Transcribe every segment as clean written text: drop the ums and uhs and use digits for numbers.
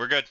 We're good.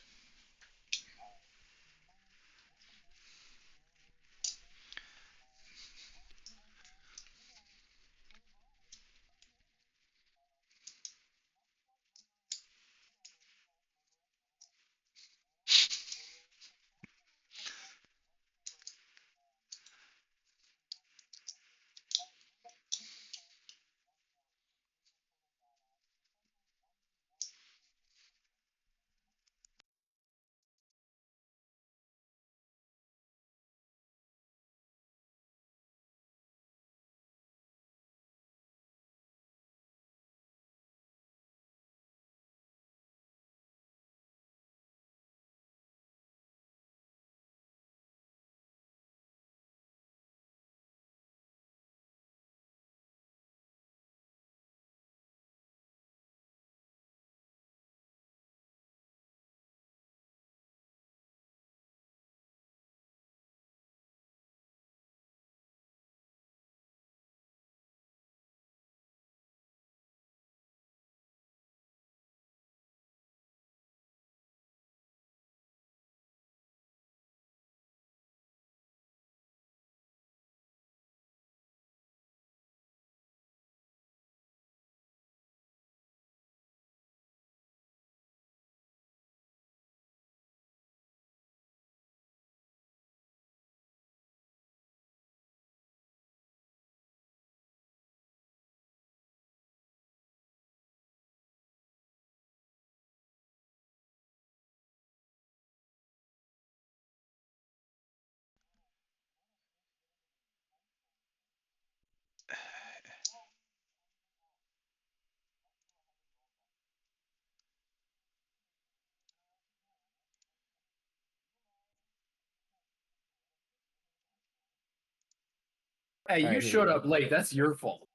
Hey, All you right, showed up late. That's your fault.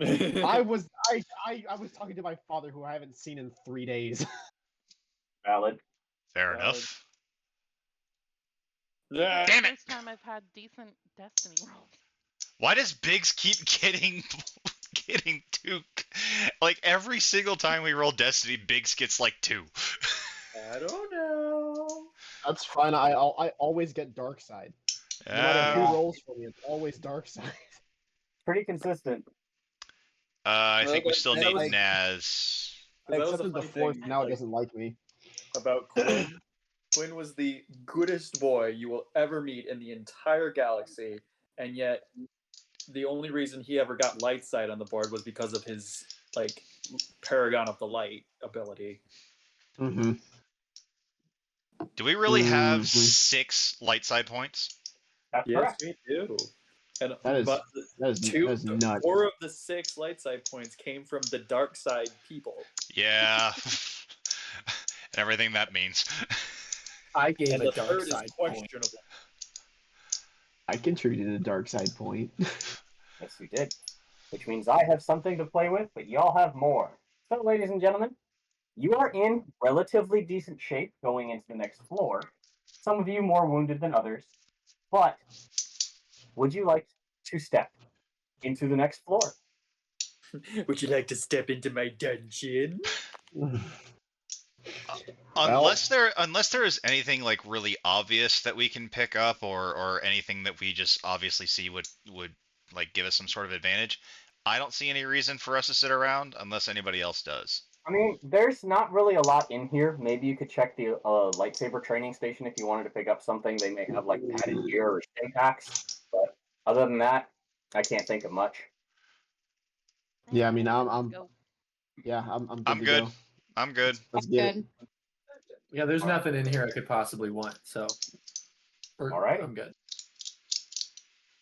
I was talking to my father, who I haven't seen in 3 days. Valid. Fair Valid. enough. Yeah. Damn it! First time I've had decent Destiny rolls. Why does Biggs keep getting two? Like every single time we roll Destiny, Biggs gets like 2. I don't know. That's fine. I always get dark side. No matter who rolls for me, it's always dark side. Pretty consistent. I Well, think we that- still that need was- Naz. That I was the accepted the funny fourth. thing, Now it like, doesn't like me. about Quinn. Quinn was the goodest boy you will ever meet in the entire galaxy, and yet the only reason he ever got light sight on the board was because of his like Paragon of the Light ability. Mm-hmm. Do we really have Mhm. 6 light side points? That's correct. We do. And That is but that is nuts. 4 of the 6 light side points came from the dark side people. Yeah. And everything that means. I gave And a the dark third is side point. questionable. I contributed a dark side point. Yes, you did. Which means I have something to play with, but y'all have more. So, ladies and gentlemen, you are in relatively decent shape going into the next floor. Some of you more wounded than others. But would you like to step into the next floor? Would you like to step into my dungeon? Unless there is anything like really obvious that we can pick up, or anything that we just obviously see would like give us some sort of advantage, I don't see any reason for us to sit around unless anybody else does. I mean, there's not really a lot in here. Maybe you could check the lightsaber training station if you wanted to pick up something. They may have like padded gear or stim packs. But other than that, I can't think of much. Yeah, I mean, I'm I'm good to good. go. I'm good. Let's get it. Yeah, there's nothing in here I could possibly want, so. All right. I'm good.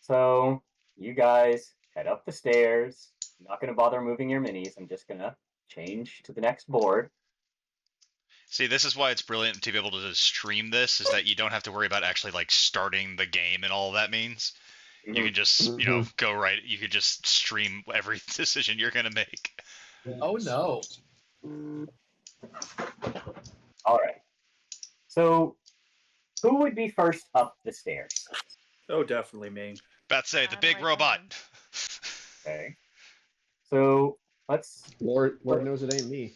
So you guys head up the stairs. I'm not going to bother moving your minis. I'm just going to change to the next board. See, this is why it's brilliant to be able to just stream this, is that you don't have to worry about actually like starting the game and all that means. You can just, go right. You could just stream every decision you're gonna make. Oh no. All right. So who would be first up the stairs? Oh, definitely me. About to say the big robot. Okay. So let's. Lord knows it ain't me.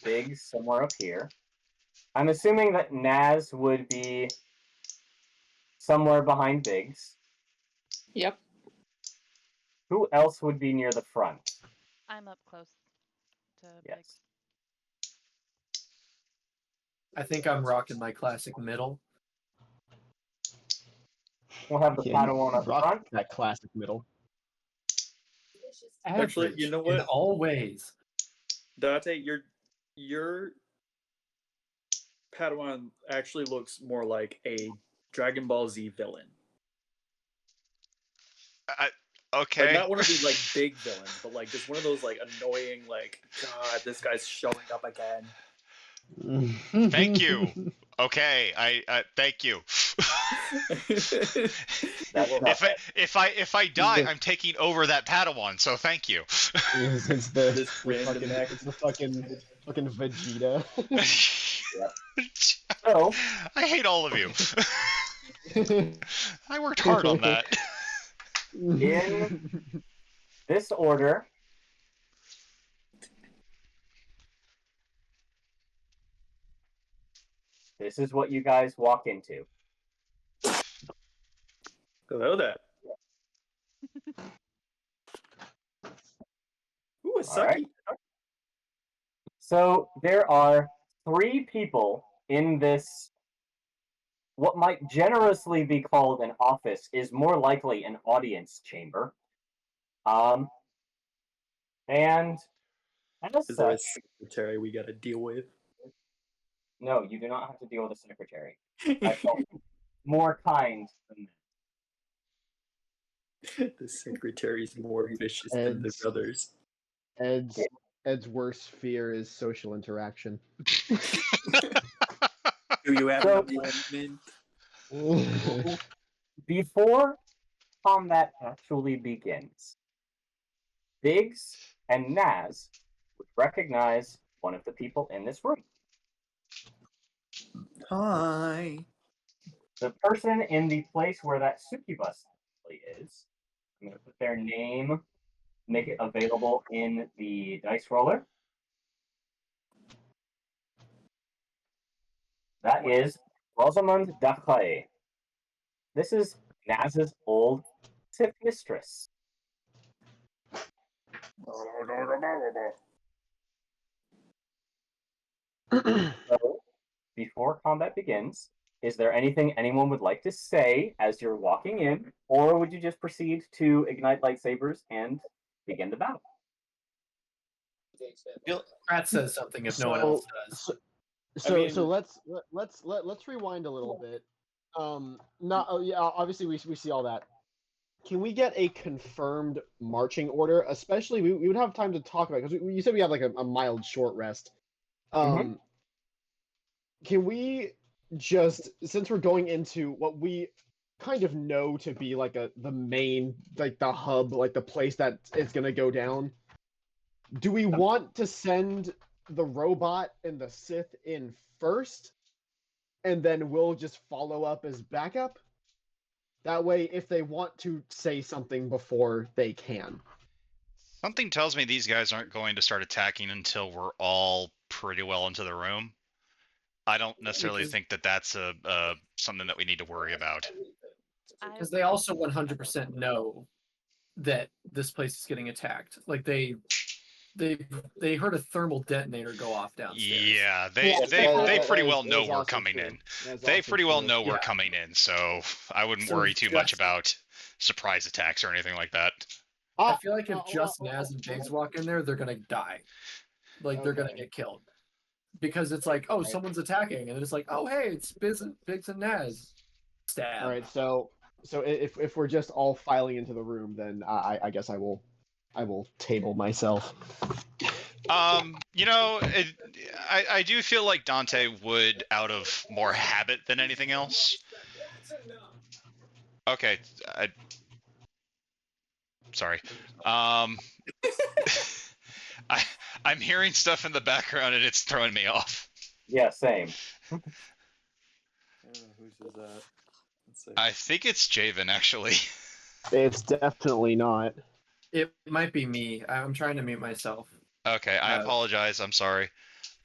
Big somewhere up here. I'm assuming that Naz would be somewhere behind Biggs. Yep. Who else would be near the front? I'm up close to Yes. Biggs. I think I'm rocking my classic middle. We'll have the Yeah, Padawan up rock front. that classic middle. Actually, you Average know in what? all ways. Dante, your Padawan actually looks more like a Dragon Ball Z villain. Okay. Like not one of these like big villains, but like just one of those like annoying like God, this guy's showing up again. Thank you. Okay, I thank you. If I die, I'm taking over that Padawan. So thank you. It's This random fucking, act. it's the fucking Vegeta. So, I hate all of you. I worked hard on that. in this order, this is what you guys walk into. Hello there. Ooh, a All right. sucky. So there are 3 people in this. What might generously be called an office is more likely an audience chamber. And as Is there a such, secretary we gotta deal with? no, you do not have to deal with a secretary. I felt more kind than that. The secretary's more vicious than the Ed's- others. Ed's worst fear is social interaction. Do you have So- an appointment? Before combat actually begins, Biggs and Naz would recognize one of the people in this room. Hi. The person in the place where that succubus actually is. I'm going to put their name, make it available in the dice roller. That is Rosamund Dachay. This is Naz's old Sith mistress. So, before combat begins, is there anything anyone would like to say as you're walking in, or would you just proceed to ignite lightsabers and begin the battle? Pratt says something if no one else does. So let's rewind a little bit. Not yeah, obviously we see all that. Can we get a confirmed marching order? Especially we would have time to talk about because you said we have like a mild short rest. Can we just, since we're going into what we kind of know to be like the main, like the hub, like the place that it's gonna go down, do we want to send the robot and the Sith in first, and then we'll just follow up as backup? That way, if they want to say something before, they can. Something tells me these guys aren't going to start attacking until we're all pretty well into the room. I don't necessarily think that that's something that we need to worry about. Because they also 100% know that this place is getting attacked. Like they heard a thermal detonator go off downstairs. Yeah, Yeah, they that pretty is- well that know is we're also coming true. in. That is They also pretty well true. know we're Yeah. coming in, so I wouldn't So worry too much just- about surprise attacks or anything like that. I feel like if just Naz and Biggs walk in there, they're gonna die. Like they're gonna Okay. get killed. Because it's like, oh, Right. someone's attacking, and then it's like, oh, hey, it's Biggs and Naz. Stab. All right, so if we're just all filing into the room, then I guess I will table myself. I do feel like Dante would, out of more habit than anything else. Okay, sorry. I'm hearing stuff in the background and it's throwing me off. Yeah, same. Whose is that? Let's see. I think it's Javen, actually. It's definitely not. It might be me. I'm trying to mute myself. Okay, I apologize. I'm sorry.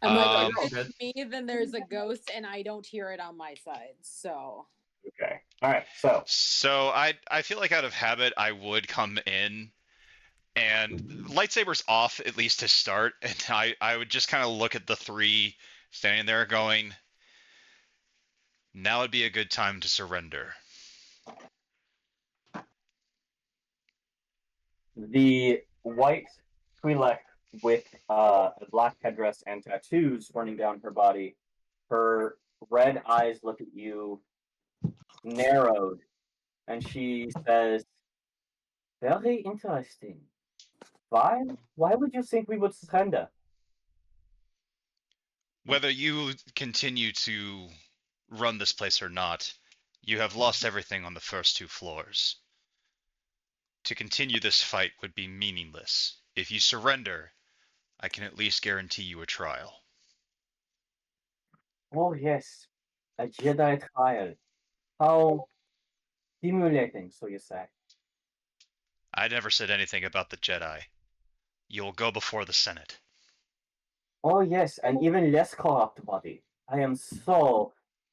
I'm like, Um, if all it's good. me, then there's a ghost, and I don't hear it on my side. So Okay. All right. So So I feel like out of habit I would come in and lightsabers off at least to start, and I would just kind of look at the three standing there going, now would be a good time to surrender. the white Twi'lek with a black headdress and tattoos running down her body, her red eyes look at you narrowed, and she says, "Very interesting. Why? Why would you think we would surrender?" Whether you continue to run this place or not, you have lost everything on the first two floors. To continue this fight would be meaningless. If you surrender, I can at least guarantee you a trial. Oh yes, a Jedi trial. How stimulating, so you say. I never said anything about the Jedi. You will go before the Senate. Oh yes, an even less corrupt body. I am so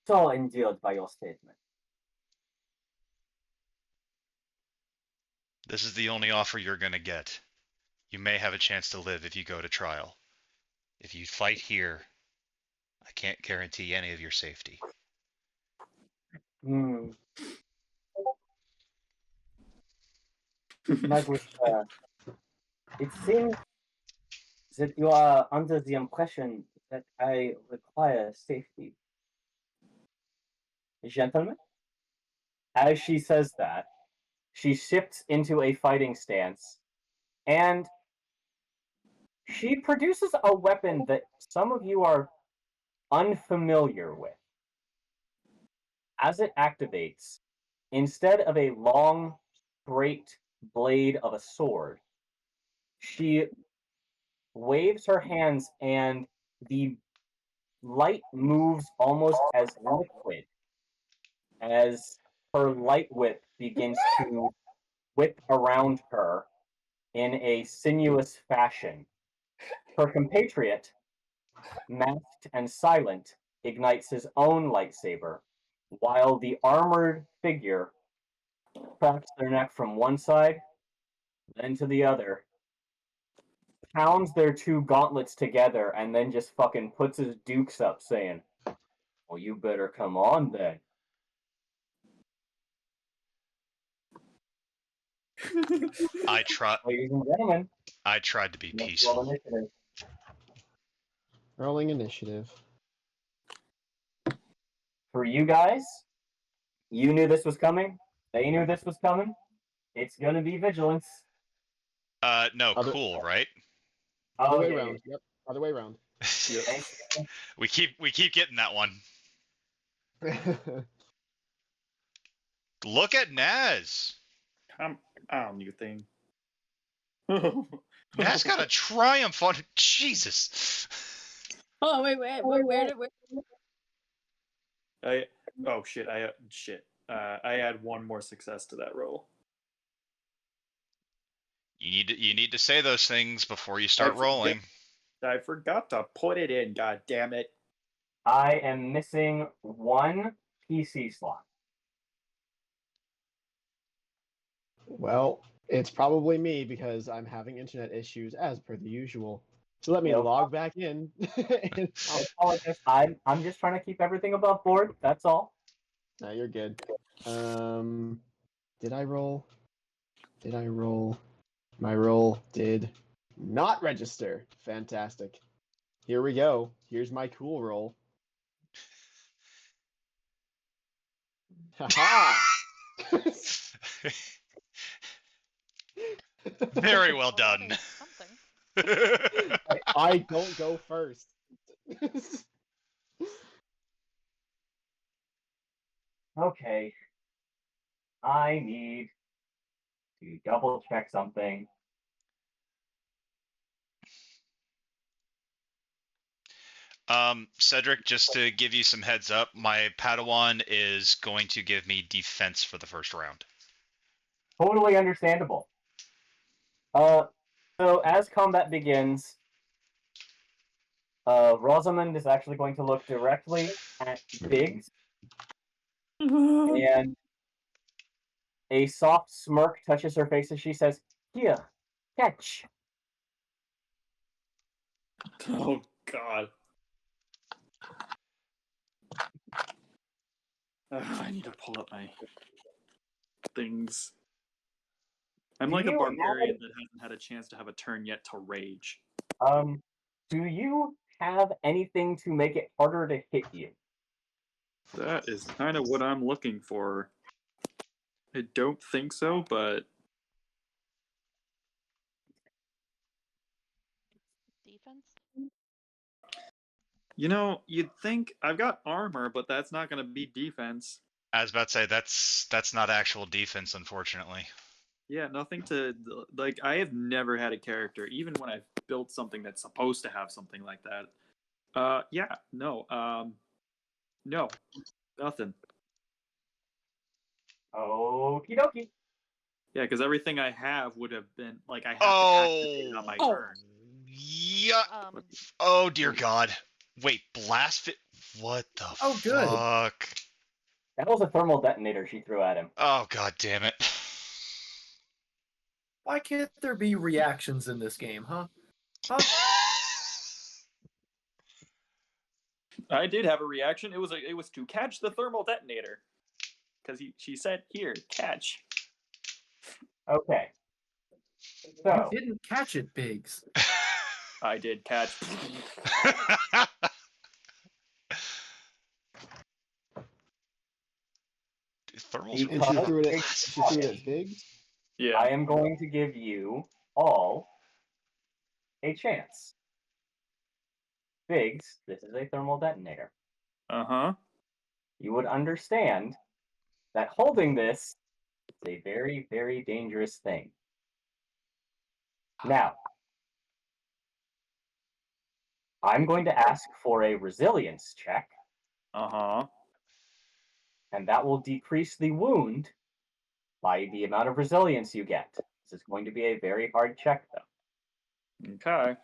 endeared by your statement. This is the only offer you're going to get. You may have a chance to live if you go to trial. If you fight here, I can't guarantee any of your safety. Hmm. My good sir, it seems that you are under the impression that I require safety. Gentlemen, as she says that, she shifts into a fighting stance and she produces a weapon that some of you are unfamiliar with. As it activates, instead of a long, straight blade of a sword, she waves her hands and the light moves almost as liquid as her light whip begins to whip around her in a sinuous fashion. Her compatriot, masked and silent, ignites his own lightsaber, while the armored figure cracks their neck from one side, then to the other, pounds their two gauntlets together, and then just fucking puts his dukes up, saying, "Well, you better come on then." I try. Ladies and gentlemen, I tried to be let's roll peaceful. initiative. Rolling initiative. For you guys, you knew this was coming. They knew this was coming. It's gonna be vigilance. No, Other cool, right? other Oh way yeah, around. Yep. Other way around. Yep. thanks. we keep getting that one. Look at Naz. Come on, you thing. Naz got a triumph on Jesus. oh wait, where did I oh shit, I add one more success to that roll. You need to say those things before you start I rolling. I forgot to put it in, god damn it. I am missing one PC slot. Well, it's probably me because I'm having internet issues as per the usual. So let me No log back in. and I apologize. I'm just trying to keep everything above board. That's all. No, you're good. Did I roll? Did I roll? My roll did not register. Fantastic. Here we go. Here's my cool roll. Haha! Very well Well, done. that is something. I don't go first. Okay. I need to double check something. Cedric, just to give you some heads up, my Padawan is going to give me defense for the first round. Totally understandable. So as combat begins, Rosamund is actually going to look directly at Biggs, and a soft smirk touches her face as she says, "Here, catch." Oh God. I need to pull up my things. I'm Do like a you barbarian that hasn't had a chance to have a turn yet to rage. Do you have anything to make it harder to hit you? That is kind of what I'm looking for. I don't think so, but Defense? you know, you'd think I've got armor, but that's not going to be defense. I was about to say that's not actual defense, unfortunately. Yeah, nothing to like. I have never had a character, even when I've built something that's supposed to have something like that. Yeah, no, no, nothing. Okie dokie. Yeah, because everything I have would have been like I have to activate it on my Oh. turn. Yeah. Um, Oh dear God. Wait, blast fit. What the Oh, good. fuck? That was a thermal detonator she threw at him. Oh God damn it. Why can't there be reactions in this game, huh? Huh? I did have a reaction. It was to catch the thermal detonator, because she said, "Here, catch." Okay. You So, didn't catch it, Biggs. I did catch. Thermals And she Because threw it at Biggs she threw it at Biggs. Yeah. I am going to give you all a chance. Biggs, this is a thermal detonator. Uh-huh. You would understand that holding this is a very, very dangerous thing. Now, I'm going to ask for a resilience check, Uh-huh. and that will decrease the wound by the amount of resilience you get. This is going to be a very hard check, though. Okay.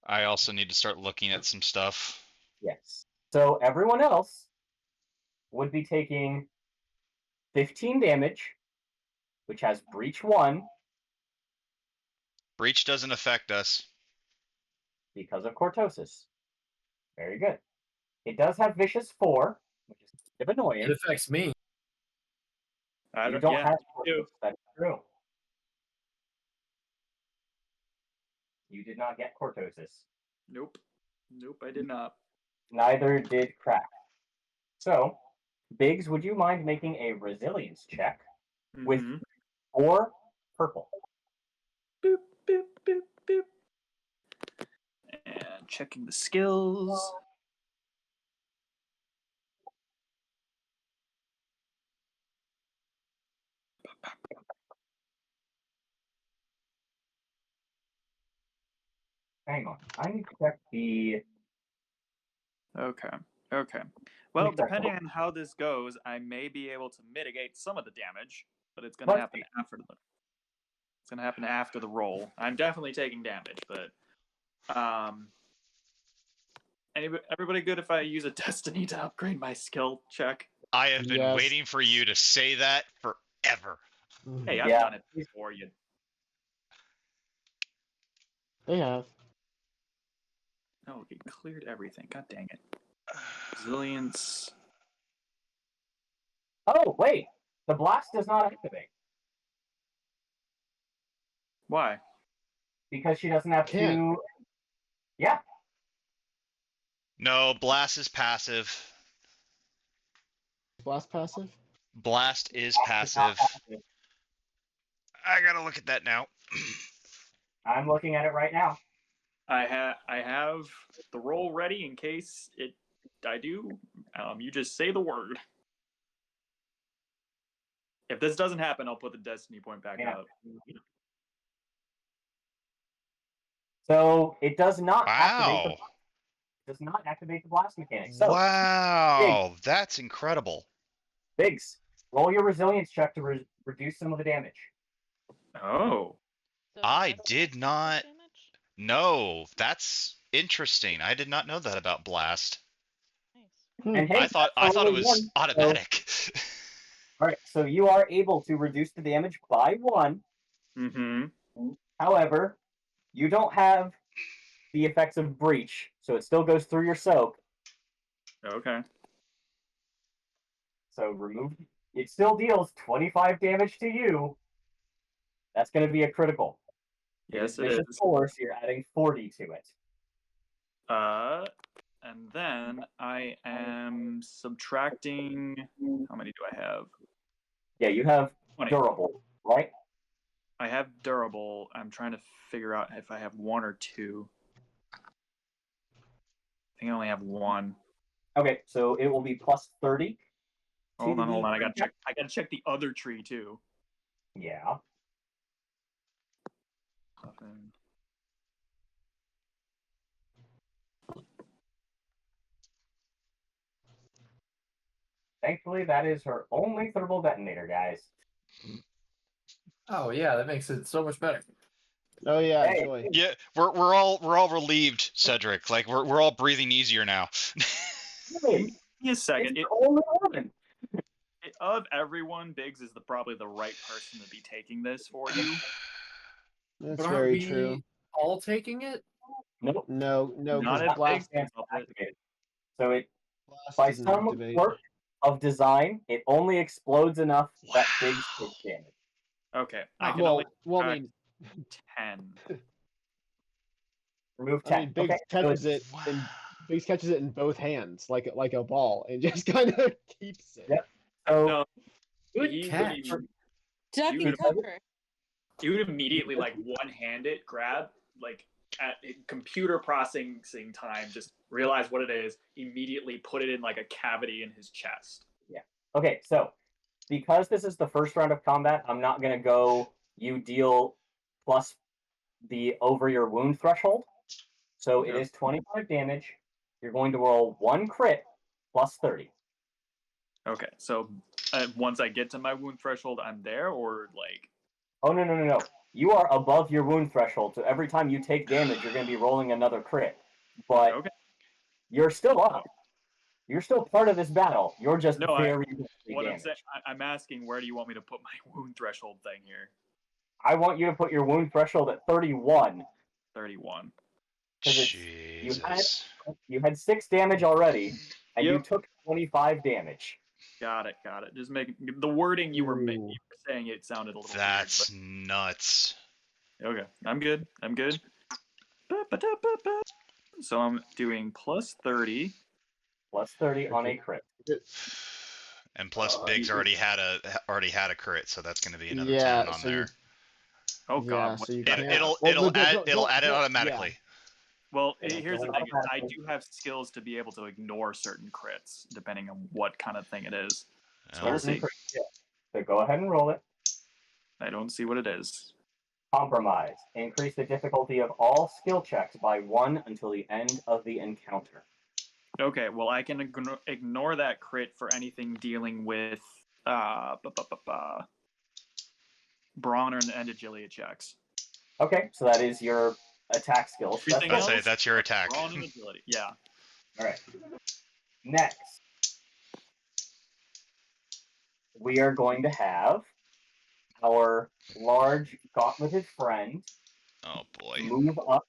I also need to start looking at some stuff. Yes. So everyone else would be taking 15 damage, which has breach 1 Breach doesn't affect us. because of cortosis. Very good. It does have vicious 4, which is kind of annoying. It affects me. You don't Yeah, have you do. cortosis. That is true. You did not get cortosis. Nope. Nope, I did not. Neither did Crack. So, Biggs, would you mind making a resilience check with Mhm. 4 purple? Boop, boop, boop, boop. And checking the skills. Hang on. I need to check the. Okay. Okay. Well, Let me check depending that. on how this goes, I may be able to mitigate some of the damage, but it's going to happen after the. It's going to happen after the roll. I'm definitely taking damage, but everybody good if I use a destiny to upgrade my skill check? I have been Yes. waiting for you to say that forever. Hey, I've Yeah. done it before you. They have. Oh, it cleared everything. God dang it. Resilience. Oh, wait. The blast does not activate Why? because she doesn't have Can't. to. Yeah. No, blast is passive. Blast passive. Blast is Blast is not passive. passive. I gotta look at that now. I'm looking at it right now. I have the roll ready in case I do. You just say the word. If this doesn't happen, I'll put the destiny point back Yeah. up. So it does not activate the Wow. blast mechanic. So Wow. That's incredible. Biggs, roll your resilience check to reduce some of the damage. Oh. so I does did that not- damage? No, that's Interesting. I did not know that about Blast. Nice. And hey, I that's thought it only was one. So, automatic. all right, so you are able to reduce the damage by 1. Mm-hmm. However, you don't have the effects of breach, so it still goes through your soak. Okay. So remove. It still deals 25 damage to you. That's going to be a critical. Yes, it Vicious is. force. You're adding 40 to it. And then I am subtracting. How many do I have? Yeah, you have 20. durable, right? I have durable. I'm trying to figure out if I have 1 or 2. I think I only have 1. Okay, so it will be plus 30. Hold on. I gotta check. I gotta check the other tree too. Yeah. Thankfully, that is her only thermal detonator, guys. Oh yeah, that makes it so much better. Oh yeah, Hey. joy. Yeah, we're all relieved, Cedric. Like we're all breathing easier now. Hey, Give me a second. it's the only one. Of everyone, Biggs is probably the right person to be taking this for you. That's But aren't very we true. all taking it? Nope. No, Not because if Blast, Biggs is up it. So it, Blast by doesn't some activate. quirk of design, it only explodes enough that Biggs Wow. takes damage. Okay, I can Well, only well, I subtract mean, 10. Remove I 10. mean, Biggs Okay, so catches it Wow. in Biggs catches it in both hands, like a ball, and just kind of keeps it. Yep. So No, Good he catch. would, Duck You and would- cover. he would immediately like one-hand it, grab like at computer processing time, just realize what it is, immediately put it in like a cavity in his chest. okay, so because this is the first round of combat, I'm not gonna go you deal plus the over your wound threshold. So it Okay. is 25 damage. You're going to roll 1 crit plus 30. Okay, so once I get to my wound threshold, I'm there, or like. Oh no. You are above your wound threshold, so every time you take damage, you're going to be rolling another crit. But Okay. you're still up. You're still part of this battle. You're just No, very what I'm damaged. saying, I'm asking, where do you want me to put my wound threshold thing here? I want you to put your wound threshold at 31. 31. Jesus. You had 6 damage already, and you Yep. took 25 damage. Got it. Just make the wording you were Ooh. saying. It sounded a little That's nuts. weird. Okay, I'm good. Ba-ba-da-ba-ba. So I'm doing plus 30. Plus 30 on a Okay. crit. And plus, Biggs already had a crit, so that's going to be another Yeah, 10 on so there. you, Oh yeah, God. so you It, can't. it'll Well, it'll don't- add don't- it'll add it don't- automatically. Well, Yeah, here's the go thing: is I automatically. do have skills to be able to ignore certain crits, depending on what kind of thing it is. So we'll Certain see. crits, yeah. So go ahead and roll it. I don't see what it is. Compromise. Increase the difficulty of all skill checks by 1 until the end of the encounter. Okay, well I can ignore that crit for anything dealing with brawn and agility checks. Okay, so that is your attack skills. That's Everything I'd fine. say else, that's your attack. brawn and agility. Yeah. All right. Next, we are going to have our large gauntleted friend Oh boy. move up.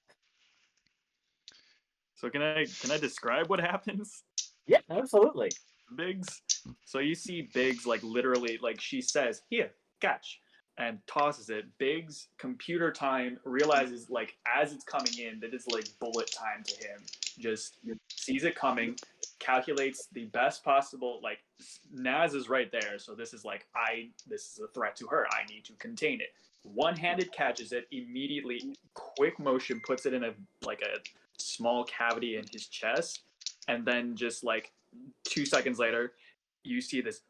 So can I describe what happens? Yeah, absolutely. Biggs. So you see Biggs like literally like she says, "Here, catch," and tosses it. Biggs computer time realizes like as it's coming in that it's like bullet time to him. Just sees it coming, calculates the best possible like Naz is right there, so this is like this is a threat to her. I need to contain it. One-handed catches it immediately, quick motion puts it in a small cavity in his chest, and then just like 2 seconds later, you see this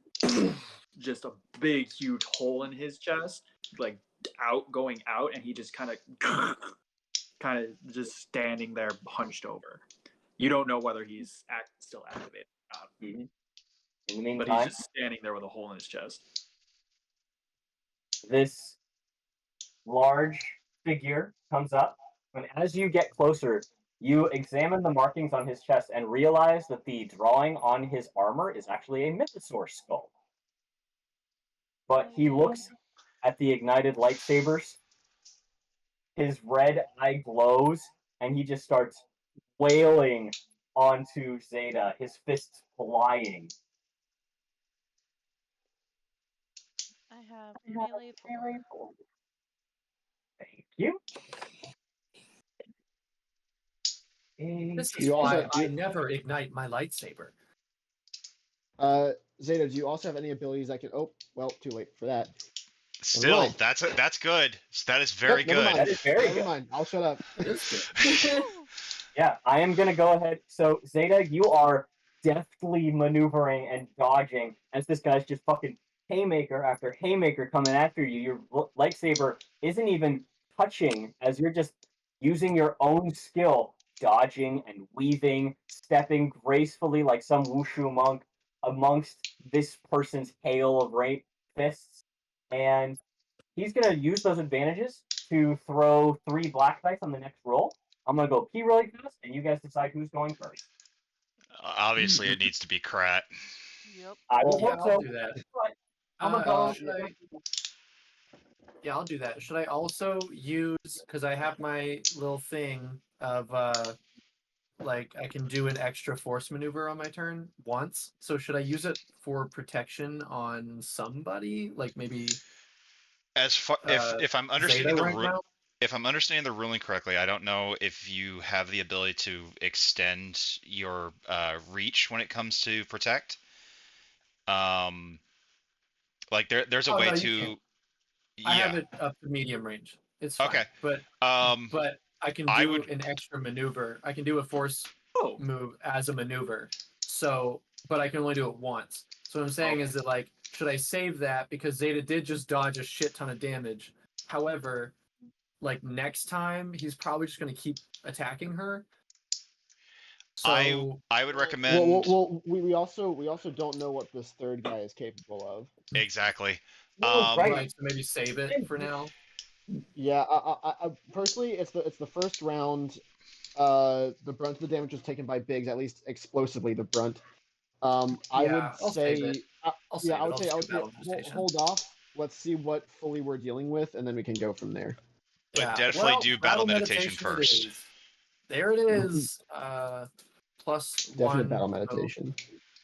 just a big, huge hole in his chest, like going out, and he just kind of just standing there, hunched over. You don't know whether he's still activated or not, In the but meantime, he's just standing there with a hole in his chest. this large figure comes up, and as you get closer, You examine the markings on his chest and realize that the drawing on his armor is actually a mythosaur skull. But he looks at the ignited lightsabers. His red eye glows, and he just starts wailing onto Zeta, his fists flying. I have melee 4. Thank you. This is You also why I never ignite my lightsaber. Zeta, do you also have any abilities that can? Oh, well, too late for that. Still, mind. that's good. That is very Nope, never good. mind. That is very Never good. mind. I'll shut up. It is good. Yeah, I am going to go ahead. So, Zeta, you are deftly maneuvering and dodging as this guy's just fucking haymaker after haymaker coming after you. Your lightsaber isn't even touching as you're just using your own skill, dodging and weaving, stepping gracefully like some wushu monk amongst this person's hail of rain fists. And he's going to use those advantages to throw 3 black dice on the next roll. I'm going to go pee really fast, and you guys decide who's going first. Obviously, it needs to be Krat. Yep. I will Yeah, hope I'll so. do that. But I'm going to go. Should I? Yeah, I'll do that. Should I also use, because I have my little thing of like I can do an extra force maneuver on my turn once. So should I use it for protection on somebody? Like maybe As far if I'm understanding Zeta the right now? if I'm understanding the ruling correctly, I don't know if you have the ability to extend your reach when it comes to protect. Um, like there's a Oh way no, you to can't. I have yeah. it up to medium range. It's fine. Okay. But Um, I can I do would an extra maneuver. I can do a force Oh, move as a maneuver. So, but I can only do it once. So what I'm saying is that like, should I save that because Zeta did just dodge a shit ton of damage. However, like next time he's probably just going to keep attacking her. So I would recommend We also don't know what this third guy is capable of. exactly. Oh, right. right, so maybe save it for now. Yeah, I personally, it's the first round. The brunt of the damage was taken by Biggs, at least explosively the brunt. I Yeah, would I'll say, save it. I'll save yeah, it. I'll just do battle hold, devastation. hold off. Let's see what fully we're dealing with, and then we can go from there. But Yeah, definitely well, do battle meditation it first. is. There it is. Plus Definite one. battle So, meditation.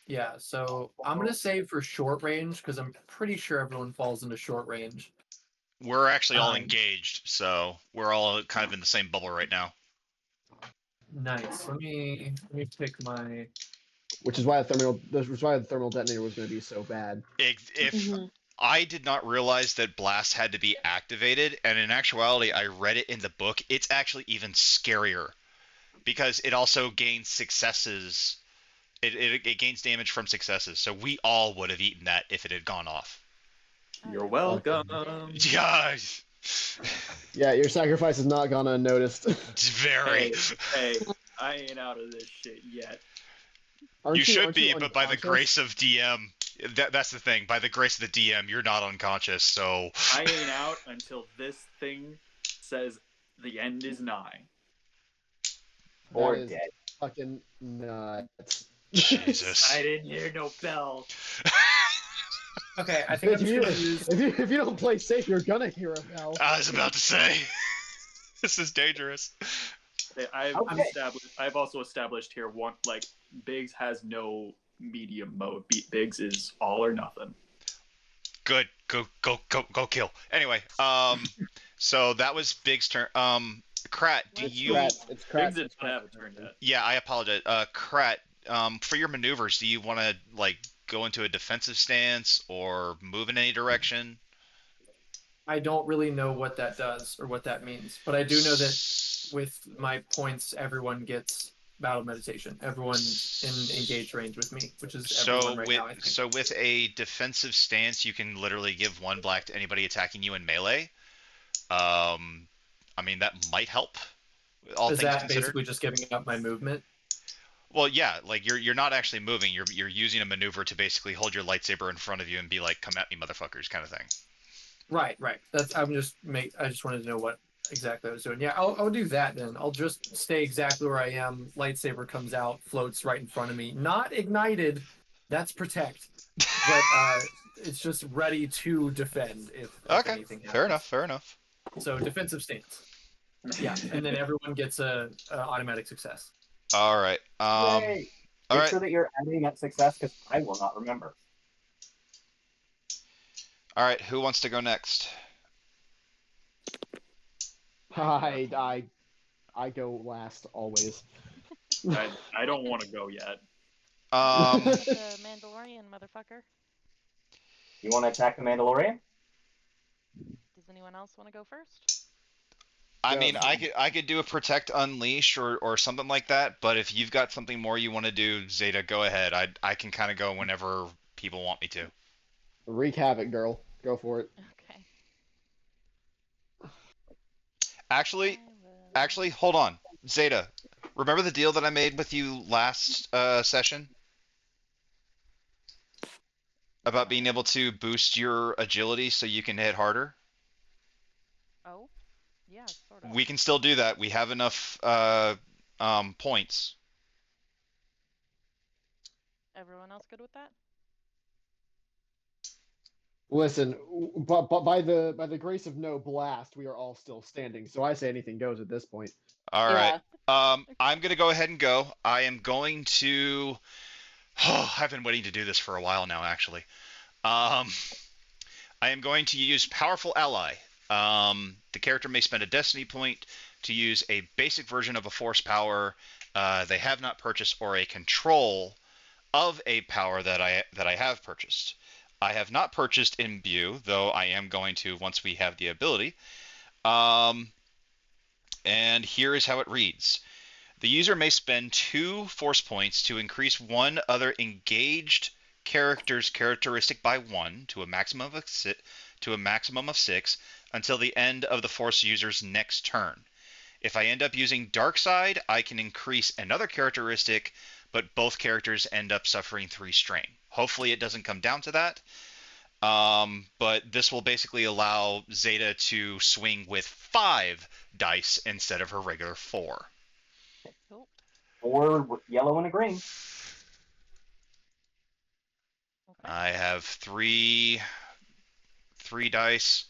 yeah, so I'm gonna save for short range because I'm pretty sure everyone falls into short range. We're actually all Um, engaged, so we're all kind of in the same bubble right now. Nice. Let me pick my. Which is why the thermal detonator was going to be so bad. If Mhm. I did not realize that blast had to be activated, and in actuality, I read it in the book. It's actually even scarier because it also gains successes. It gains damage from successes. So we all would have eaten that if it had gone off. Oh, you're yeah. welcome. Yeah, Yeah, your sacrifice is not gone unnoticed. very. Hey, I ain't out of this shit yet. You should aren't you be, but by the unconscious? grace of DM, that's the thing. By the grace of the DM, you're not unconscious. So I ain't out until this thing says the end is nigh. Or That is dead. fucking nuts. Jesus. I didn't hear no bell. Okay, I think I'm if, just you, gonna use. if you don't play safe, you're gonna hear a bell. I was about to say, this is dangerous. Okay. I've also established here one like Biggs has no medium mode. Biggs is all or nothing. Good. Go kill. Anyway, so that was Big's turn. Krat, do It's you? Kratz. It's Kratz. Biggs did It's not have Kratz' a turn turn. yet. Yeah, I apologize. Krat, for your maneuvers, do you want to like go into a defensive stance or move in any direction? I don't really know what that does or what that means, but I do know that with my points, everyone gets battle meditation. Everyone's in engaged range with me, which is everyone right now, I think. So with a defensive stance, you can literally give one black to anybody attacking you in melee. I mean that might help, all Is things that considered. basically just giving up my movement? Well, yeah, like you're not actually moving. You're using a maneuver to basically hold your lightsaber in front of you and be like, "Come at me, motherfuckers," kind of thing. Right. That's I just wanted to know what exactly what I was doing. Yeah, I'll do that then. I'll just stay exactly where I am. Lightsaber comes out, floats right in front of me. Not ignited. That's protect. But it's just ready to defend if Okay, anything fair enough. happens. Fair enough. So defensive stance. Yeah, and then everyone gets a automatic success. All right. Yay! All Make right. sure that you're adding that success because I will not remember. All right. Who wants to go next? I go last always. I don't want to go yet. At the Mandalorian, motherfucker. You want to attack the Mandalorian? Does anyone else want to go first? I Go. mean, I could do a protect unleash or something like that. But if you've got something more you want to do, Zeta, go ahead. I can kind of go whenever people want me to. Wreak havoc, girl. Go for it. Okay. Actually, I will. actually, hold on, Zeta. Remember the deal that I made with you last session about being able to boost your agility so you can hit harder? Oh, yeah, sort of. We can still do that. We have enough points. Everyone else good with that? Listen, but by the grace of no blast, we are all still standing. So I say anything goes at this point. All right. Yeah. I'm gonna go ahead and go. I am going to. Oh, I've been waiting to do this for a while now, actually. Um, I am going to use Powerful Ally. The character may spend a Destiny point to use a basic version of a Force power they have not purchased or a control of a power that I have purchased. I have not purchased Imbue, though I am going to once we have the ability. Um, and here is how it reads. The user may spend 2 force points to increase one other engaged character's characteristic by 1 to a maximum of 6 until the end of the force user's next turn. If I end up using Dark Side, I can increase another characteristic, but both characters end up suffering 3 strain. Hopefully it doesn't come down to that. But this will basically allow Zeta to swing with 5 dice instead of her regular 4. Cool. Or yellow and a green? Okay. I have three dice.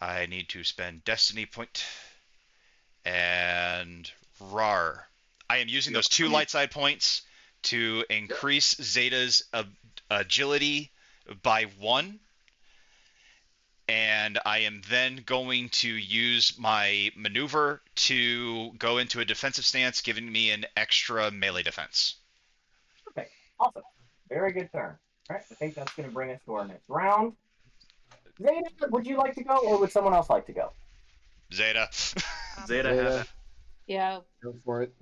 I need to spend Destiny point and RAR. I am using those 2 light side points to increase Zeta's agility by 1. And I am then going to use my maneuver to go into a defensive stance, giving me an extra melee defense. Okay, awesome. Very good turn. All right, I think that's going to bring us to our next round. Zeta, would you like to go, or would someone else like to go? Zeta. Zeta Zeta. has it. Yeah. Go for it.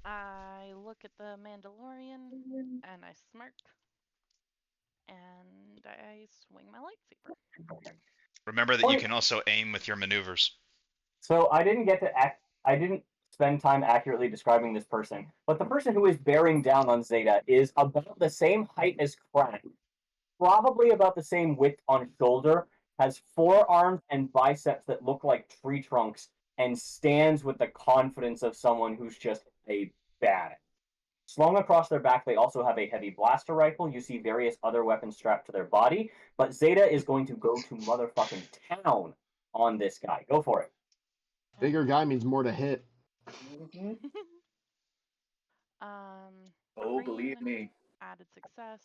I look at the Mandalorian and I smirk and I swing my lightsaber. Remember that you can also aim with your maneuvers. So I didn't get to act. I didn't spend time accurately describing this person, but the person who is bearing down on Zeta is about the same height as Krennic, probably about the same width on shoulder, has forearms and biceps that look like tree trunks, and stands with the confidence of someone who's just a badass. Slung across their back, they also have a heavy blaster rifle. You see various other weapons strapped to their body, but Zeta is going to go to motherfucking town on this guy. Go for it. Bigger guy means more to hit. Mm-hmm. Oh, Green, believe me. added success.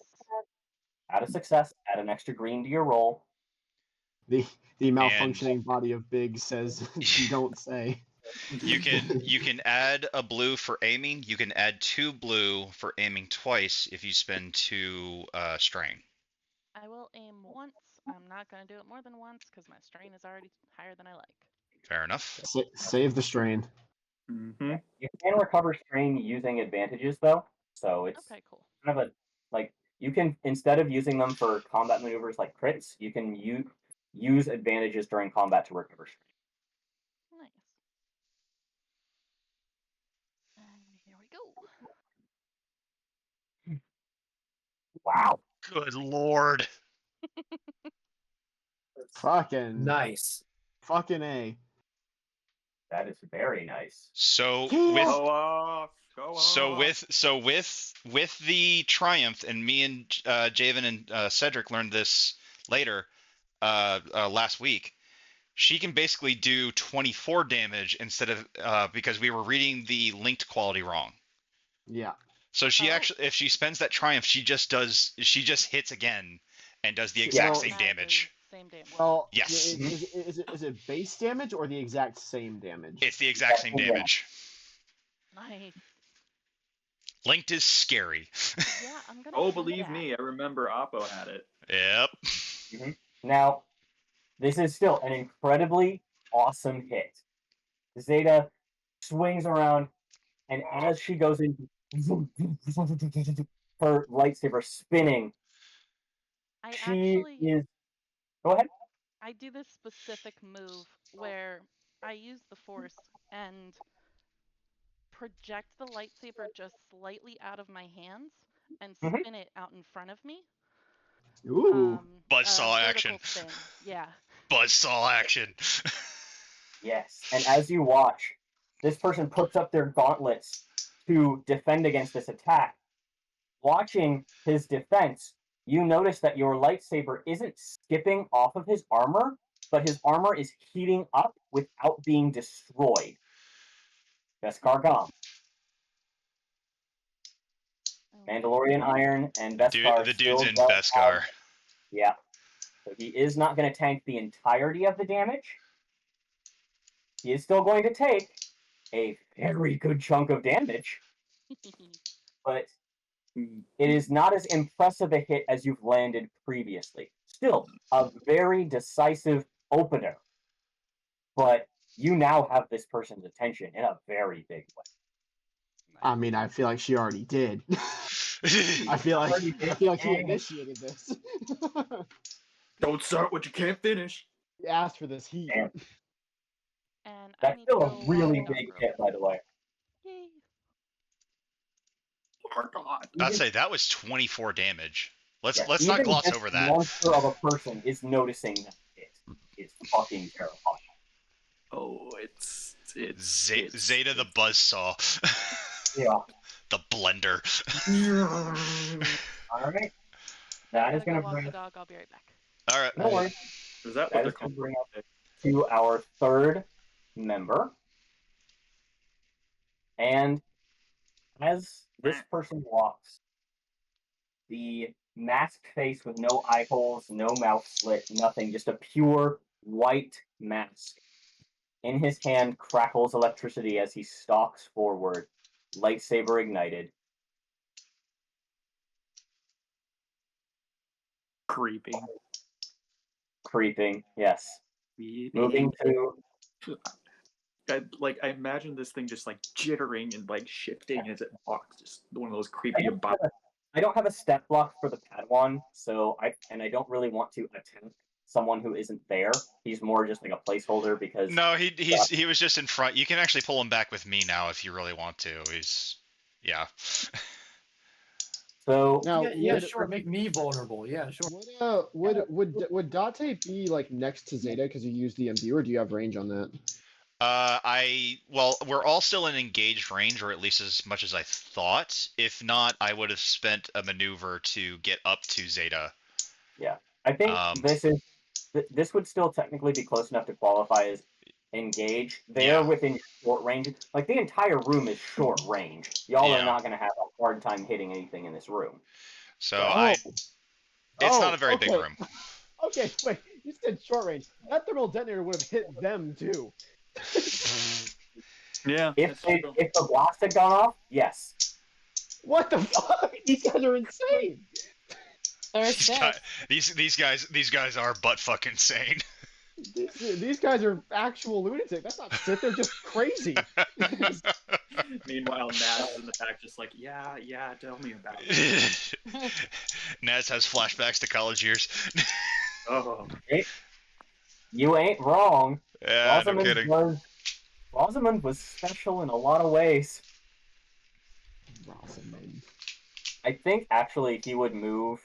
Add a success, add an extra green to your roll. The And malfunctioning body of Big says you don't say. you can add a blue for aiming. You can add 2 blue for aiming twice if you spend 2 strain. I will aim once. I'm not going to do it more than once because my strain is already higher than I like. Fair enough. Save the strain. Mm-hmm. You can recover strain using advantages though, so it's Okay, cool. kind of a like you can instead of using them for combat maneuvers like crits, you can use advantages during combat to recover strain. Nice. And here we go. Wow. Good lord. Fucking Nice. Fucking A. That is very nice. So Yeah. with Go off. Go off. with the triumph, and me and Javen and Cedric learned this later last week. She can basically do 24 damage instead of because we were reading the linked quality wrong. Yeah. So she Oh. actually, if she spends that triumph, she just hits again and does the exact Well, same Exactly damage. Same damage. Well, Yes. is it base damage or the exact same damage? It's the exact same damage. Nice. Linked is scary. Yeah, I'm gonna. Oh, try believe that. me, I remember Oppo had it. Yep. Now, this is still an incredibly awesome hit. Zeta swings around, and as she goes in, her lightsaber spinning, I she actually is. Go ahead. I do this specific move where I use the force and project the lightsaber just slightly out of my hands and Mhm. spin it out in front of me. Ooh. A Buzzsaw vertical action. spin. Yeah. Buzzsaw action. Yes, and as you watch, this person puts up their gauntlets to defend against this attack. Watching his defense, you notice that your lightsaber isn't skipping off of his armor, but his armor is heating up without being destroyed. Beskar Gom. Mandalorian Iron and Beskar The dude's still in does have, Beskar. yeah. So he is not going to tank the entirety of the damage. He is still going to take a very good chunk of damage, but it is not as impressive a hit as you've landed previously. Still, a very decisive opener, but you now have this person's attention in a very big way. I mean, I feel like she already did. I feel like he initiated this. Don't start what you can't finish. He asked for this heat. Damn. And I That's need still to a go really walk the dog big real hit, by the way. Yay. Oh my god. I'd say that was 24 damage. Let's Yeah, not even gloss this over that. monster of a person is noticing that it is fucking terrifying. Oh, it's Zeta the buzzsaw. Yeah. The blender. All right. I That gotta is go going to walk bring the us. dog. I'll be right back. All right. No worries. Is that what That they're is going called? to bring us to our third member. And as this person walks, the masked face with no eye holes, no mouth slit, nothing, just a pure white mask. In his hand crackles electricity as he stalks forward, lightsaber ignited. Creeping, yes. Moving to I imagine this thing just like jittering and like shifting as it walks. Just one of those I creepy don't have a, I don't have a step block for the Padawan, so I don't really want to attempt someone who isn't there. He's more just like a placeholder because No, he was just in front. You can actually pull him back with me now if you really want to. Yeah. so Now, Yeah, sure. Make me vulnerable. Yeah, sure. would Date be like next to Zeta because you use the MD, or do you have range on that? Well, we're all still in engaged range, or at least as much as I thought. If not, I would have spent a maneuver to get up to Zeta. yeah, I think this would still technically be close enough to qualify as engage. They're Yeah. within short range. Like the entire room is short range. Y'all are Yeah. not going to have a hard time hitting anything in this room. So But- it's not a very big okay. room. Okay, wait. You said short range. That thermal detonator would have hit them too. Yeah. If the blast had gone off, yes. What the fuck? These guys are insane. They're These sick. these guys are butt fucking insane. These guys are actual lunatics. That's not sick. They're just crazy. Meanwhile, Naz is in the back, just like, yeah, tell me about it. Naz has flashbacks to college years. Oh, You ain't wrong. Yeah, no kidding. Rosamund was special in a lot of ways. Rosamund. I think actually he would move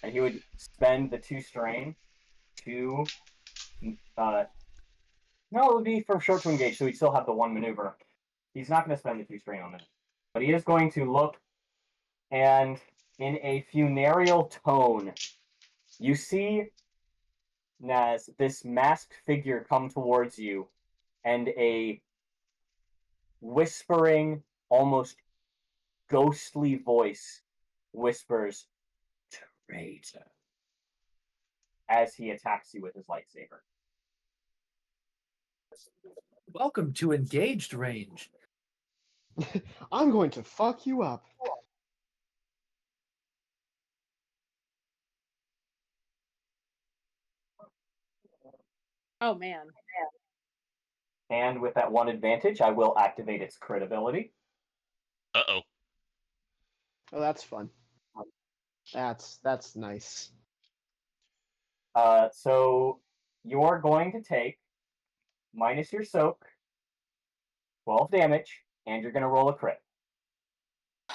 and he would spend the 2 strain to No, it would be from short to engage, so he'd still have the one maneuver. He's not going to spend the 2 strain on that. But he is going to look, and in a funereal tone, you see Naz, this masked figure come towards you, and a whispering, almost ghostly voice whispers, "Traitor," as he attacks you with his lightsaber. Welcome to engaged range. I'm going to fuck you up. Oh man. And with that one advantage, I will activate its crit ability. Uh-oh. Oh, that's fun. That's nice. So you're going to take, minus your soak, 12 damage, and you're going to roll a crit.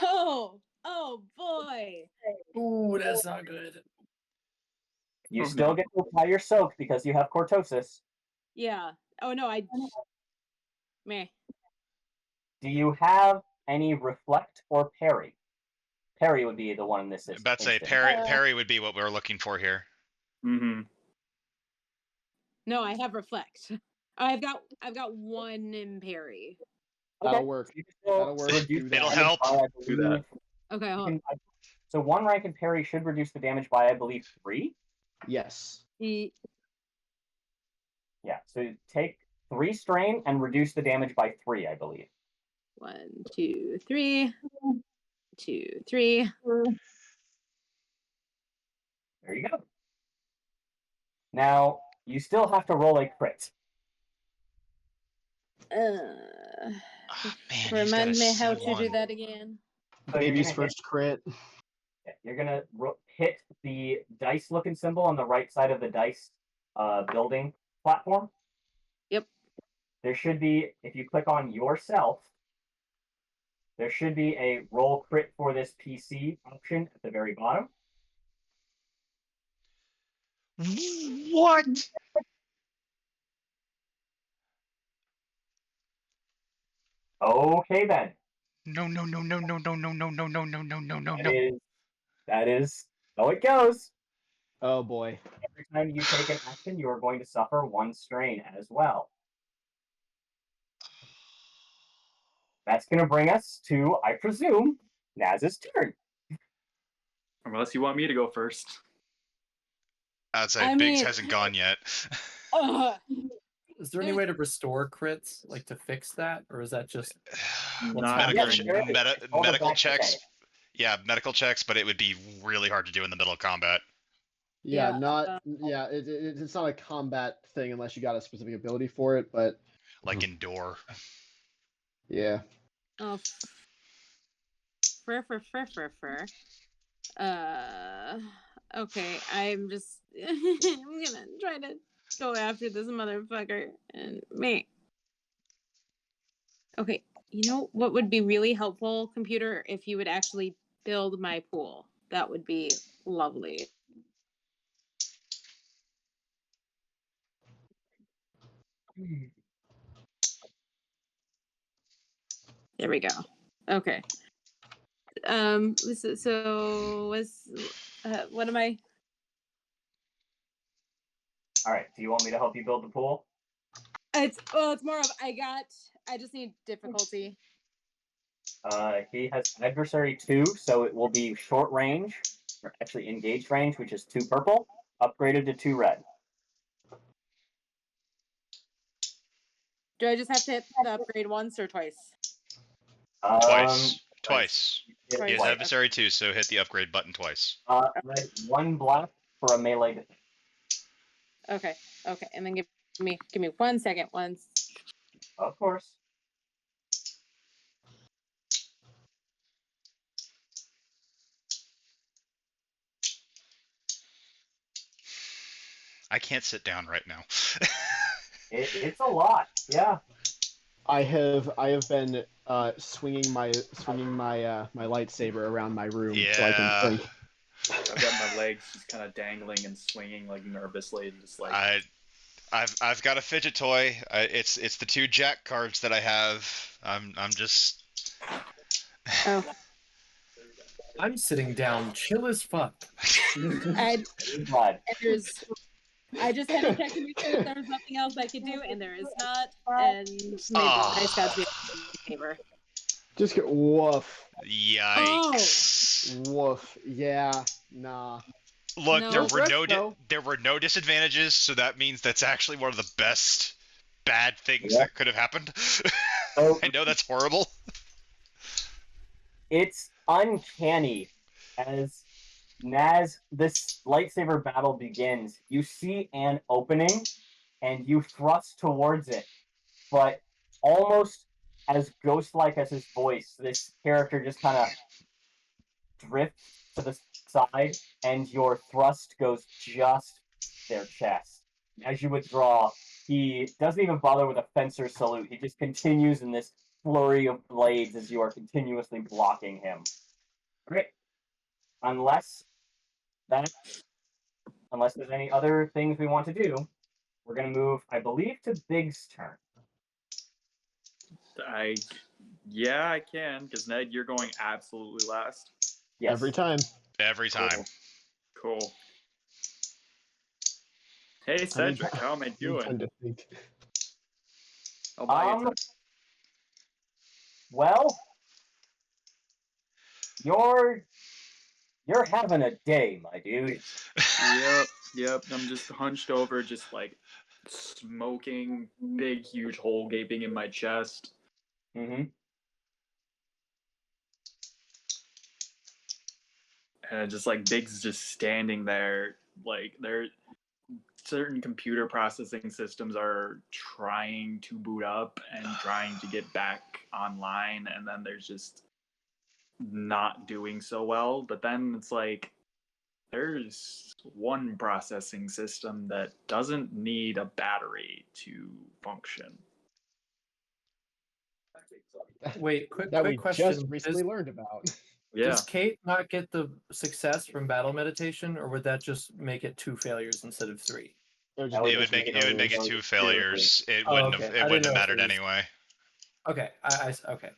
Oh boy. Ooh, that's not good. You Oh, still no. get to apply your soak because you have cortosis. Yeah. Oh no, meh. Do you have any reflect or parry? Parry would be the one in this About to say instance. parry would be what we're looking for here. Mm-hmm. No, I have reflect. I've got 1 in parry. That'll Okay. work. You can still That'll work. reduce Do the It'll that. damage help. by, I Do believe- that. Okay, you hold can- so 1 rank in parry should reduce the damage by, I believe, 3. Yes. on. Yeah. So take 3 strain and reduce the damage by 3, I believe. 1, 2, 3. 2, 3. There you go. Now you still have to roll a crit. Ah, man, he's got Remind a me how to C1. do that again. So you're Baby's gonna first crit. You're gonna hit the dice-looking symbol on the right side of the dice building platform. Yep. There should be, if you click on yourself, there should be a roll crit for this PC option at the very bottom. What? Okay then. No, no, no, no, no, no, no, no, no, no, no, no, no, no, That no. is how it goes. Oh boy. Every time you take an action, you are going to suffer 1 strain as well. That's going to bring us to, I presume, Naz's turn. Unless you want me to go first. I'd say I Biggs mean- hasn't gone yet. Is there any way to restore crits, like to fix that, or is that just what's Not medical happening? Yes, there is. All the medical back checks. today. Yeah, medical checks, but it would be really hard to do in the middle of combat. Yeah, Yeah, not yeah. It's not a combat thing unless you got a specific ability for it. But Like endure. yeah, Oh, fur. Okay, I'm just, I'm gonna try to go after this motherfucker and me. Okay, you know what would be really helpful, computer, if you would actually build my pool. That would be lovely. There we go. Okay. So was what am I? All right. Do you want me to help you build the pool? It's more of I just need difficulty. He has adversary 2, so it will be short range, or actually engaged range, which is 2 purple, upgraded to 2 red. Do I just have to hit the upgrade once or twice? Twice. Twice. He has Twice. adversary too, so hit the upgrade button twice. Red, 1 black for a melee defense. Okay, and then give me 1 second. Once. Of course. I can't sit down right now. It's a lot. Yeah. I have been swinging my my lightsaber around my room so I Yeah. can think. I've got my legs just kind of dangling and swinging like nervously, and just like I've got a fidget toy. It's the 2 Jack cards that I have. I'm just Oh, I'm sitting down, chill as fuck. I But and there's. I just had to check to make sure that there was nothing else I could do, and there is not. And maybe the dice gods be in favor. Just get woof, yikes. woof. Yeah, nah. Look, No. Worth, though. there were no disadvantages, so that means that's actually one of the best bad things Yeah. that could have happened. So I know that's horrible. it's uncanny as this lightsaber battle begins. You see an opening, and you thrust towards it, but almost as ghost-like as his voice, this character just kind of drifts to the side, and your thrust goes just their chest. As you withdraw, he doesn't even bother with a fencer salute. He just continues in this flurry of blades as you are continuously blocking him. Great. Unless that, unless there's any other things we want to do, we're gonna move, I believe, to Big's turn. Yeah, I can, because Ned, you're going absolutely last. Yes. Every time. Every time. Cool. Hey, Cedric, how am I I'm doing? trying to think. I'll buy you time. Well, you're having a day, my dude. Yep. I'm just hunched over, just like smoking, big, huge hole gaping in my chest. Mm-hmm. And just like Big's just standing there, like there certain computer processing systems are trying to boot up and trying to get back online, and then there's just not doing so well. But then it's like there's one processing system that doesn't need a battery to function. Wait, quick That we question. just recently learned about. Yeah. Does Kate not get the success from battle meditation, or would that just make it 2 failures instead of 3? That would It would just make make it would make it really 2 failures. It wouldn't okay. have I it didn't wouldn't have know if mattered it was- anyway. Okay, okay.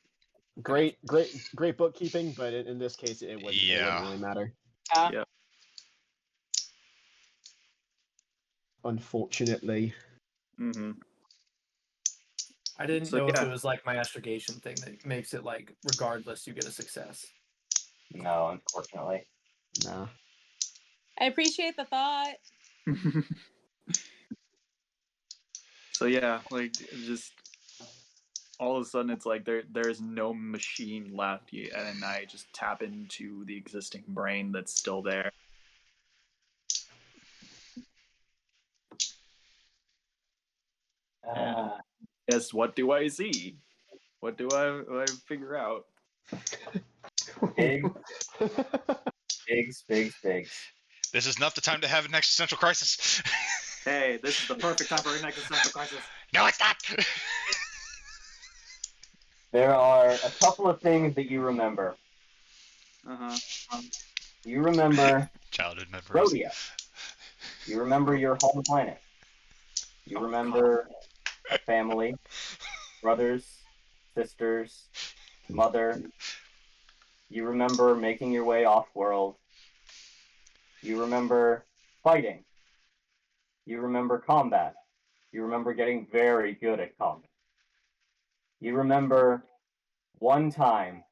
Great bookkeeping, but in this case, it wouldn't really matter. Yeah. Unfortunately. Mm-hmm. I didn't So, know if yeah. it was like my astrogation thing that makes it like regardless you get a success. No, unfortunately. Nah. I appreciate the thought. So yeah, like just all of a sudden it's like there's no machine left, and I just tap into the existing brain that's still there. Yes, what do I see? What do I figure out? Big. Bigs. This is not the time to have an existential crisis. Hey, this is the perfect time for an existential crisis. No, it's not. There are a couple of things that you remember. You remember Childhood memories. rodeo. You remember your home planet. You remember family, brothers, sisters, mother. You remember making your way off-world. You remember fighting. You remember combat. You remember getting very good at combat. You remember one time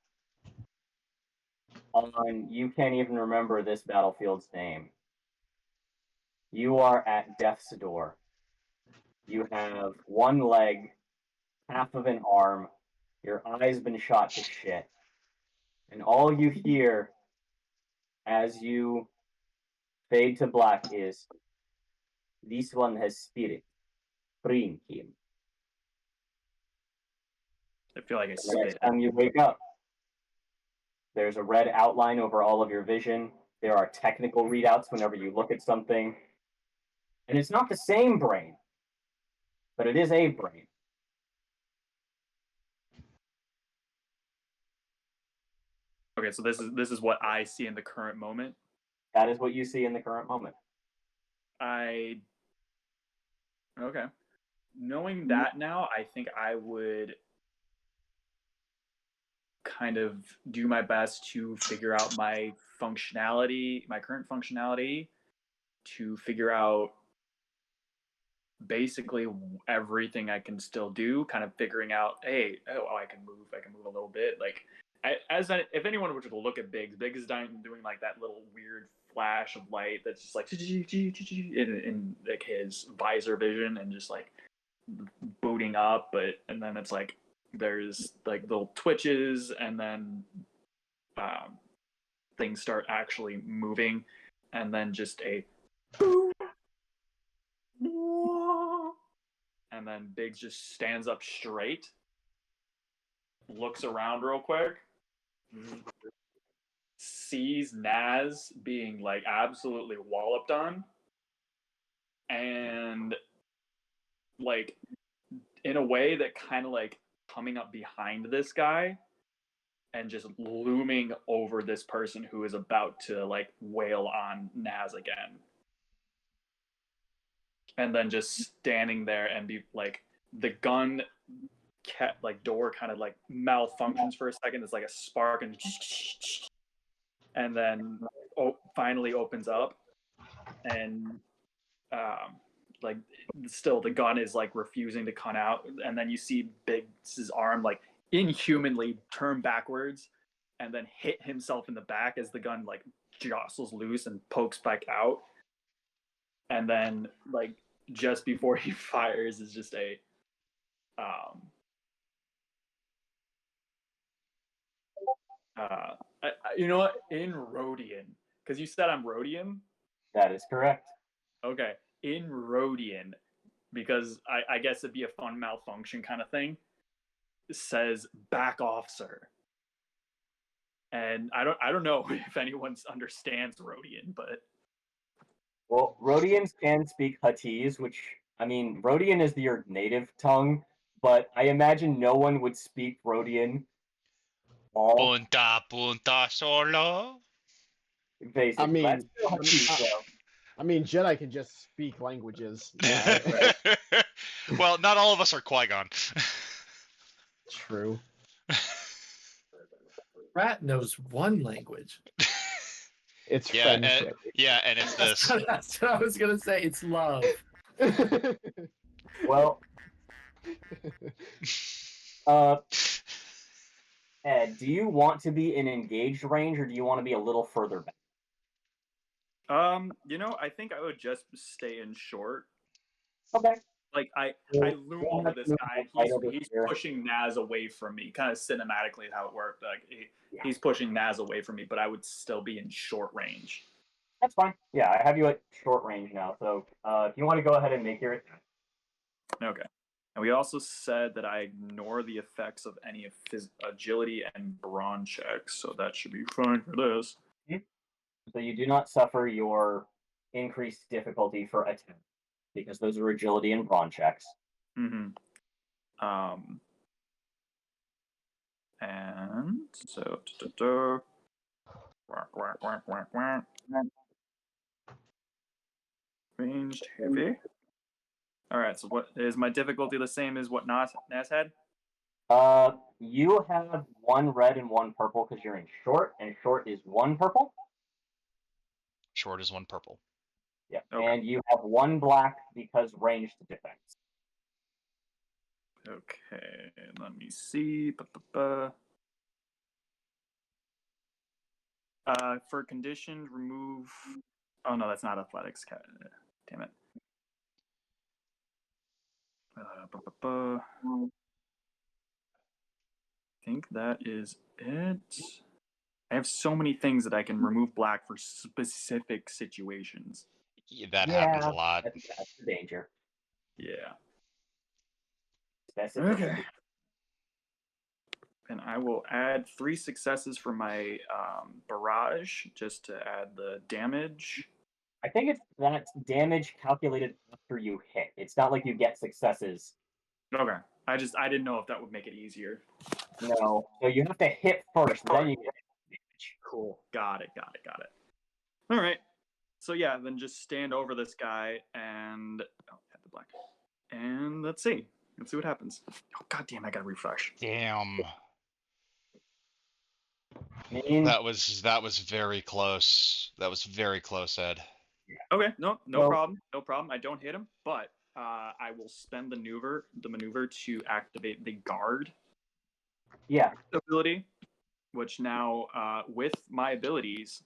on, you can't even remember this battlefield's name. You are at death's door. You have one leg, half of an arm, your eye's been shot to shit. And all you hear as you fade to black is, "This one has spirit. Bring him." I feel like I The next spit. time you wake up, there's a red outline over all of your vision. There are technical readouts whenever you look at something. And it's not the same brain, but it is a brain. Okay, so this is what I see in the current moment. That is what you see in the current moment. I Okay. Knowing that now, I think I would kind of do my best to figure out my functionality, my current functionality, to figure out basically everything I can still do, kind of figuring out, hey, I can move a little bit. Like, if anyone were to look at Biggs is doing like that little weird flash of light that's just like in like his visor vision and just like booting up, and then it's like there's like little twitches and then things start actually moving, and then just a and then Biggs just stands up straight, looks around real quick, sees Naz being like absolutely walloped on, and like in a way that kind of like coming up behind this guy and just looming over this person who is about to like wail on Naz again. And then just standing there and be like the gun like door kind of like malfunctions for a second. It's like a spark and then finally opens up, and like still the gun is like refusing to come out, and then you see Biggs's arm like inhumanly turn backwards and then hit himself in the back as the gun like jostles loose and pokes back out, and then like just before he fires is just a you know what, in Rhodian, because you said I'm Rhodian. That is correct. Okay, in Rhodian, because I guess it'd be a fun malfunction kind of thing. It says "back off, sir," and I don't know if anyone understands Rhodian, but well, Rhodians can speak Huttese, which I mean, Rhodian is your native tongue, but I imagine no one would speak Rhodian. All Punta solo. basically, I mean, that's still Huttese, though. I mean, Jedi can just speak languages. Yeah, Well, not all of us are Qui-Gon. true. Rat knows one language. It's Yeah, friendship. and it's this. That's what I was gonna say. It's love. Well, Ed, do you want to be in engaged range, or do you want to be a little further back? you know, I think I would just stay in short. Okay. Like I loom over this guy. He's pushing Naz away from me, kind of cinematically how it worked. Like he's pushing Naz away from me, but I would still be in short range. That's fine. Yeah, I have you at short range now. So if you want to go ahead and make your attack. Okay. And we also said that I ignore the effects of any of agility and brawn checks, so that should be fine for this. So you do not suffer your increased difficulty for attack, because those are agility and brawn checks. Mm-hmm. And so ranged heavy. All right. So what is my difficulty the same as what Nas had? You have one red and one purple because you're in short, and short is one purple. Short is one purple. Yeah, okay. And you have one black because ranged defense. Okay, let me see. For conditioned, remove. Oh no, that's not athletics. Damn it. I think that is it. I have so many things that I can remove black for specific situations. Yeah, that happens a lot. That's the danger. Yeah. Okay. And I will add 3 successes for my barrage just to add the damage. I think it's that damage calculated after you hit. It's not like you get successes. Okay. I didn't know if that would make it easier. No. So you have to hit first, then you get damage. Cool. Got it. All right. So yeah, then just stand over this guy and add the black. And let's see. Let's see what happens. Oh, God damn, I gotta refresh. Damn. I mean, That was very close. That was very close, Ed. Okay, no Well- problem. No problem. I don't hit him, but I will spend the maneuver to activate the guard yeah. ability, which now, with my abilities,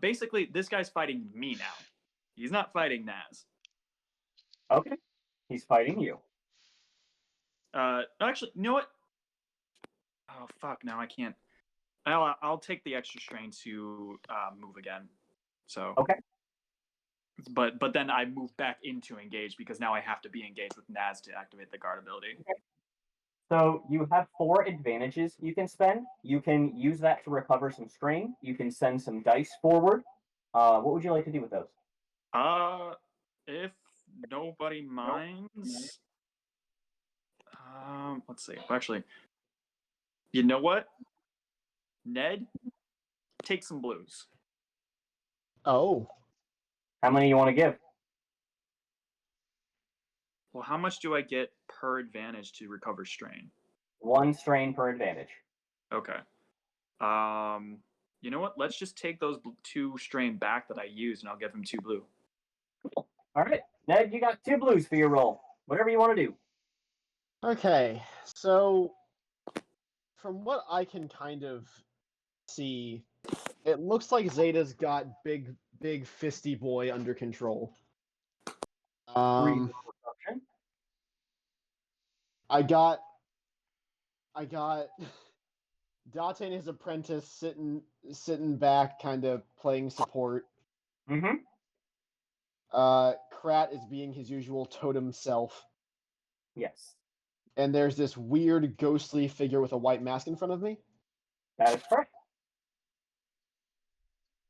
basically this guy's fighting me now. He's not fighting Naz. Okay. He's fighting you. Actually, you know what? Oh fuck! Now I can't. I'll take the extra strain to move again. So Okay. But then I move back into engage because now I have to be engaged with Naz to activate the guard ability. So you have 4 advantages you can spend. You can use that to recover some strain. You can send some dice forward. What would you like to do with those? If nobody minds, let's see. Actually, you know what? Ned, take some blues. Oh, How many you want to give? Well, how much do I get per advantage to recover strain? 1 strain per advantage. Okay. You know what? Let's just take those 2 strain back that I used, and I'll give him 2 blue. All right, Ned, you got 2 blues for your roll. Whatever you want to do. okay. So, from what I can kind of see, it looks like Zeta's got big fisty boy under control. Reconstruction. I got Date and his apprentice sitting back, kind of playing support. Mm-hmm. Krat is being his usual totem self, Yes, and there's this weird ghostly figure with a white mask in front of me. that is correct.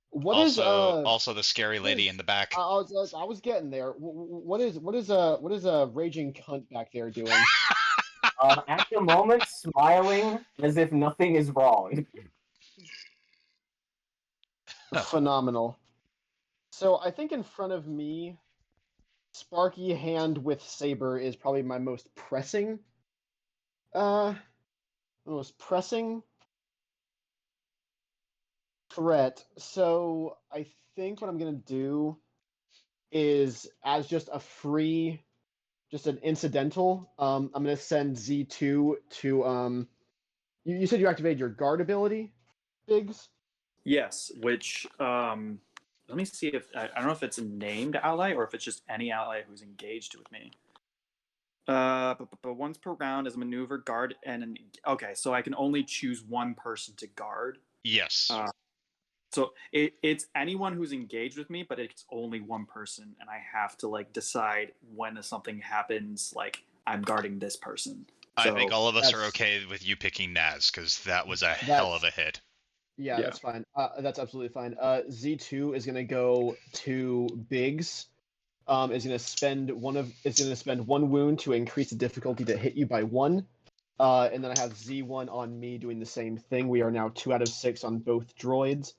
What is Also the scary lady in the back. I was getting there. What is a raging cunt back there doing? At the moment, smiling as if nothing is wrong. Phenomenal. So I think in front of me, Sparky Hand with Saber is probably my most pressing. Most pressing threat. So I think what I'm gonna do is, as just a free, just an incidental, I'm gonna send Z2 to You said you activated your guard ability, Biggs? Yes, which let me see if I don't know if it's a named ally or if it's just any ally who's engaged with me. But once per round as a maneuver, guard, okay, so I can only choose one person to guard. Yes. So it's anyone who's engaged with me, but it's only one person, and I have to like decide when something happens. Like I'm guarding this person. I So think all of us are that's- okay with you picking Naz because that was a hell of a hit. Yeah, Yeah. that's fine. That's absolutely fine. Z2 is gonna go to Biggs. Is gonna spend one wound to increase the difficulty to hit you by 1. And then I have Z1 on me doing the same thing. We are now 2 out of 6 on both droids.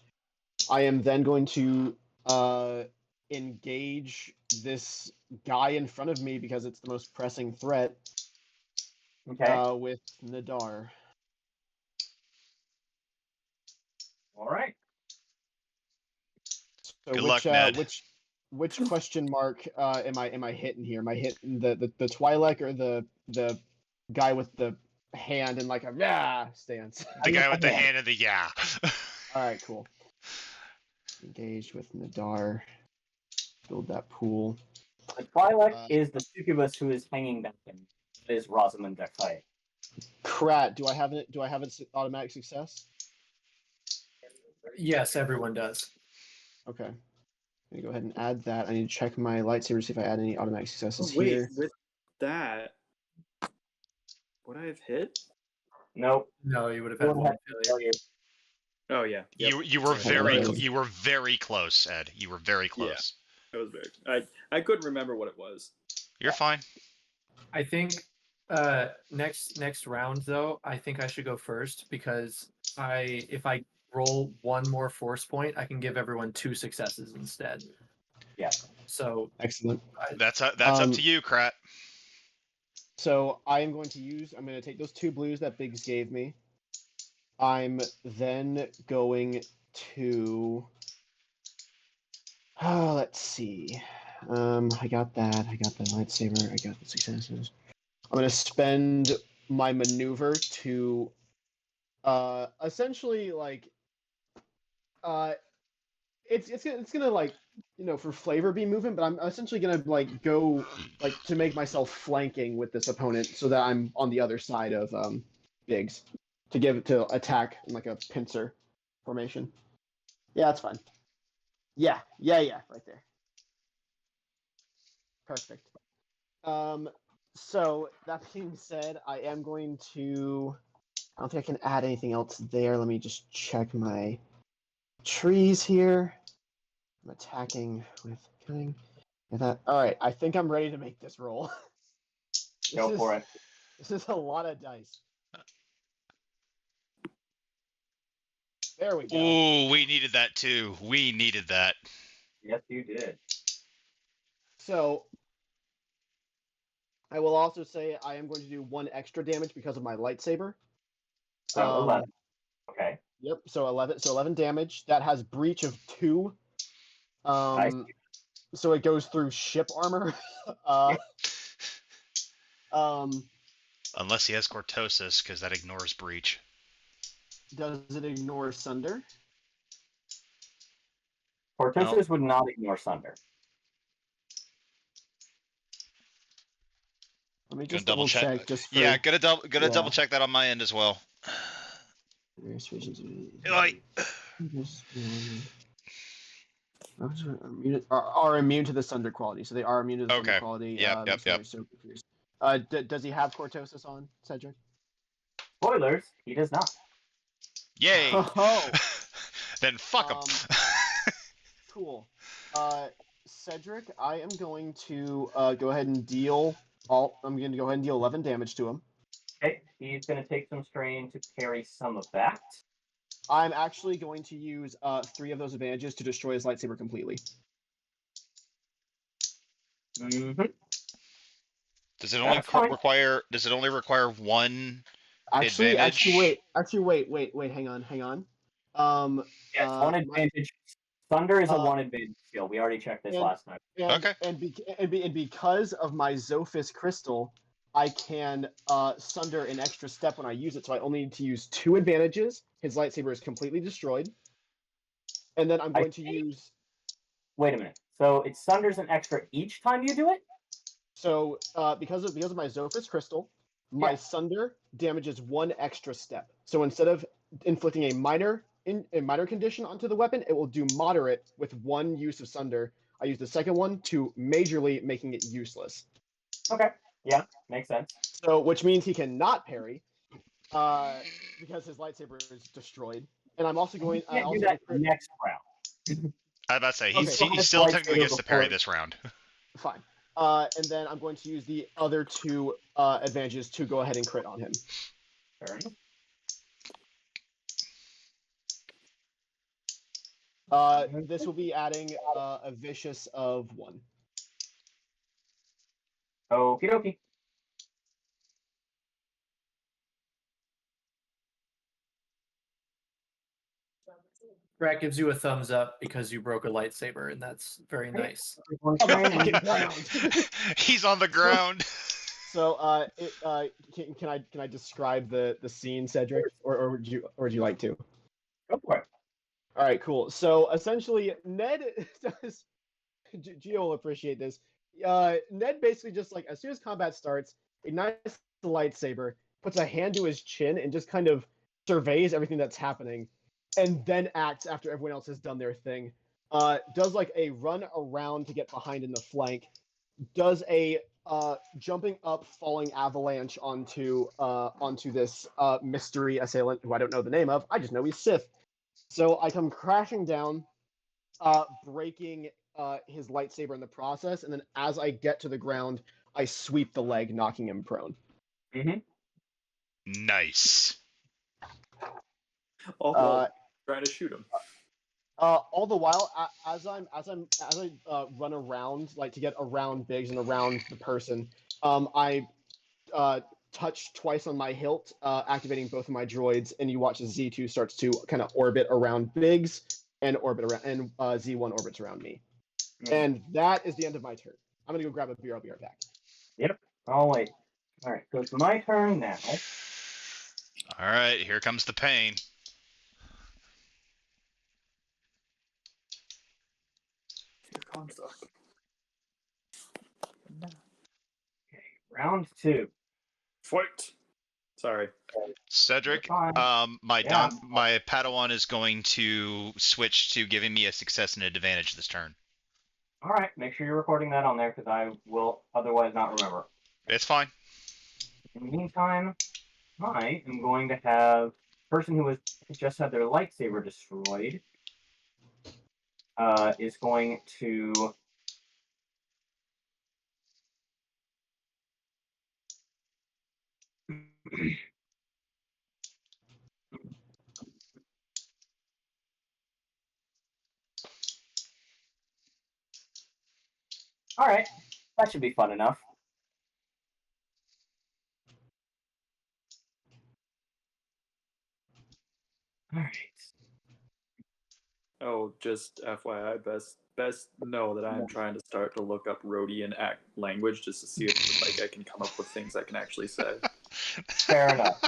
I am then going to engage this guy in front of me because it's the most pressing threat. Okay. With Nadar. All right. So Good luck, Ned. which question mark am I hitting here? Am I hitting the Twi'lek or the guy with the hand and like a stance? The guy with the hand and the yeah. All right, cool. Engaged with Nadar. Build that pool. The Twi'lek is the succubus who is hanging down. It is Rosamund Dexai. Krat, do I have an automatic success? Yes, everyone does. Okay. I'm gonna go ahead and add that. I need to check my lightsaber to see if I add any automatic successes here. with that, would I have hit? Nope. No, you would have had Don't one have failure. failure. Oh yeah. Yep. You were Sorry. you were very close, Ed. You were very close. That was very. I couldn't remember what it was. You're fine. I think next round though, I think I should go first because if I roll one more force point, I can give everyone 2 successes instead. Yeah. So Excellent. That's up to you, Krat. So I'm going to take those 2 blues that Biggs gave me. I'm then going to. Let's see. I got that. I got the lightsaber. I got the successes. I'm gonna spend my maneuver to, essentially like, it's gonna like, for flavor be movement, but I'm essentially gonna like go like to make myself flanking with this opponent so that I'm on the other side of Biggs to attack in like a pincer formation. Yeah, that's fine. Yeah, right there. Perfect. So that being said, I am going to. I don't think I can add anything else there. Let me just check my trees here. I'm attacking with cunning. That. All right, I think I'm ready to make this roll. Go for it. This is a lot of dice. There we go. Ooh, we needed that too. We needed that. Yes, you did. So I will also say I am going to do 1 extra damage because of my lightsaber. So 11. Okay. Yep. So 11. So 11 damage. That has breach of 2. Nice. So it goes through ship armor. Unless he has cortosis, because that ignores breach. Does it ignore sunder? Cortosis would not ignore Sunder. Let me just double check. just for... Yeah, gonna double check that on my end as well. Like, are immune to the sunder quality, so they are immune to the sunder Okay. quality. Yep. So does he have cortosis on, Cedric? Spoilers, he does not. Yay! Oh, Then fuck him. cool. Cedric, I am going to go ahead and deal. I'm going to go ahead and deal 11 damage to him. Okay, he's going to take some strain to carry some of that. I'm actually going to use 3 of those advantages to destroy his lightsaber completely. Mm-hmm. Does it only require 1 Actually, advantage? wait. Hang on. Yes, 1 advantage. Thunder is a 1 advantage skill. We already checked this last time. Okay. And because of my Zophis crystal, I can sunder an extra step when I use it, so I only need to use 2 advantages. His lightsaber is completely destroyed. And then I'm going to use... Wait a minute. So it sunders an extra each time you do it? So because of my Zophis crystal, my sunder damages 1 extra step. So instead of inflicting a minor condition onto the weapon, it will do moderate with 1 use of sunder. I use the second one to majorly making it useless. Okay. Yeah, makes sense. So, which means he cannot parry, because his lightsaber is destroyed. And I'm also going. You can't do that next round. I was about to say he Okay. still technically gets to parry this round. Fine. And then I'm going to use the other 2 advantages to go ahead and crit on him. Fair enough. This will be adding a vicious of 1. Okie dokie. Brad gives you a thumbs up because you broke a lightsaber, and that's very nice. He's on the ground. So, can I describe the scene, Cedric, or would you like to? Go for it. All right, cool. So essentially, Ned does. Gio will appreciate this. Ned basically just like as soon as combat starts, ignites the lightsaber, puts a hand to his chin, and just kind of surveys everything that's happening, and then acts after everyone else has done their thing. Does like a run around to get behind in the flank. Does a jumping up, falling avalanche onto this mystery assailant who I don't know the name of. I just know he's Sith. So I come crashing down, breaking his lightsaber in the process, and then as I get to the ground, I sweep the leg, knocking him prone. Mm-hmm. Nice. Trying to shoot him. All the while, as I run around, like to get around Biggs and around the person, I touch twice on my hilt, activating both of my droids, and you watch as Z2 starts to kind of orbit around Biggs and orbit around, and Z1 orbits around me. And that is the end of my turn. I'm gonna go grab a beer. I'll be right back. Yep. I'll wait. All right. So it's my turn now. All right, here comes the pain. Here comes the. Round 2. Fight. Sorry. Cedric, Fine. my Yeah. my Padawan is going to switch to giving me a success and an advantage this turn. All right. Make sure you're recording that on there because I will otherwise not remember. It's fine. In the meantime, I am going to have the person who has just had their lightsaber destroyed is going to All right. That should be fun enough. All right. Oh, just FYI, best know that I'm trying to start to look up Rhodian language just to see if like I can come up with things I can actually say. Fair enough.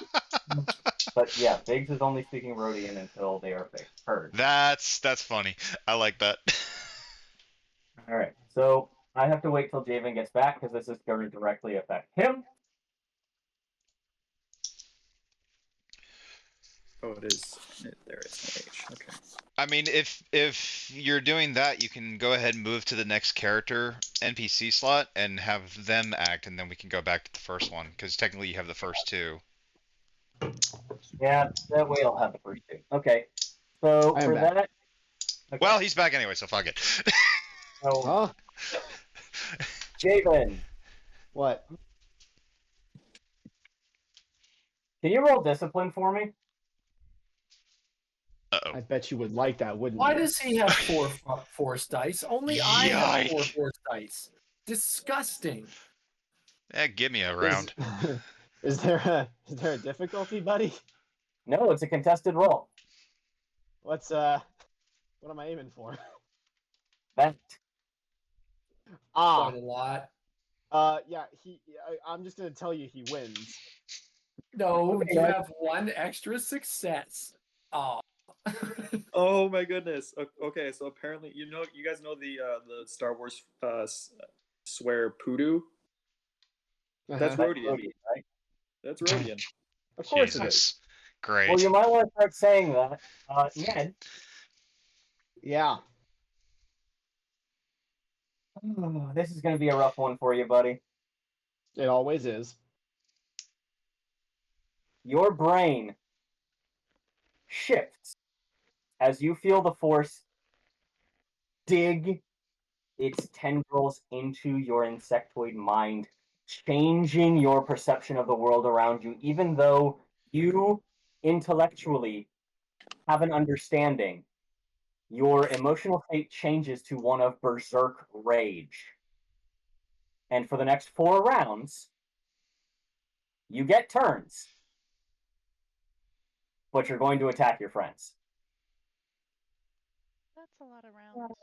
But yeah, Biggs is only speaking Rhodian until they are heard. That's funny. I like that. All right. So I have to wait till Javen gets back because this is going to directly affect him. Oh, it is. There is an H. Okay. I mean, if you're doing that, you can go ahead and move to the next character NPC slot and have them act, and then we can go back to the first one because technically you have the first two. Yeah, that way I'll have the first two. Okay. So I am for back. that. Okay. Well, he's back anyway, so fuck it. So Huh? Javen, What? can you roll discipline for me? Uh-oh. I bet you would like that, wouldn't Why you? does he have four force dice? Only I have four Yike. force dice. Disgusting. Give me a round. Is there a difficulty, buddy? No, it's a contested roll. What am I aiming for? That. Ah, Quite a lot. yeah. I'm just gonna tell you he wins. No, Okay, you guys. have one extra success. Oh. Oh my goodness. Okay, so apparently you guys know the Star Wars swear poodoo. That's Uh-huh. Rhodian. Right? That's Rhodian. Of course it is. Jesus. Great. Well, you might want to start saying that. Ned. Yeah. This is going to be a rough one for you, buddy. It always is. Your brain shifts as you feel the Force dig its tendrils into your insectoid mind, changing your perception of the world around you, even though you intellectually have an understanding. Your emotional state changes to one of berserk rage. And for the next 4 rounds, you get turns, but you're going to attack your friends. That's a lot of rounds.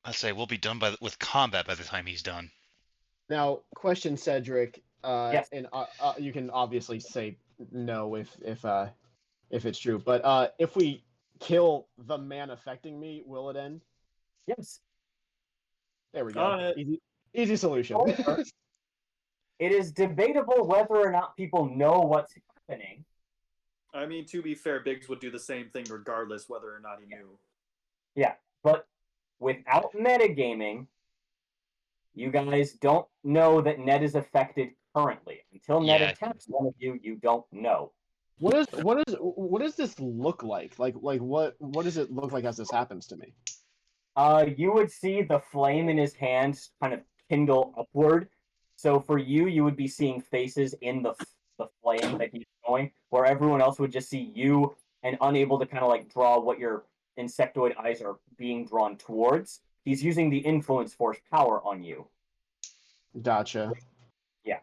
I'd say we'll be done with combat by the time he's done. Now, question, Cedric. Yes. And you can obviously say no if it's true. But if we kill the man affecting me, will it end? Yes. There we On go. it. Easy solution. However, it is debatable whether or not people know what's happening. I mean, to be fair, Biggs would do the same thing regardless whether or not he knew. Yeah, but without metagaming, you guys don't know that Ned is affected currently. Until Ned Yeah. attacks one of you, you don't know. What does this look like? Like what does it look like as this happens to me? You would see the flame in his hands kind of kindle upward. So for you, you would be seeing faces in the flame that he's going, where everyone else would just see you and unable to kind of like draw what your insectoid eyes are being drawn towards. He's using the influence force power on you. Gotcha. Yeah.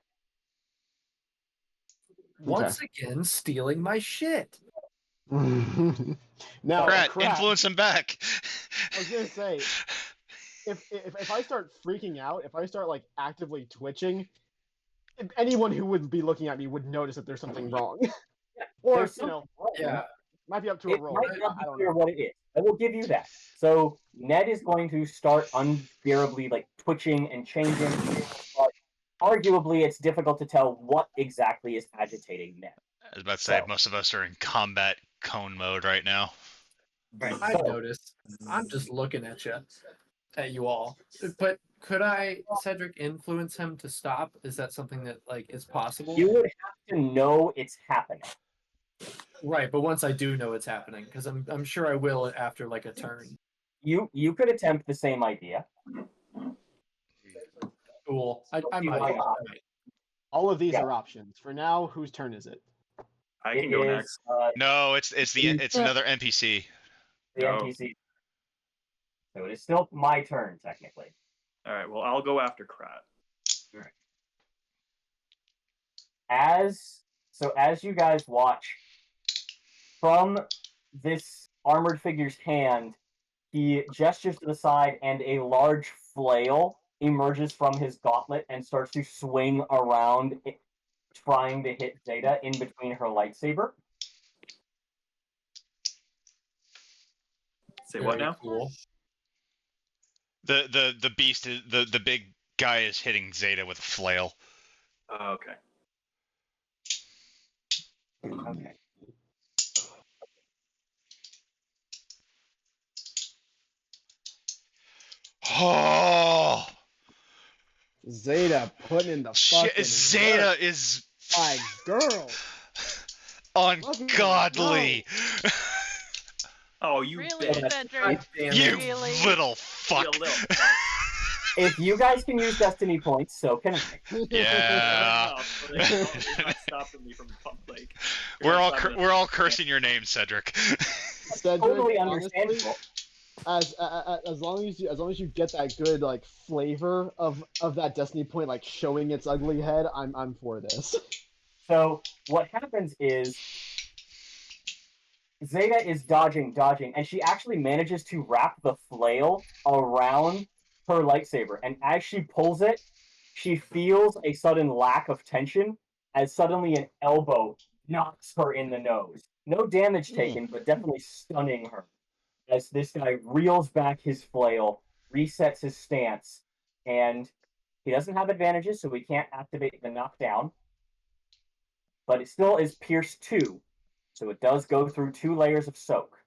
Once again, stealing my shit. Now, Krat, Krat, influence him back. I was gonna say, if I start freaking out, if I start like actively twitching, anyone who would be looking at me would notice that there's something wrong. Or There's you know, something wrong. Yeah. might be up to a It roll. might not I be don't clear know. what it is. I will give you that. So Ned is going to start unbearably like twitching and changing, but arguably it's difficult to tell what exactly is agitating Ned. I was about to say, So- most of us are in combat cone mode right now. Right. I've So noticed. I'm just looking at you all. But could I, Cedric, influence him to stop? Is that something that like is possible? you would have to know it's happening. Right, but once I do know it's happening, because I'm sure I will after like a turn. You could attempt the same idea. Cool. I You might. might not. All of these Yeah. are options. For now, whose turn is it? I It can go is, next. No, it's another NPC. the Oh. NPC. So it is still my turn technically. All right. Well, I'll go after Krat. As you guys watch from this armored figure's hand, he gestures to the side and a large flail emerges from his gauntlet and starts to swing around, trying to hit Zeta in between her lightsaber. Say what Very now? Cool. The beast, the big guy is hitting Zeta with a flail. Okay. Okay. Oh, Zeta putting in the fucking Zeta work. is My girl. ungodly. Oh, you Really, bitch. Cedric? Damn You it. Really? little You fuck. little fuck. If you guys can use destiny points, so can I. Yeah. It's not stopping me from like. We're all cursing your name, Cedric. Cedric, Totally honestly, understandable. as long as you get that good like flavor of that destiny point like showing its ugly head, I'm for this. So what happens is Zeta is dodging, and she actually manages to wrap the flail around her lightsaber. And as she pulls it, she feels a sudden lack of tension as suddenly an elbow knocks her in the nose. No damage taken, but definitely stunning her as this guy reels back his flail, resets his stance, and he doesn't have advantages, so we can't activate the knockdown. But it still is Pierce 2. So it does go through 2 layers of soak.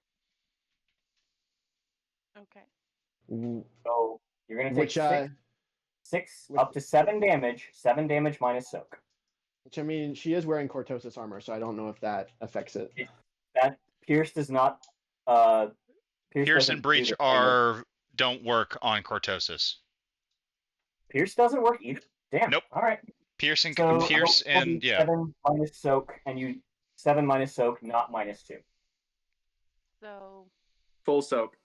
Okay. So you're going to take Which six up to 7 damage. 7 damage minus soak. which I mean, she is wearing Cortosis armor, so I don't know if that affects it. That Pierce does not. Pierce doesn't and do Breach the thing with- don't work on Cortosis. Pierce doesn't work either. Damn. Nope. All right. Pierce So and yeah. 7 minus soak, and you 7 minus soak, not minus 2. So Full soak.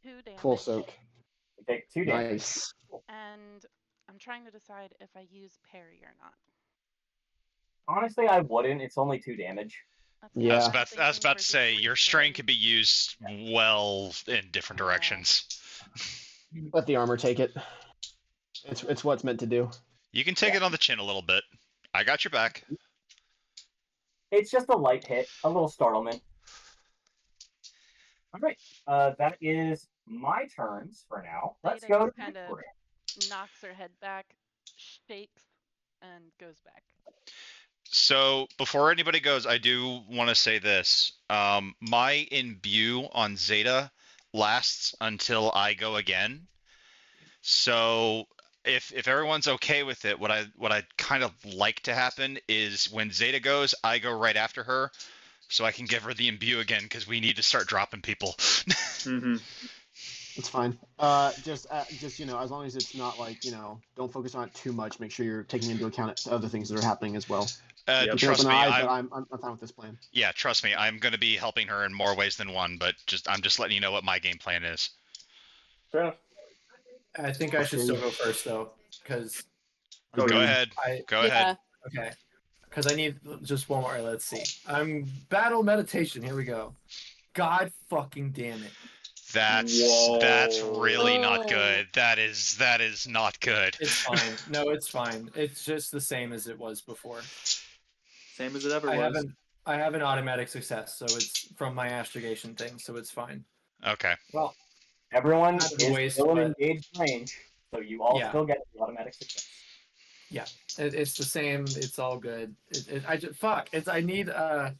2 damage. Full soak. You take 2 damage. Nice. And I'm trying to decide if I use parry or not. Honestly, I wouldn't. It's only 2 damage. That's Yeah. what I was I'm about thinking to for say the your three strain strings. could be used well in different Yeah. directions. Let the armor take it. It's what it's meant to do. You can take it on the chin a little bit. I got your back. It's just a light hit, a little startlement. All right. That is my turns for now. Let's Zeta go just to kind of Victoria. knocks her head back, shakes, and goes back. So before anybody goes, I do want to say this. My imbue on Zeta lasts until I go again. So if everyone's okay with it, what I kind of like to happen is when Zeta goes, I go right after her, so I can give her the imbue again because we need to start dropping people. Mm-hmm. It's fine. Just as long as it's not like don't focus on it too much. Make sure you're taking into account other things that are happening as well. Yep. You can Trust open me, an eye, but I'm fine with this plan. yeah, trust me, I'm going to be helping her in more ways than one. But I'm just letting you know what my game plan is. Fair enough. I think I should still go first though, because Go Agreed. ahead. I Go Yeah. ahead. okay, because I need just one more. Let's see. I'm battle meditation. Here we go. God fucking damn it! That's Whoa. really not Oh. good. That is not good. It's fine. No, it's fine. It's just the same as it was before. Same as it ever I was. have an automatic success, so it's from my astrogation thing, so it's fine. Okay. Well, Everyone kind of is waste, still in but engaged range, so you all Yeah. still get the automatic success. yeah, it's the same. It's all good. I just fuck. I need I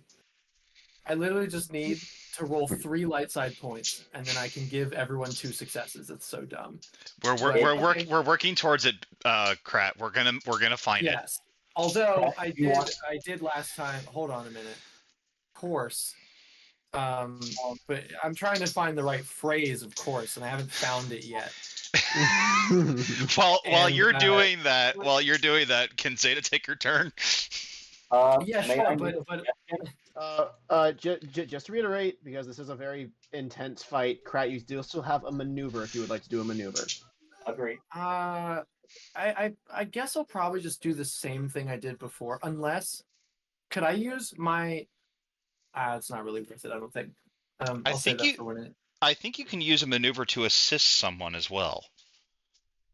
literally just need to roll 3 light side points, and then I can give everyone 2 successes. It's so dumb. But, okay. We're working towards it, Krat. We're gonna find it. Yes. Although Krat, you want- I did last time. Hold on a minute. Course. But I'm trying to find the right phrase, of course, and I haven't found it yet. While And, you're doing that, can Zeta take her turn? Yeah, may sure, I but make a suggestion? Just to reiterate, because this is a very intense fight, Krat, you do still have a maneuver if you would like to do a maneuver. Agree. I guess I'll probably just do the same thing I did before, unless could I use my it's not really worth it, I don't think. I'll save that for when I think you can use a maneuver to assist someone as well,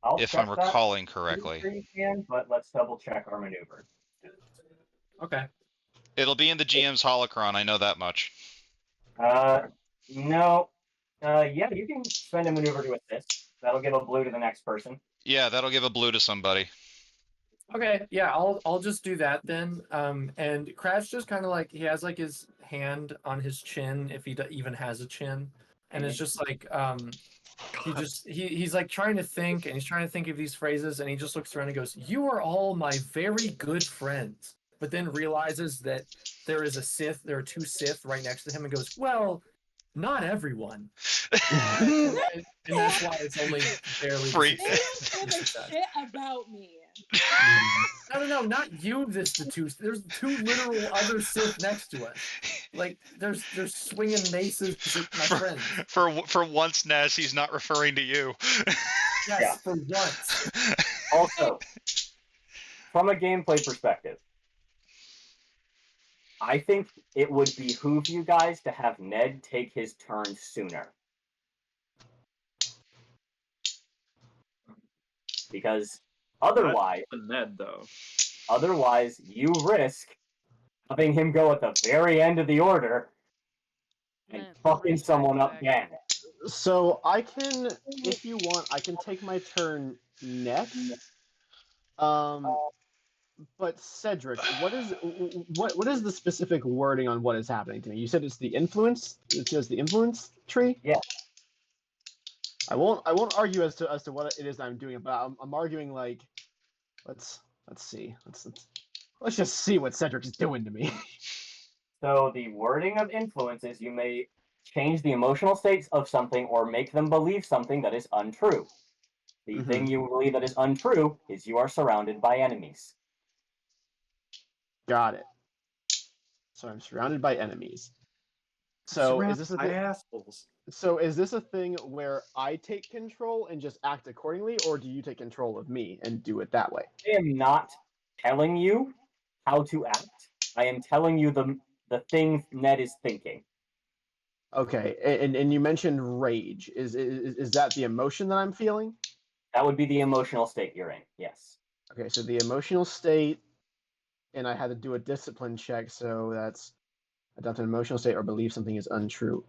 I'll if check I'm that. recalling Pretty correctly. sure you can, but let's double check our maneuver. Okay. It'll be in the GM's holocron. I know that much. No. Yeah, you can spend a maneuver to assist. That'll give a blue to the next person. Yeah, that'll give a blue to somebody. Okay, yeah, I'll just do that then. And Crash just kind of like he has like his hand on his chin if he even has a chin, and it's just like he's like trying to think, and he's trying to think of these phrases, and he just looks around and goes, "You are all my very good friends," but then realizes that there is a Sith, there are 2 Sith right next to him, and goes, "Well, not everyone," and that's why it's only barely. Free. They don't give a shit about me. No, not you. There's 2 literal other Sith next to us. Like there's swinging maces at my friends. For once, Ness, he's not referring to you. Yes, Yeah. for once. Also, from a gameplay perspective, I think it would behoove you guys to have Ned take his turn sooner. Because otherwise, Ned though. otherwise you risk having him go at the very end of the order and it's fucking right someone up back. again. So I can, if you want, I can take my turn next. But Cedric, what is the specific wording on what is happening to me? You said it's the influence. It says the influence tree. Yeah. I won't argue as to what it is I'm doing, but I'm arguing like, let's see, let's just see what Cedric is doing to me. So the wording of influence is you may change the emotional states of something or make them believe something that is untrue. The thing you believe that is untrue is you are surrounded by enemies. Got it. So I'm surrounded by enemies. So is this a thing? Assholes. So is this a thing where I take control and just act accordingly, or do you take control of me and do it that way? I am not telling you how to act. I am telling you the things Ned is thinking. Okay, and you mentioned rage. Is that the emotion that I'm feeling? That would be the emotional state you're in. Yes. Okay, so the emotional state, and I had to do a discipline check, so that's adopt an emotional state or believe something is untrue.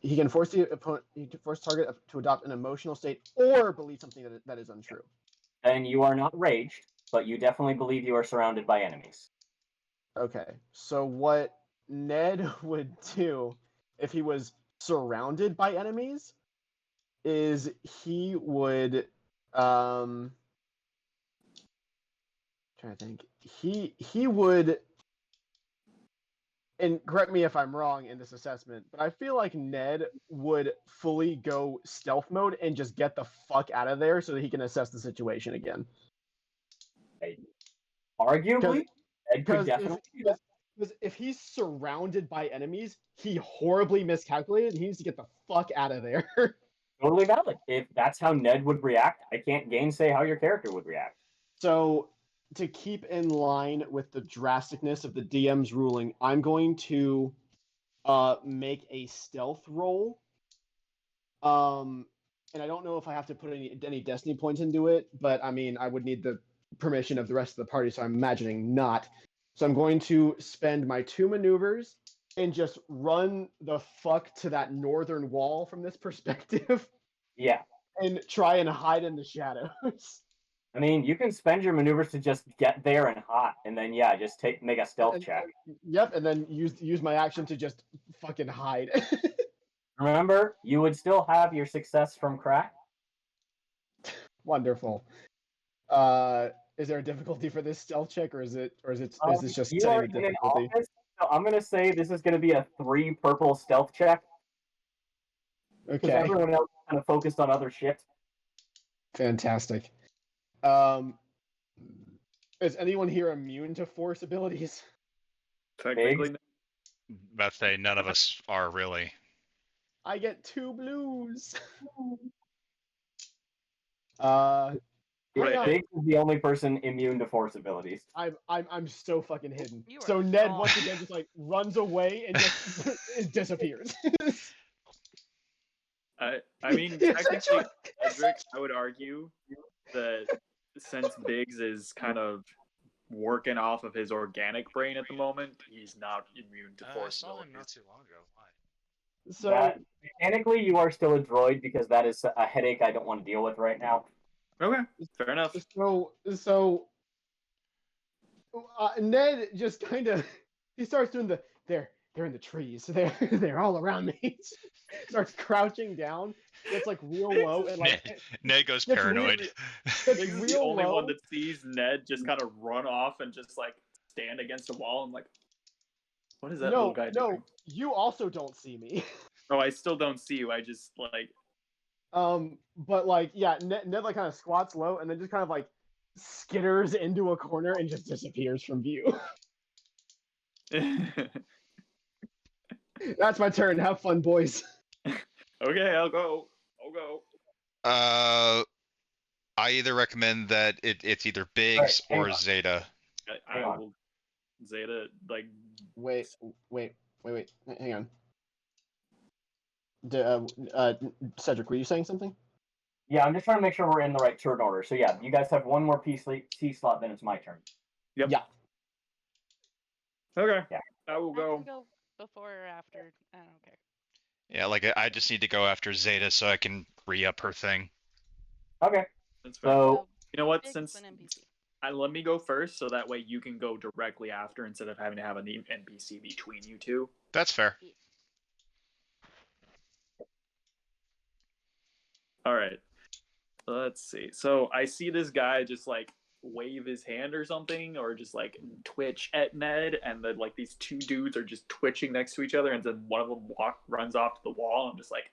He can force the opponent. He can force target to adopt an emotional state or believe something that is untrue. And you are not raged, but you definitely believe you are surrounded by enemies. Okay, so what Ned would do if he was surrounded by enemies is he would trying to think. He would, and correct me if I'm wrong in this assessment, but I feel like Ned would fully go stealth mode and just get the fuck out of there so that he can assess the situation again. Arguably, Ed could definitely do that. Because if he's surrounded by enemies, he horribly miscalculated. He needs to get the fuck out of there. Totally valid. If that's how Ned would react, I can't gainsay how your character would react. So, to keep in line with the drasticness of the DM's ruling, I'm going to make a stealth roll. And I don't know if I have to put any destiny points into it, but I mean, I would need the permission of the rest of the party, so I'm imagining not. So I'm going to spend my 2 maneuvers and just run the fuck to that northern wall from this perspective Yeah. and try and hide in the shadows. I mean, you can spend your maneuvers to just get there and hot, and then yeah, just make a stealth And- check. Yep, and then use my action to just fucking hide. Remember, you would still have your success from crack. Wonderful. Is there a difficulty for this stealth check, or is this just You setting are the in an difficulty? office, so I'm gonna say this is gonna be a 3 purple stealth check because Okay, everyone else kind of focused on other shit. fantastic. Is anyone here immune to force abilities? Technically, About to say none of us are really. I get 2 blues. Hang Right. on. Biggs is the only person immune to force abilities. I'm so fucking hidden. You are So Ned gone. once again just like runs away and just it disappears. I mean, technically, Cedric, I would argue that since Biggs is kind of working off of his organic brain at the moment, he's not immune to I force saw him abilities. not too long ago. Why? So That, mechanically, you are still a droid because that is a headache I don't want to deal with right now. Okay, fair enough. Ned just kind of he starts doing they're in the trees. They're all around me. Starts crouching down. Gets like real low and like Ned goes gets real- paranoid. gets Biggs is the real only low. one that sees Ned just kind of run off and just like stand against a wall and like, what is that little guy doing? You also don't see me. Oh, I still don't see you. I just like. But like, yeah, Ned like kind of squats low and then just kind of like skitters into a corner and just disappears from view. That's my turn. Have fun, boys. Okay, I'll go. I either recommend that it's either Biggs hang or on. Zeta. I will. Zeta, like. Wait. Hang on. Cedric, were you saying something? Yeah, I'm just trying to make sure we're in the right turn order. So yeah, you guys have one more C slot, then it's my turn. Yep. Yeah. Okay. Yeah. I will I go. can go before or after. I don't care. Yeah, like I just need to go after Zeta so I can re-up her thing. Okay. That's fine. So You know what? Biggs Since an NPC. let me go first, so that way you can go directly after instead of having to have an NPC between you two. That's fair. All right. Let's see. So I see this guy just like wave his hand or something, or just like twitch at Ned, and then like these 2 dudes are just twitching next to each other, and then one of them runs off to the wall. I'm just like,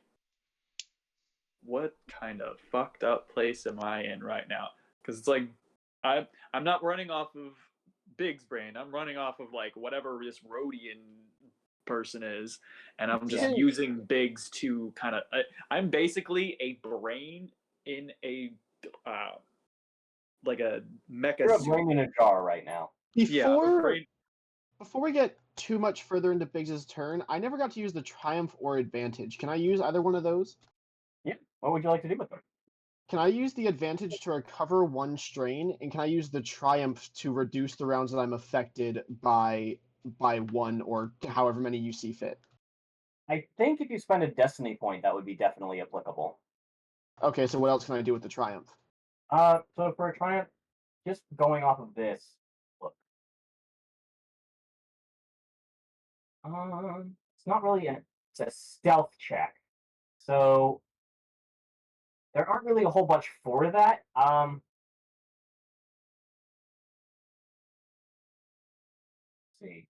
what kind of fucked up place am I in right now? Because it's like I'm not running off of Big's brain. I'm running off of like whatever this Rhodian person is, and I'm just Yeah. using Biggs to kind of. I'm basically a brain in a like a mecha you're a suit. brain in a jar right now. Yeah, a Before brain. before we get too much further into Biggs' turn, I never got to use the Triumph or Advantage. Can I use either one of those? Yeah. What would you like to do with them? Can I use the Advantage to recover 1 strain, and can I use the Triumph to reduce the rounds that I'm affected by 1 or however many you see fit? I think if you spend a destiny point, that would be definitely applicable. Okay, so what else can I do with the Triumph? So for a triumph, just going off of this, look. It's not really it's a stealth check. So there aren't really a whole bunch for that. Let's see.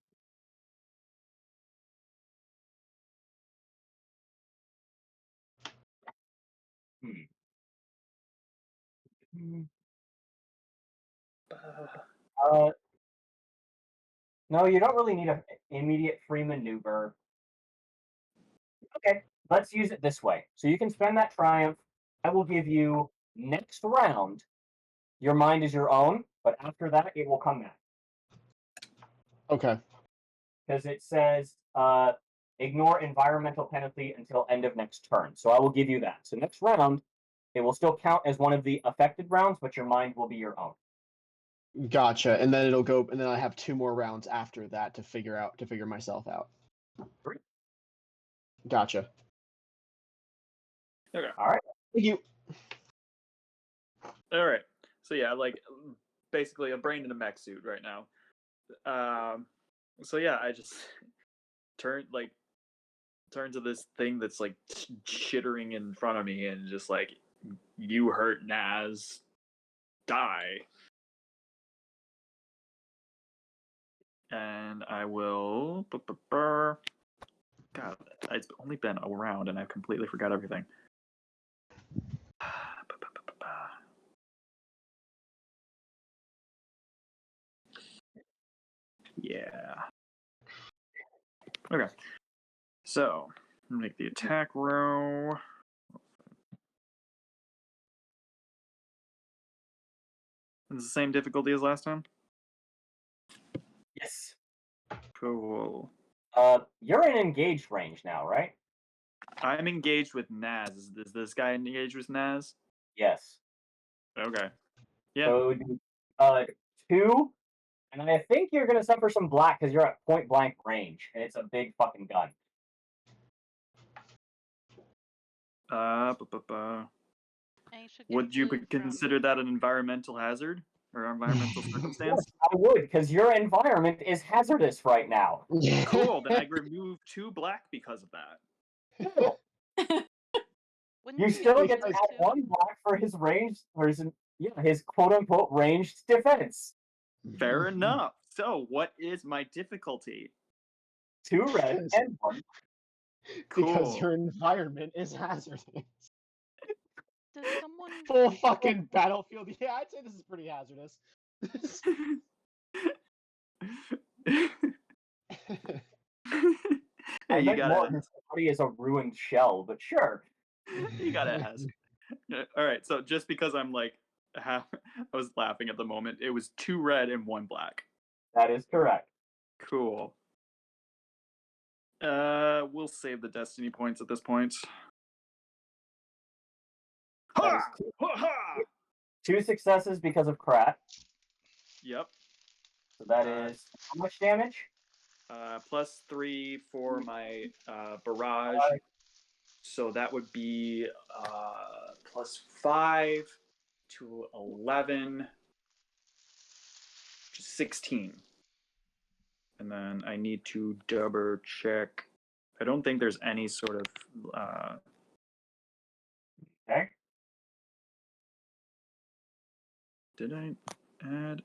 Hmm. Uh, No, you don't really need an immediate free maneuver. Okay, let's use it this way. So you can spend that triumph. I will give you next round. Your mind is your own, but after that, it will come back. Okay. Because it says ignore environmental penalty until end of next turn. So I will give you that. So next round, it will still count as one of the affected rounds, but your mind will be your own. Gotcha. And then it'll go, and then I have 2 more rounds after that to figure myself out. Great. Gotcha. Okay. All right. Thank you. All right. So yeah, like basically a brain in a mech suit right now. So yeah, I just turn to this thing that's like chittering in front of me and just like, you hurt Naz, die. And I will. God, it's only been a round and I've completely forgot everything. Yeah. Okay. So, make the attack row. It's the same difficulty as last time? Yes. Cool. You're in engaged range now, right? I'm engaged with Naz. Is this guy engaged with Naz? Yes. Okay. Yeah. So it would be 2, and I think you're gonna suffer some black because you're at point blank range, and it's a big fucking gun. Would you consider that an environmental hazard or environmental circumstance? Yes, I would, because your environment is hazardous right now. Cool. Then I remove 2 black because of that. Wouldn't You you still get get to minus add 2? 1 black for his range, or his quote unquote ranged defense. Fair enough. So, what is my difficulty? 2 red and 1. Because Cool. your environment is hazardous. Does someone Full fucking battlefield. Yeah, I'd say this is pretty hazardous. I Hey, you meant more gotta, his body is a ruined shell, but sure. you gotta ask. All right. So just because I'm like, I was laughing at the moment. It was 2 red and 1 black. That is correct. Cool. We'll save the destiny points at this point. That is Ha! 2 successes because of Krat. Yep. So that is how much damage? +3 for my barrage. So that would be +5 to 11, 16. And then I need to double check. I don't think there's any sort of. Okay. Did I add?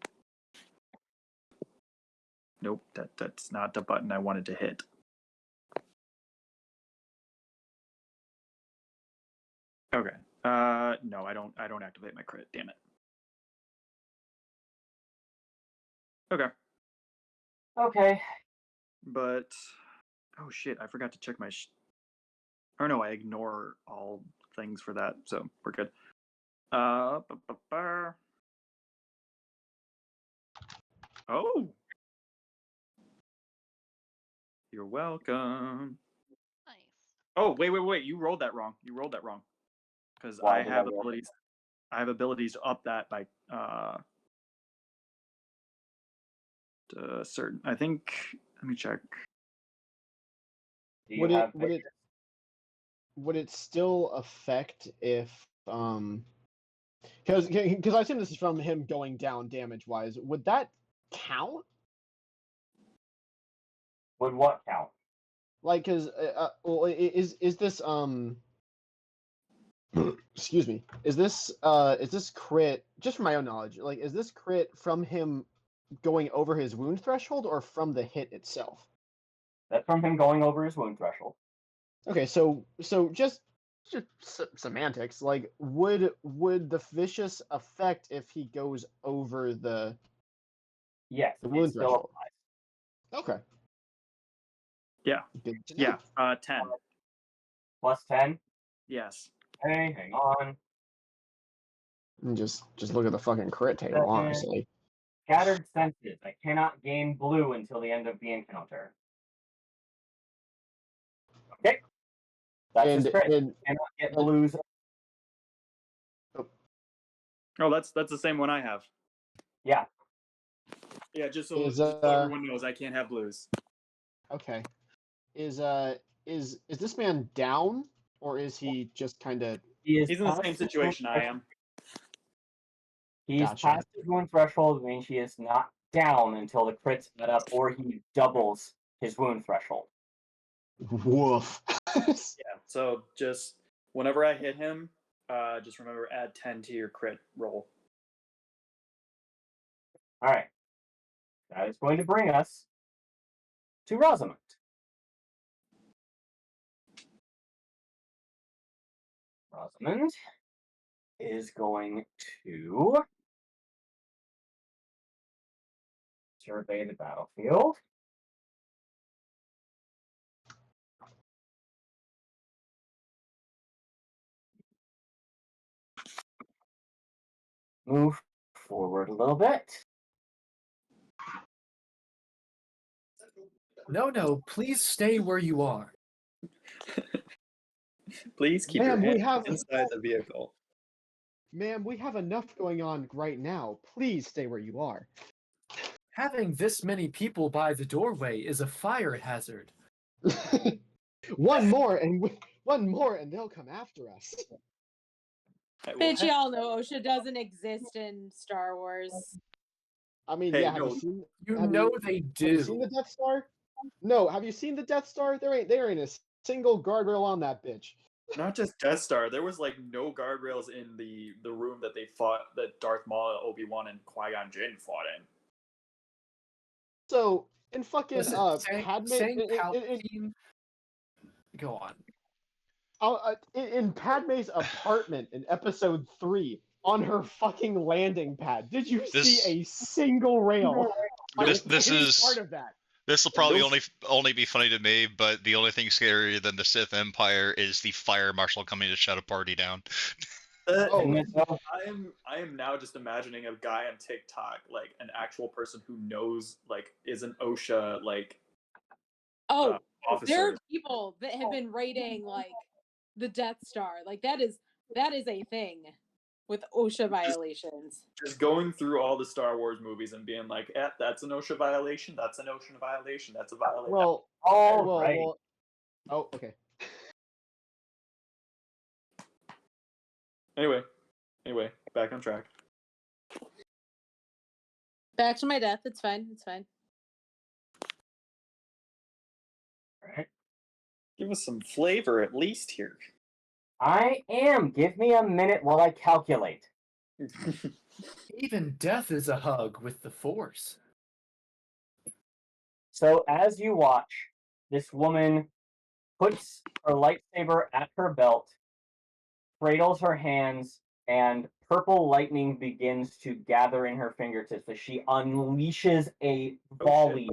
Nope, that's not the button I wanted to hit. Okay. No, I don't activate my crit. Damn it. Okay. Okay. But oh shit, I forgot to check my. Or no, I ignore all things for that, so we're good. Oh, you're welcome. nice? Oh, wait. You rolled that wrong. Because Why I did have I roll abilities. I have abilities to up that by certain. I think. Let me check. Do you have would it still affect if because I assume this is from him going down damage wise, would that count? Would what count? Like, because well, is this excuse me, is this crit, just from my own knowledge, like, is this crit from him going over his wound threshold or from the hit itself? That's from him going over his wound threshold. Okay, so just semantics, like, would the vicious affect if he goes over the Yes, the it wound still threshold? applies. Okay. Yeah. Good to know. Yeah. 10. Plus 10. Yes. Okay, hang on. And just look at the fucking crit table, honestly. Scattered senses. I cannot gain blue until the end of the encounter. Okay. That's his crit. Cannot get blues. Oh, that's the same one I have. Yeah. Yeah, just so Is, everyone knows, I can't have blues. Okay. Is this man down, or is he just kind of? He's in the same situation I am. He's Gotcha. past his wound threshold, means he is not down until the crits add up, or he doubles his wound threshold. Woof. Yeah. So just whenever I hit him, just remember add 10 to your crit roll. All right. That is going to bring us to Rosamund. Rosamund is going to survey the battlefield. Move forward a little bit. No, please stay where you are. Please keep your Ma'am, we hands have inside the vehicle. Ma'am, we have enough going on right now. Please stay where you are. Having this many people by the doorway is a fire hazard. One more, and they'll come after us. Bitch, y'all know OSHA doesn't exist in Star Wars. I mean, Hey, yeah. Have no, you seen? You have know you, they Have you seen do. the Death Star? No. Have you seen the Death Star? There ain't a single guardrail on that bitch. not just Death Star. There was like no guardrails in the room that they fought, that Darth Maul, Obi-Wan, and Qui-Gon Jinn fought in. So in fucking Listen, Padme saying Palpatine. Go on. In Padme's apartment in Episode 3, on her fucking landing pad, did you see a single rail? This Any is part of that? this will probably Nope. only be funny to me, but the only thing scarier than the Sith Empire is the fire marshal coming to shut a party down. Oh, I am now just imagining a guy on TikTok, like an actual person who knows, like, is an OSHA like Oh, officer. there are people that have been rating like the Death Star. Like that is a thing with OSHA violations. Just going through all the Star Wars movies and being like, that's an OSHA violation. That's an OSHA violation. That's a violation. well, All right. oh, okay. Anyway, back on track. Back to my death. It's fine. It's fine. All right. Give us some flavor at least here. I am. Give me a minute while I calculate. Even death is a hug with the Force. So as you watch, this woman puts her lightsaber at her belt, cradles her hands, and purple lightning begins to gather in her fingertips as she unleashes a volley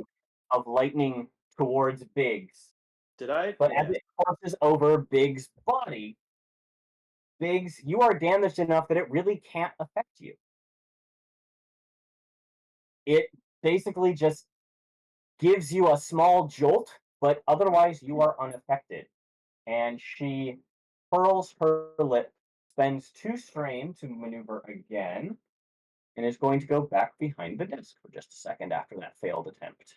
of lightning towards Biggs. Did I? But as it courses over Biggs' body, Biggs, you are damaged enough that it really can't affect you. It basically just gives you a small jolt, but otherwise you are unaffected. And she curls her lip, spends 2 strain to maneuver again, and is going to go back behind the desk for just a second after that failed attempt.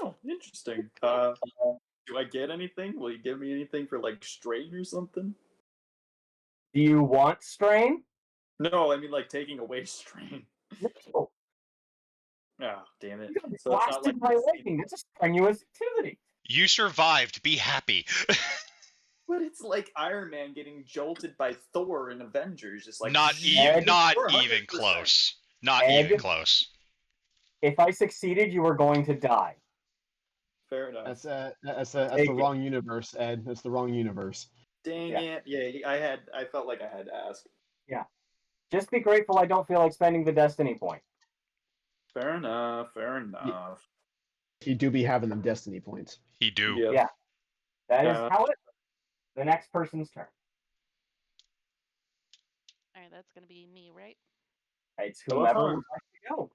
Oh, interesting. Do I get anything? Will you give me anything for like strain or something? Do you want strain? No, I mean like taking away strain. No. Ah, damn it. You got So it's not like blasted by lightning. That's a strenuous activity. You survived. Be happy. but it's like Iron Man getting jolted by Thor in Avengers, just like Not Ed, not you're even 100%. close. Not Ed, even close. If I succeeded, you were going to die. Fair enough. That's Take the it. wrong universe, Ed. That's the wrong universe. Dang Yeah. it. Yeah, I felt like I had to ask. Yeah. Just be grateful I don't feel like spending the destiny point. Fair enough. He do be having them destiny points. He do. Yep. Yeah. That is, Uh, however, the next person's turn. All right, that's gonna be me, right? It's I love whomever how would like to go.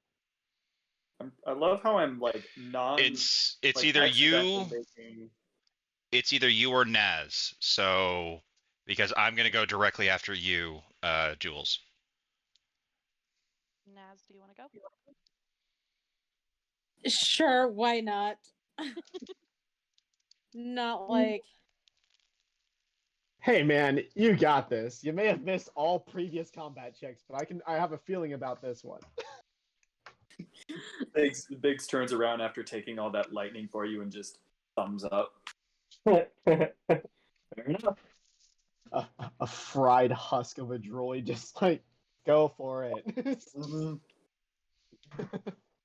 I love how I'm like It's like, either accidentally you, making. it's either you or Naz. So because I'm gonna go directly after you, Jules. Naz, do you want to go? Sure, why not? Not like Hey man, you got this. You may have missed all previous combat checks, but I have a feeling about this one. Biggs turns around after taking all that lightning for you and just thumbs up. Fair enough. A fried husk of a droid, just like go for it. Mm-hmm.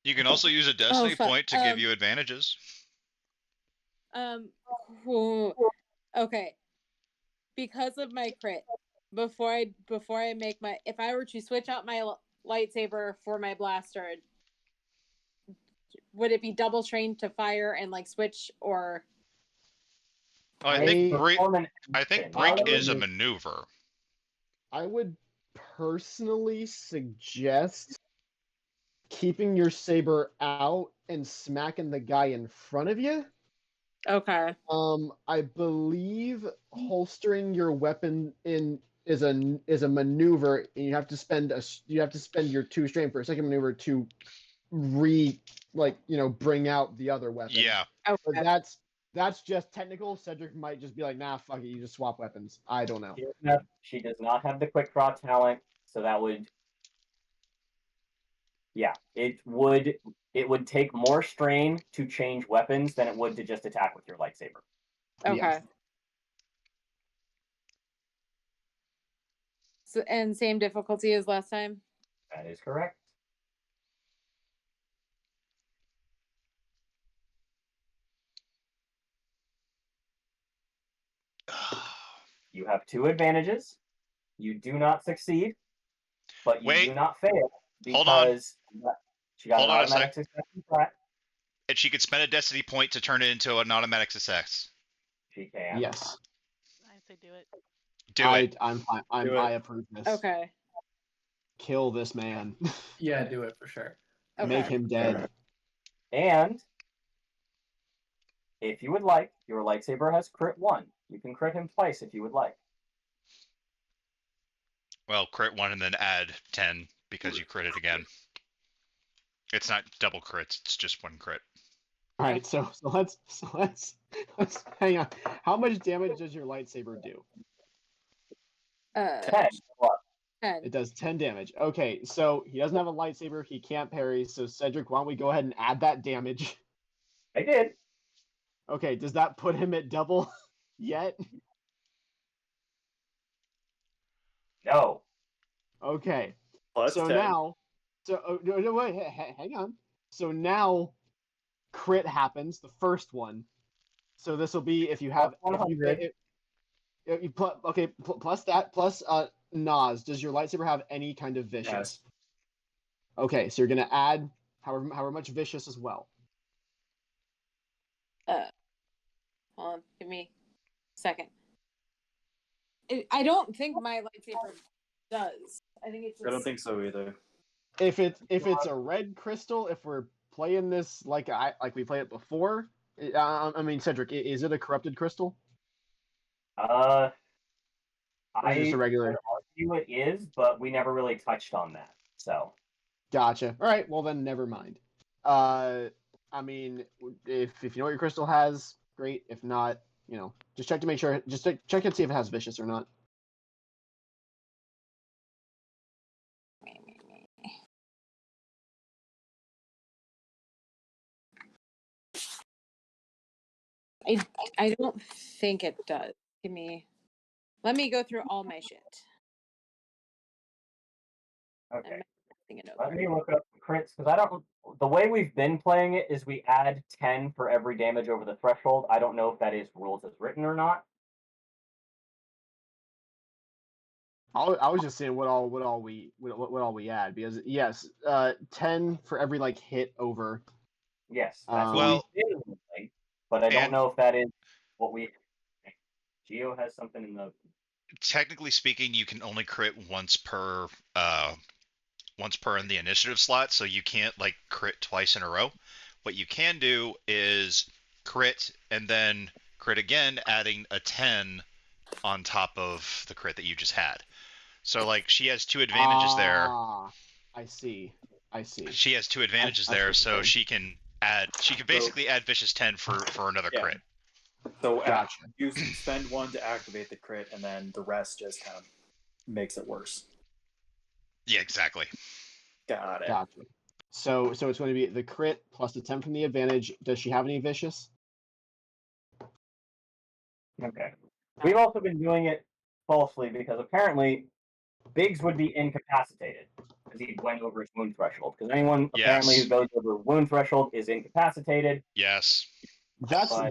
You can also use a destiny fuck. point to give you advantages. Whew. Okay. Because of my crit, before I make my, if I were to switch out my lightsaber for my blaster, would it be double trained to fire and like switch, or Oh, I I- think break. Perform an I think action. break I is a would- maneuver. I would personally suggest keeping your saber out and smacking the guy in front of you. okay? I believe holstering your weapon in is a maneuver, and you have to spend your 2 strain for a second maneuver to bring out the other weapon. Yeah. But Okay. that's just technical. Cedric might just be like, nah, fuck it, you just swap weapons. I don't know. She does not have the quick draw talent, so that would, yeah, it would take more strain to change weapons than it would to just attack with your lightsaber. Okay. Yes. So, and same difficulty as last time. That is correct. You have 2 advantages. You do not succeed, but you Wait. do not fail Hold on. because she got Hold an on a automatic sec. success in threat. And she could spend a destiny point to turn it into an automatic success. She can. Yes. I say do it. Do it. I'm fine. Do it. I approve this. Okay. Kill this man. Yeah, do it for sure. Okay. Make him dead. And if you would like, your lightsaber has crit 1. You can crit him twice if you would like. Well, crit 1 and then add 10 because you crit it again. It's not double crits, it's just 1 crit. All right, so let's hang on. How much damage does your lightsaber do? 10. 10. It does 10 damage. Okay, so he doesn't have a lightsaber, he can't parry, so Cedric, why don't we go ahead and add that damage? I did. Okay, does that put him at double yet? No. Okay. Plus So 10. now, no, wait, hang on. So now, crit happens, the first one. So this will be if you have Plus 100. plus that plus Nas. Does your lightsaber have any kind of vicious? Yes. Okay, so you're gonna add however much vicious as well. Hold on, give me a second. I don't think my lightsaber does. I think it's just. I don't think so either. If it's a red crystal, if we're playing this like we played it before, I mean Cedric, is it a corrupted crystal? Or is it just a regular? would argue it is, but we never really touched on that. So Gotcha. All right, well then never mind. I mean, if you know what your crystal has, great. If not, just check to make sure. Just check and see if it has vicious or not. I don't think it does. Let me go through all my shit. okay. It Let over. me look up crits because I don't. The way we've been playing it is we add 10 for every damage over the threshold. I don't know if that is rules as written or not. I was just saying what all we add because yes, 10 for every hit over Yes, that's what Well, we did originally, but I don't and know if that is what we. Geo has something in the. technically speaking, you can only crit uh once per in the initiative slot, so you can't like crit twice in a row. What you can do is crit and then crit again, adding a 10 on top of the crit that you just had. So like she has two advantages there. Ah, I see. I see. She has two advantages I see there, what you're so saying. she can basically add vicious 10 for another Yeah. crit. So Gotcha. you spend one to activate the crit, and then the rest just kind of makes it worse. Yeah, exactly. Got it. Gotcha. So it's going to be the crit plus the 10 from the advantage. Does she have any vicious? Okay. We've also been doing it falsely because apparently Biggs would be incapacitated because he went over his wound threshold. Because anyone apparently who Yes. goes over wound threshold is incapacitated. Yes. That's But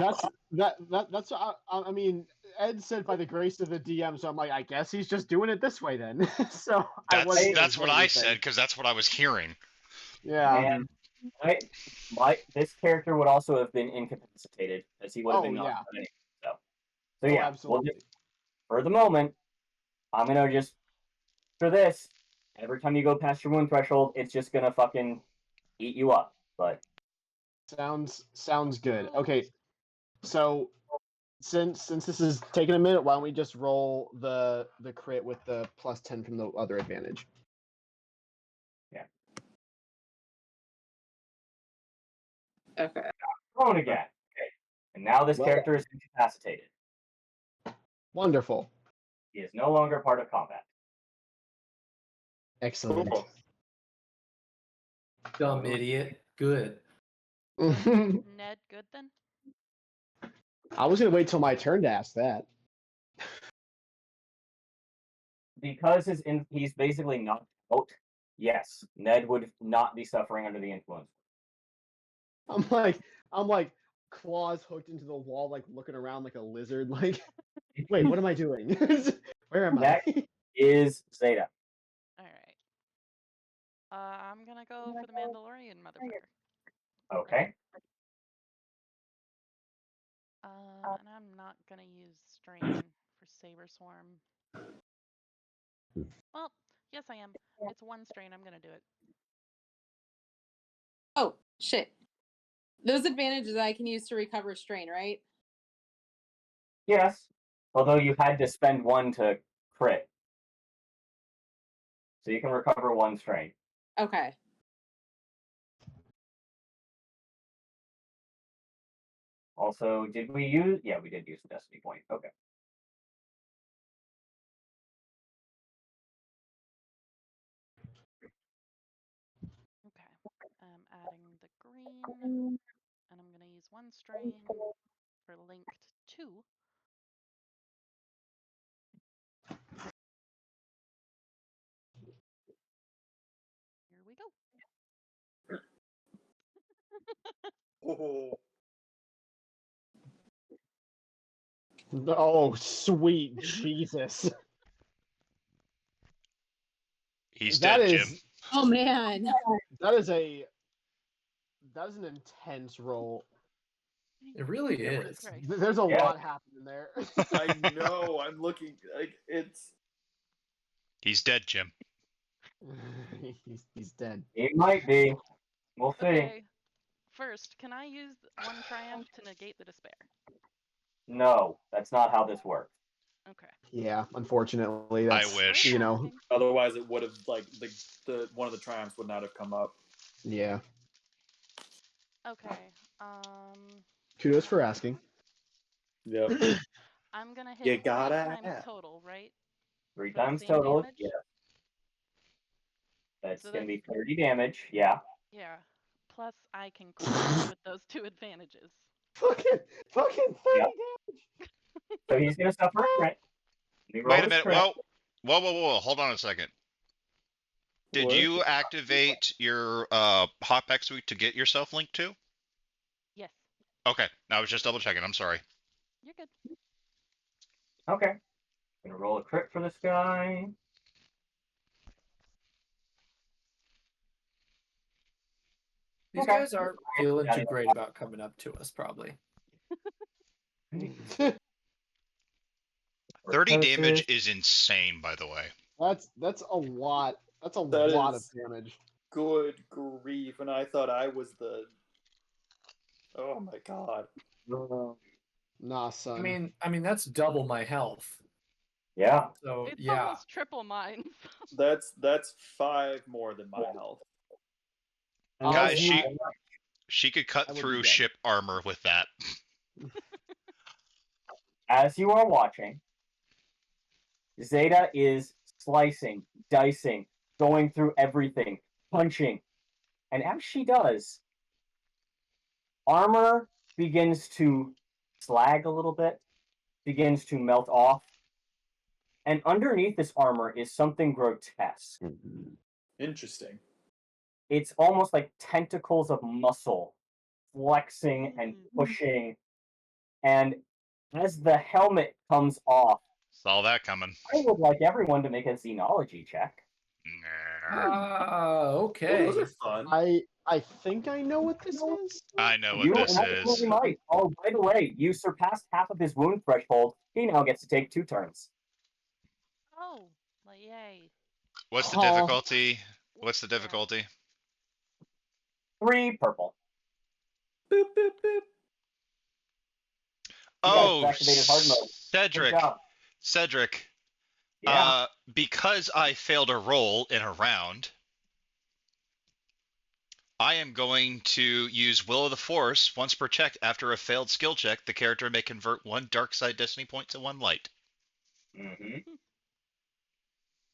that's I mean, Ed said by the grace of the DM, so I'm like, I guess he's just doing it this way then. So I wasn't gonna That's say what I said anything. because that's what I was hearing. Yeah. and this character would also have been incapacitated as he would have Oh been knocked yeah. out anyway. So Oh, yeah, we'll absolutely. just for the moment, I'm gonna just for this. Every time you go past your wound threshold, it's just gonna fucking eat you up. But Sounds good. Oh, Okay. So since this is taking a minute, why don't we just roll the crit with the plus 10 from the other advantage? yeah, Okay. thrown again. Okay, and now this Well, character is incapacitated. wonderful. He is no longer part of combat. Excellent. Cool. Dumb idiot. Good. Ned, good then? I was gonna wait till my turn to ask that. Because he's basically knocked out. Yes, Ned would not be suffering under the influence. I'm like I'm like claws hooked into the wall, like looking around like a lizard. Like, wait, what am I doing? Where am I? Next is Zeta. All right. I'm gonna go for the Mandalorian motherfucker. Okay. And I'm not gonna use strain for Saber Swarm. Well, yes, I am. It's one strain. I'm gonna do it. Oh shit. Those advantages I can use to recover strain, right? Yes. Although you had to spend one to crit. So you can recover one strain. Okay. Also, did we use? Yeah, we did use the destiny point. Okay. Okay. I'm adding the green, and I'm gonna use one strain for linked 2. Here we go. Oh, Oh, sweet Jesus. He's That dead, Jim. is Oh man. that is a that is an intense roll. It really Jesus is. Christ. There's a Yeah. lot happening there. I know. I'm looking like it's. He's dead, Jim. he's dead. It might be. We'll see. Okay. First, can I use one triumph to negate the despair? No, that's not how this works. Okay. Yeah, unfortunately, I that's wish. you know, asking. Otherwise, it would have like the one of the triumphs would not have come up. yeah. Okay. Kudos for asking. Yep. I'm gonna hit You 3 gotta times ask. total, right? 3 For the times same total. damage? Yeah. That's So gonna that's be 30 damage. Yeah. yeah. Plus I can crit with those 2 advantages. Fucking 30 Yeah. damage. So he's gonna suffer a crit. Let me roll Wait a his minute. crit. Whoa. Hold on a second. Did What? you activate your hotback suite to get yourself linked to? Yes. Okay. I was just double checking. I'm sorry. You're good. Okay. Gonna roll a crit for this guy. These Okay. guys aren't feeling too great about coming up to us, probably. 30 damage Curses. is insane, by the way. That's a lot. That's a That lot of is- damage. Good grief! And I thought I was the. Oh my god. Nah, son. I mean that's double my health. Yeah. So It's yeah. almost triple mine. That's 5 more than my health. And Guys, as you- she could cut I would be through dead. ship armor with that. as you are watching, Zeta is slicing, dicing, going through everything, punching. And as she does, armor begins to slag a little bit, begins to melt off. And underneath this armor is something grotesque. Interesting. It's almost like tentacles of muscle flexing and pushing. And as the helmet comes off, Saw that coming. I would like everyone to make a xenology check. Okay. Well, those are fun. I think I know what this is. I know You what this absolutely is. might. Oh, by the way, you surpassed half of his wound threshold. He now gets to take 2 turns. Oh, well, yay. What's the Aw. difficulty? What's the Yeah. difficulty? 3 purple. Boop boop boop. You guys Oh, activated hard mode. Good Cedric. job. Cedric. Yeah. Because I failed a roll in a round, I am going to use Will of the Force. Once per check, after a failed skill check, the character may convert 1 dark side destiny point to 1 light. Mm-hmm.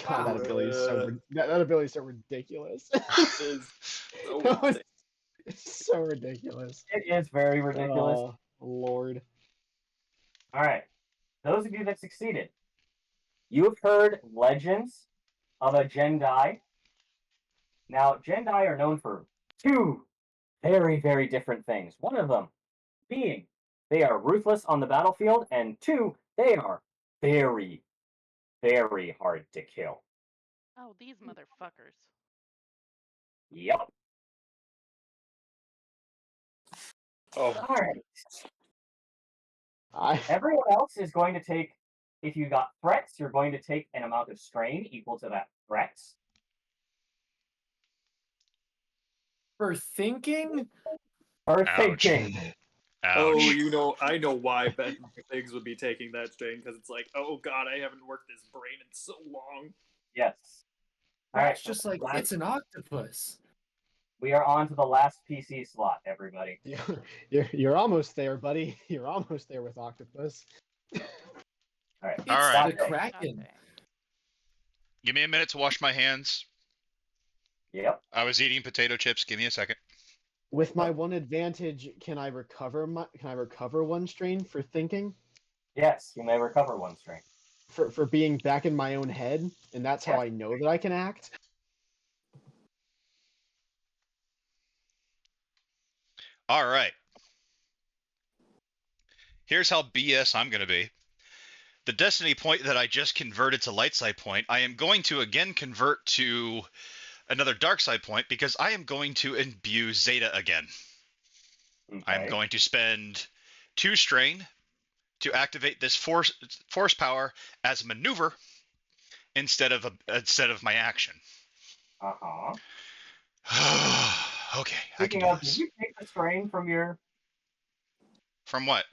God, that ability is so that ability is so ridiculous. It is so That was- insane. it's so ridiculous. It is very ridiculous. Oh, Lord. All right. Those of you that succeeded, you have heard legends of a Jedi. Now, Jedi are known for 2 very, very different things. One of them being they are ruthless on the battlefield, and 2, they are very, very hard to kill. Oh, these motherfuckers. Yep. Oh, All right. I Everyone else is going to take, if you got threats, you're going to take an amount of strain equal to that threats. For thinking? For Ouch. thinking. oh, Ouch. you know, I know why Ben Biggs would be taking that strain because it's like, oh god, I haven't worked this brain in so long. Yes. All right. It's just like last- it's an octopus. We are on to the last PC slot, everybody. you're almost there, buddy. You're almost there with Octopus. All right. It's All right. the Kraken. Okay. Give me a minute to wash my hands. Yep. I was eating potato chips. Give me a second. With my 1 advantage, can I recover 1 strain for thinking? Yes, you may recover 1 strain. For being back in my own head, and that's how Yeah. I know that I can act. All right. Here's how BS I'm going to be. The destiny point that I just converted to light side point, I am going to again convert to another dark side point because I am going to imbue Zeta again. Okay. I'm going to spend 2 strain to activate this force power as a maneuver instead of my action. Uh-huh. Okay, I can Speaking do of, did this. you take the strain from your From what?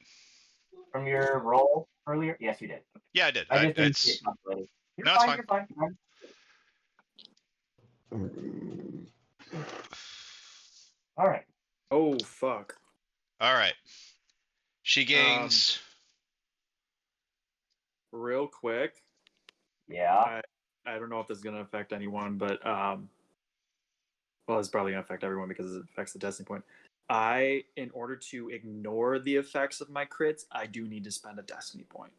roll earlier? Yes, you did. Yeah, I did. I just didn't see It's it calculated. You're No, it's fine, fine. You're fine. All right. Oh fuck. all right. She gains. Real quick, Yeah. I don't know if this is gonna affect anyone, but well, it's probably gonna affect everyone because it affects the destiny point. In order to ignore the effects of my crits, I do need to spend a destiny point.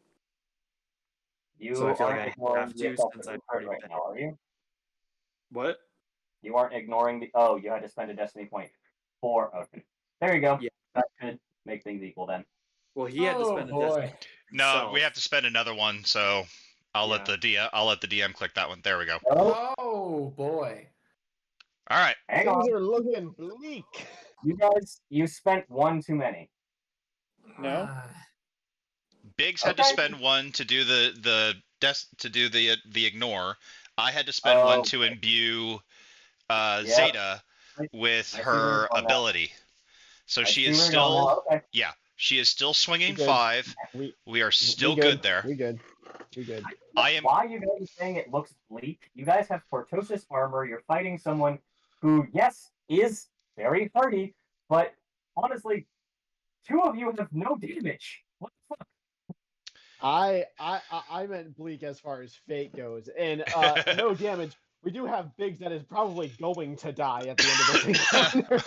You So I feel like aren't I ignoring have the to effect since of I've the already crit right been. now, are you? What? You aren't ignoring the. Oh, you had to spend a destiny point. 4. Okay. There you go. Yeah. That should make things equal then. Well, he had to spend a boy. destiny point No, himself. we have to spend another one, so I'll let the DM click that one. There we go. Oh, Oh boy. All right. Hang Things on. are looking bleak. You guys, you spent one too many. No? Biggs had to Okay. spend one to do the ignore. I had to spend one Oh, to imbue yeah. Zeta I- with I see where you're her going now. ability. So I she see is where you're going now. still, Okay. yeah, she is still swinging Good. 5. We We are we still good. good there. We good. We good. I am. Why you guys are saying it looks bleak? You guys have Cortosis armor. You're fighting someone who, yes, is very hardy, but honestly, two of you have no damage. What the fuck? I meant bleak as far as fate goes, and no damage. We do have Biggs that is probably going to die at the end of this encounter.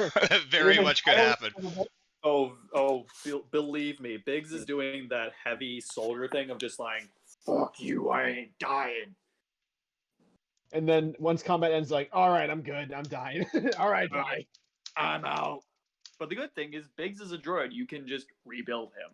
Very It is much could entirely happen. possible. Believe me, Biggs is doing that heavy soldier thing of just like, fuck you, I ain't dying. And then once combat ends, like, all right, I'm good. I'm dying. All right, bye. I'm out. But the good thing is, Biggs is a droid. You can just rebuild him.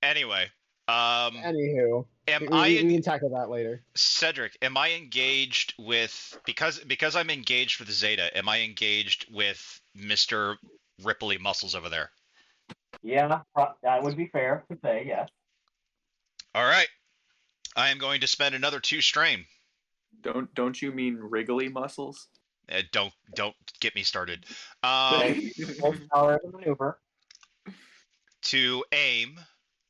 Anyway, Anywho, am we can tackle that later. Cedric, am I engaged with because I'm engaged with Zeta? Am I engaged with Mr. Ripley Muscles over there? Yeah, that would be fair to say, yes. All right, I am going to spend another 2 strain. Don't you mean wriggly muscles? Don't get me started. Full power of the maneuver. To aim,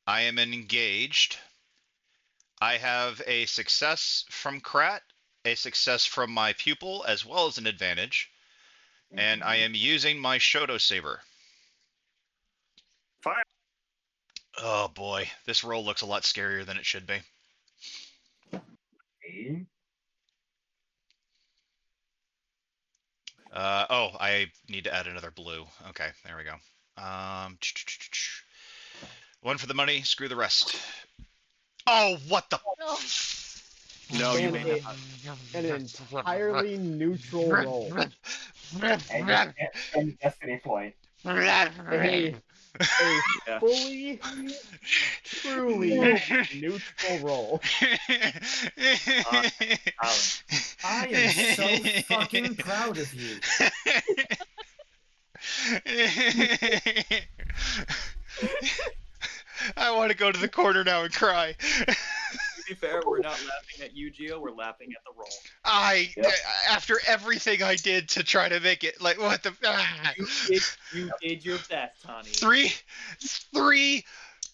I am engaged. I have a success from Krat, a success from my pupil, as well as an advantage, and I am using my Shoto Saber. Fire. Oh boy, this roll looks a lot scarier than it should be. Okay. Oh, I need to add another blue. Okay, there we go. One for the money, screw the rest. Oh, what the? Oh, No, you And may not. an entirely neutral roll. And destiny point. A Yeah. fully, truly neutral roll. I am so fucking proud of you. I want to go to the corner now and cry. To be fair, we're not laughing at you, Gio. We're laughing at the roll. Yep. After everything I did to try to make it, like, what the? You did your best, honey. Three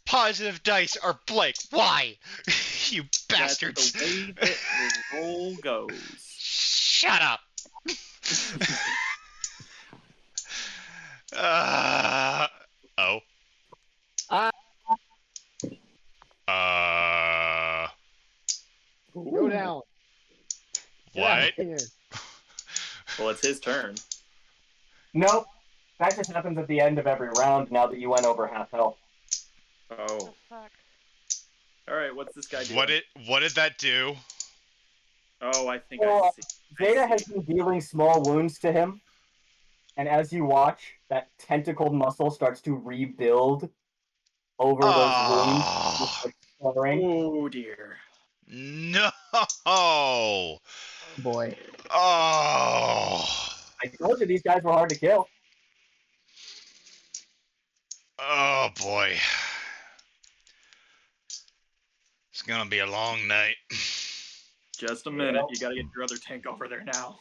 positive dice are blank. Why? You bastards. That's the way that the roll goes. Shut up. Oh. Ah. Go down. Get out of What? here. Well, it's his turn. Nope. That just happens at the end of every round now that you went over half health. Oh. oh fuck. All right, what's this guy doing? What did that do? Oh, I think Well, I see. Zeta has been dealing small wounds to him, and as you watch, that tentacled muscle starts to rebuild over those wounds. Oh, Oh dear. no. Oh boy. Oh. I told you these guys were hard to kill. Oh boy. It's gonna be a long night. Just a minute. You gotta get your other tank over there now.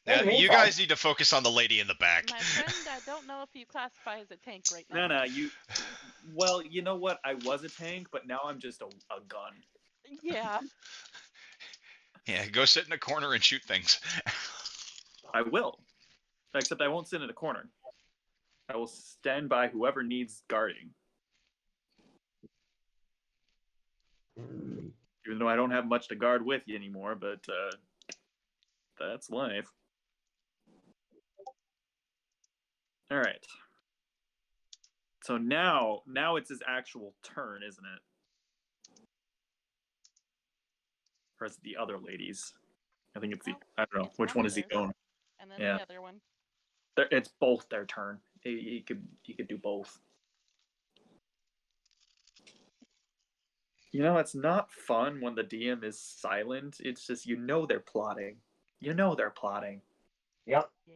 In the You meantime- guys need to focus on the lady in the back. My friend, I don't know if you classify as a tank right now. No, you. Well, you know what? I was a tank, but now I'm just a gun. Yeah. Yeah, go sit in a corner and shoot things. I will. Except I won't sit in a corner. I will stand by whoever needs guarding. Even though I don't have much to guard with you anymore, but that's life. All right. So now it's his actual turn, isn't it? Or is it the other ladies? I think it's the. I don't know. It's Which one is he his, going? And then Yeah. the other one. It's both their turn. He could do both. You know, it's not fun when the DM is silent. It's just they're plotting. You know they're plotting. Yep. Yeah.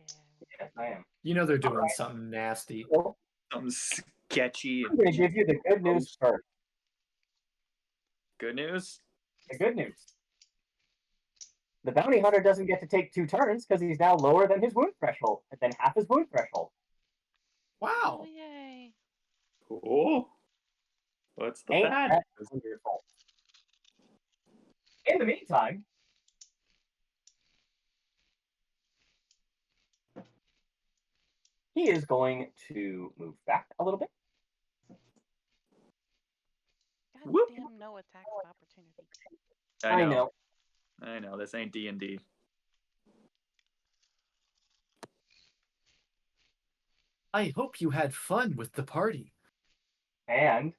Yes, I am. You know they're doing Alright. something nasty. So, Something sketchy. I'm going to give you the good news first. Good news. The good news. The bounty hunter doesn't get to take 2 turns because he's now lower than his wound threshold, than half his wound threshold. Wow. Oh, yay. Cool. What's the Ain't bad that news? wonderful? In the meantime, he is going to move back a little bit. God Whoop. damn, no attacks of opportunity. I know. I know. This ain't D&D. I hope you had fun with the party. And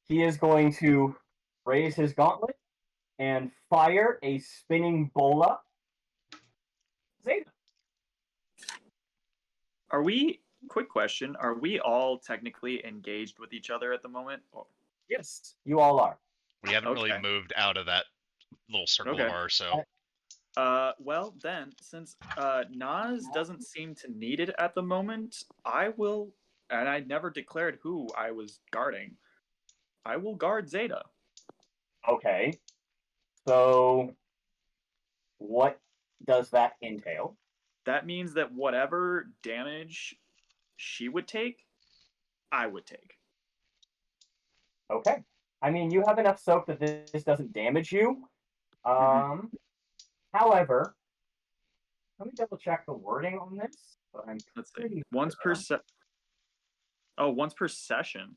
he is going to raise his gauntlet and fire a spinning bola. Zeta. Are we? Quick question. Are we all technically engaged with each other at the moment? Yes, you all are. We haven't really Okay. moved out of that little circle Okay. of ours, so Well then, since Nas doesn't seem to need it at the moment, I will, and I never declared who I was guarding. I will guard Zeta. Okay. So, what does that entail? That means that whatever damage she would take, I would take. Okay. I mean, you have enough soak that this doesn't damage you. However, let me double check the wording on this. But I'm Let's see. pretty Once per sure. once per session.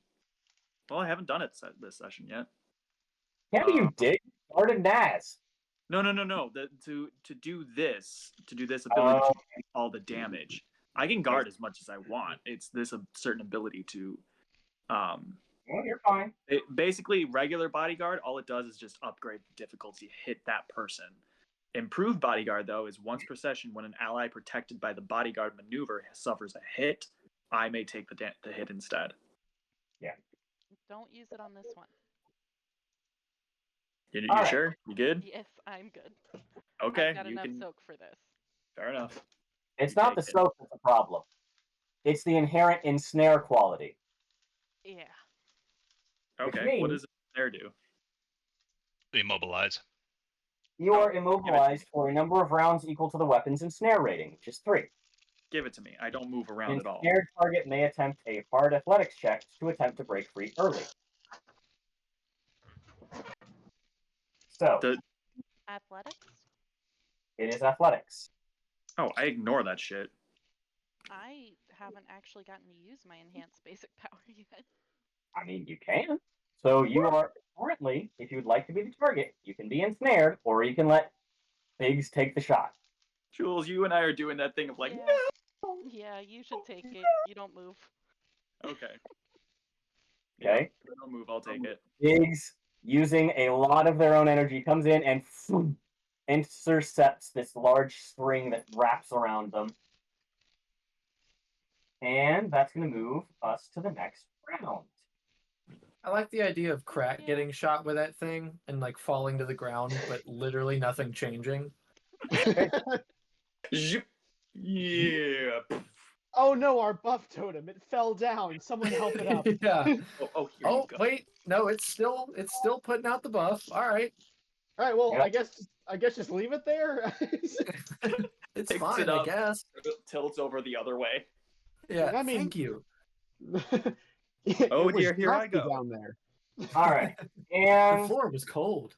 Well, I haven't done it this session yet. Yeah, you did. Guarded Naz. No. To do this ability Oh, to do all the damage. I can guard as much as I want. It's this a certain ability to well, you're fine. basically regular bodyguard, all it does is just upgrade the difficulty, hit that person. Improved bodyguard, though, is once per session when an ally protected by the bodyguard maneuver suffers a hit, I may take the hit instead. Yeah. Don't use it on this one. You All right. sure? You good? Yes, I'm good. Okay, I've got you enough can. soak for this. Fair enough. It's You not the take it. soak that's a problem. It's the inherent ensnare quality. Yeah. Which Okay, means what does it there do? immobilize. you are give it to immobilized for a number of rounds equal to the weapon's ensnare rating, which is 3. Give it to me. I don't move An around at all. ensnared target may attempt a hard athletics check to attempt to break free early. So, The Athletics? it is athletics. oh, I ignore that shit. I haven't actually gotten to use my enhanced basic power yet. I mean, you can. So you are currently, if you would like to be the target, you can be ensnared, or you can let Biggs take the shot. Jules, you and I are doing that thing of like, Yeah. Yeah, you should take it. You don't move. okay. Okay. Yeah, don't move. I'll take it. Biggs, using a lot of their own energy, comes in and intercepts this large string that wraps around them. And that's going to move us to the next round. I like the idea of Krat Yeah. getting shot with that thing and like falling to the ground, but literally nothing changing. Yeah. Oh no, our buff totem! It fell down. Someone help it up. Yeah. Oh, here Oh you go. wait, no, it's still putting out the buff. All right, All right, well, Yep. I guess just leave it there. it's Picks fine, it I up. guess. Tilts over the other way. Yeah, I mean- thank you. Oh, It was dear, here I nasty go. down there. All right. The And floor was cold.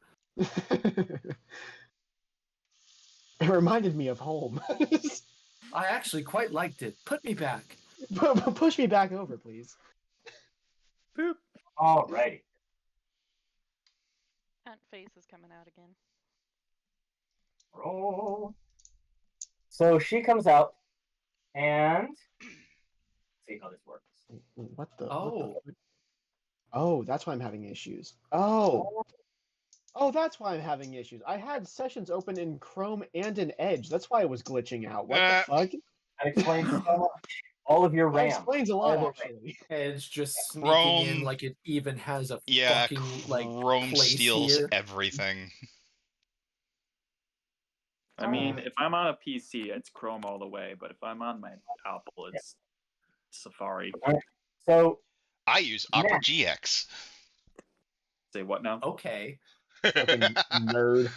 It reminded me of home. I actually quite liked it. Put me back. Push me back over, please. Boop. alrighty. Hunt face is coming out again. Roll. So she comes out and see how this works. What the? Oh. Oh, that's why I'm having issues. Oh, that's why I'm having issues. I had sessions open in Chrome and in Edge. That's why it was glitching out. What the fuck? That explains so much. All of your That RAM. explains a lot, actually. Edge just sneaking Chrome- in like it even has a Yeah, fucking like Chrome place steals here. everything. I mean, if I'm on a PC, it's Chrome all the way, but if I'm on my Apple, it's Safari. So I use Opera GX. Say what now? Okay. Fucking nerd.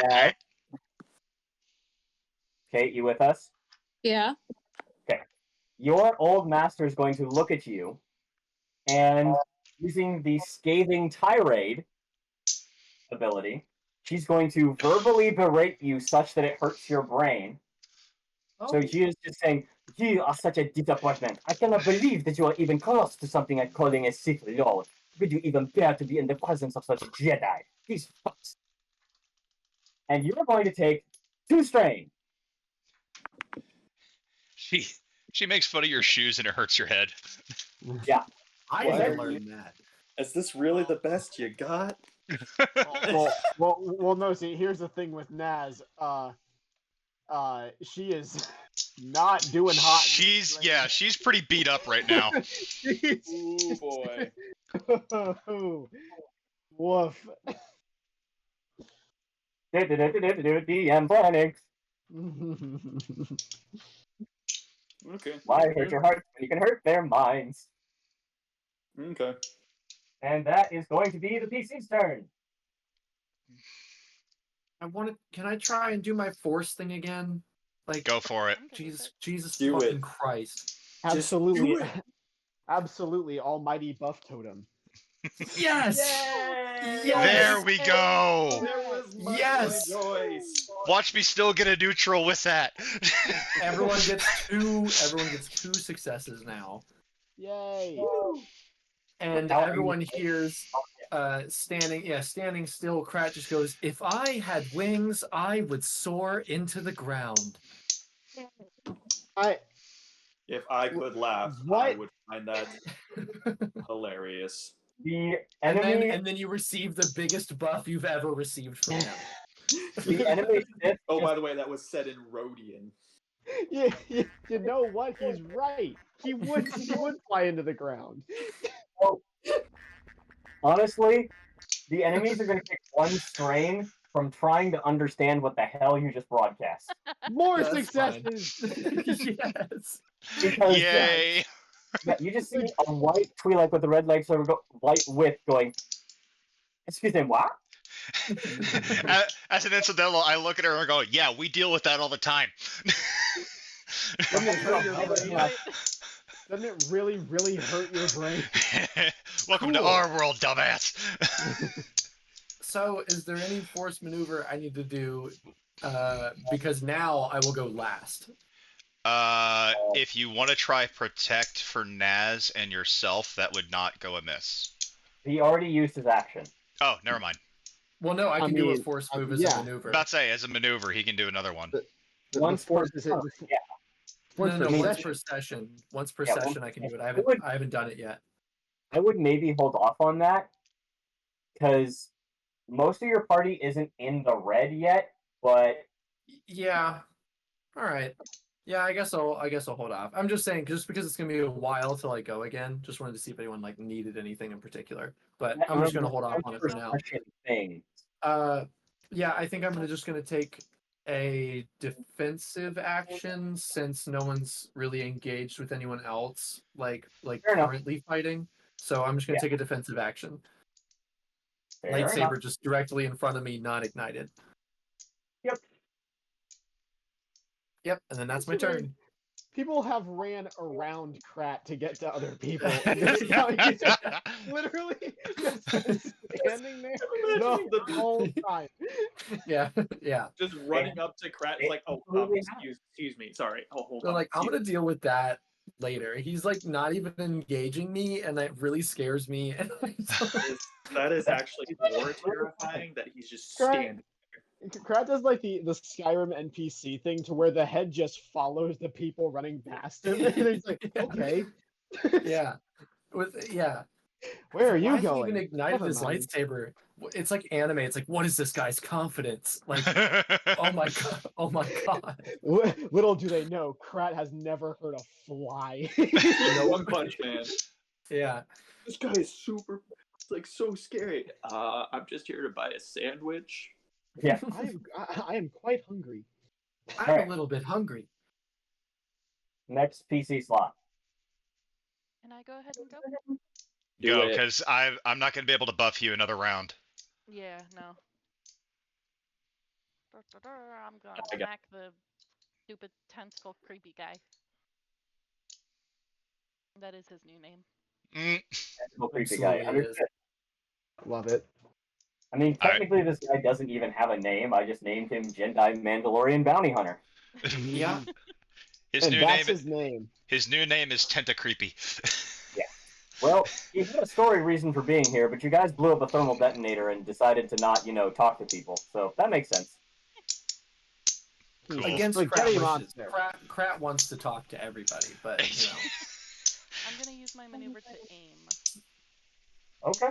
yeah. Kate, you with us? Yeah. Your old master is going to look at you, and using the scathing tirade ability, she's going to verbally berate you such that it hurts your brain. So she is just saying, "You are such a disappointment. I cannot believe that you are even close to something like calling a Sith Lord. Could you even bear to be in the presence of such Jedi? These fucks." And you're going to take 2 strain. She makes fun of your shoes and it hurts your head. Yeah. I Why didn't are learn you- that. Is this really the best you got? Well, no. See, here's the thing with Naz. She is not doing hot. She's pretty beat up right now. Ooh boy. Woof. DM planning. Okay. Why hurt your heart when you can hurt their minds? Okay. And that is going to be the PC's turn. Can I try and do my force thing again? Like, Go for it. I'm good with Jesus Do fucking it. Christ. Absolutely, do it. absolutely, almighty buff totem. Yes! Yay! Yes! There we go. There was my Yes! choice. Watch me still get a neutral with that. Everyone gets two successes now. Yay! And How are everyone you- hears standing still, Krat just goes, "If I had wings, I would soar into the ground." I If I could laugh, I What? would find that hilarious. The And enemy, then you receive the biggest buff you've ever received from him. the enemy Sith Oh, by just- the way, that was said in Rhodian. you know what? He's right. He would fly into the ground. honestly, the enemies are going to take 1 strain from trying to understand what the hell you just broadcast. More That's fine. successes. Yes. Because Yay! yeah, you just see a white Twi'lek with the red lightsaber, white whip going. Excuse me, what? As an incidental, I look at her and go, "Yeah, we deal with that all the time." Doesn't it hurt your it. brain? Right. Doesn't it really, really hurt your brain? Welcome to Cool. our world, dumbass. So, is there any force maneuver I need to do? Because now I will go last. If you want to try protect for Naz and yourself, that would not go amiss. He already used his action. Oh, never mind. Well, no, I I can do a mean, force move as yeah. a maneuver. About to say, as a maneuver, he can do another one. The Once force per is turn, yeah. once no, per once session. per session. Once per Yeah, once session, per I can do it. session. I haven't done it yet. I would maybe hold off on that because most of your party isn't in the red yet, but Yeah. All right. Yeah, I guess I'll hold off. I'm just saying, just because it's gonna be a while till I go again. Just wanted to see if anyone like needed anything in particular. But I'm just gonna hold off on it for now. Thing. Yeah, I think I'm just gonna take a defensive action since no one's really engaged with anyone else, like Fair enough. currently fighting. So I'm just gonna Yeah. take a defensive action. Fair Lightsaber enough. just directly in front of me, not ignited. Yep. Yep, and then that's my turn. People have ran around Krat to get to other people, and this guy is just literally just standing there the whole time. Yeah, yeah. Just running up to Krat, like, oh, excuse me, sorry. Oh, hold So on. like I'm gonna deal with that later. He's like not even engaging me, and that really scares me. And That is actually more terrifying that he's just Krat- standing. Krat does like the Skyrim NPC thing to where the head just follows the people running past him, and he's like, okay, yeah, yeah. where are Why you has he going? even ignited Never his mind. lightsaber? It's like anime. It's like, what is this guy's confidence? Like, oh my god, oh my god. Little do they know, Krat has never hurt a fly. No One Punch Man. Yeah. This guy is super, it's like so scary. I'm just here to buy a sandwich. Yeah. I am quite hungry. I'm Alright. a little bit hungry. Next PC slot. Can I go ahead and go? Do Go, it. because I'm not going to be able to buff you another round. Yeah, no. I'm gonna I got- smack the stupid tentacle creepy guy. That is his new name. Mm, Little creepy guy. Absolutely it is. Understood. Love it. I mean, Alright. technically, this guy doesn't even have a name. I just named him Jedi Mandalorian Bounty Hunter. Yeah. his And new that's name. his name. His new name is Tentacreepy. Well, he had a story reason for being here, but you guys blew up a thermal detonator and decided to not, talk to people. So that makes sense. Cool. Against Krat Spaghetti wishes. monster. Krat wants to talk to everybody, but I'm gonna use my maneuver to aim. Okay.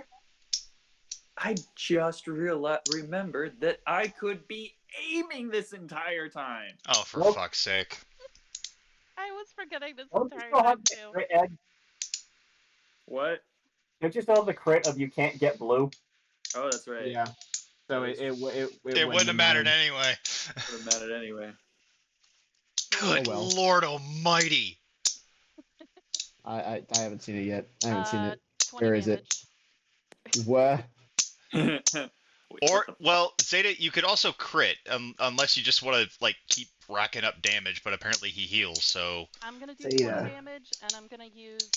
I just remembered that I could be aiming this entire time. Oh, for Nope. fuck's sake. I was forgetting this Don't you entire still time have the too. crit, Ed? What? Don't you still have the crit of you can't get blue? Oh, that's right. Yeah. So That it is- Wouldn't have mattered anyway. Would have mattered anyway. Good well. Lord Almighty. I haven't seen it yet. I haven't seen it. 20 Where is damage. it? What? Wait, Or, what the- well, Zeta, you could also crit, unless you just want to, keep racking up damage, but apparently he heals, so... I'm gonna do Zeta. 20 damage, and I'm gonna use...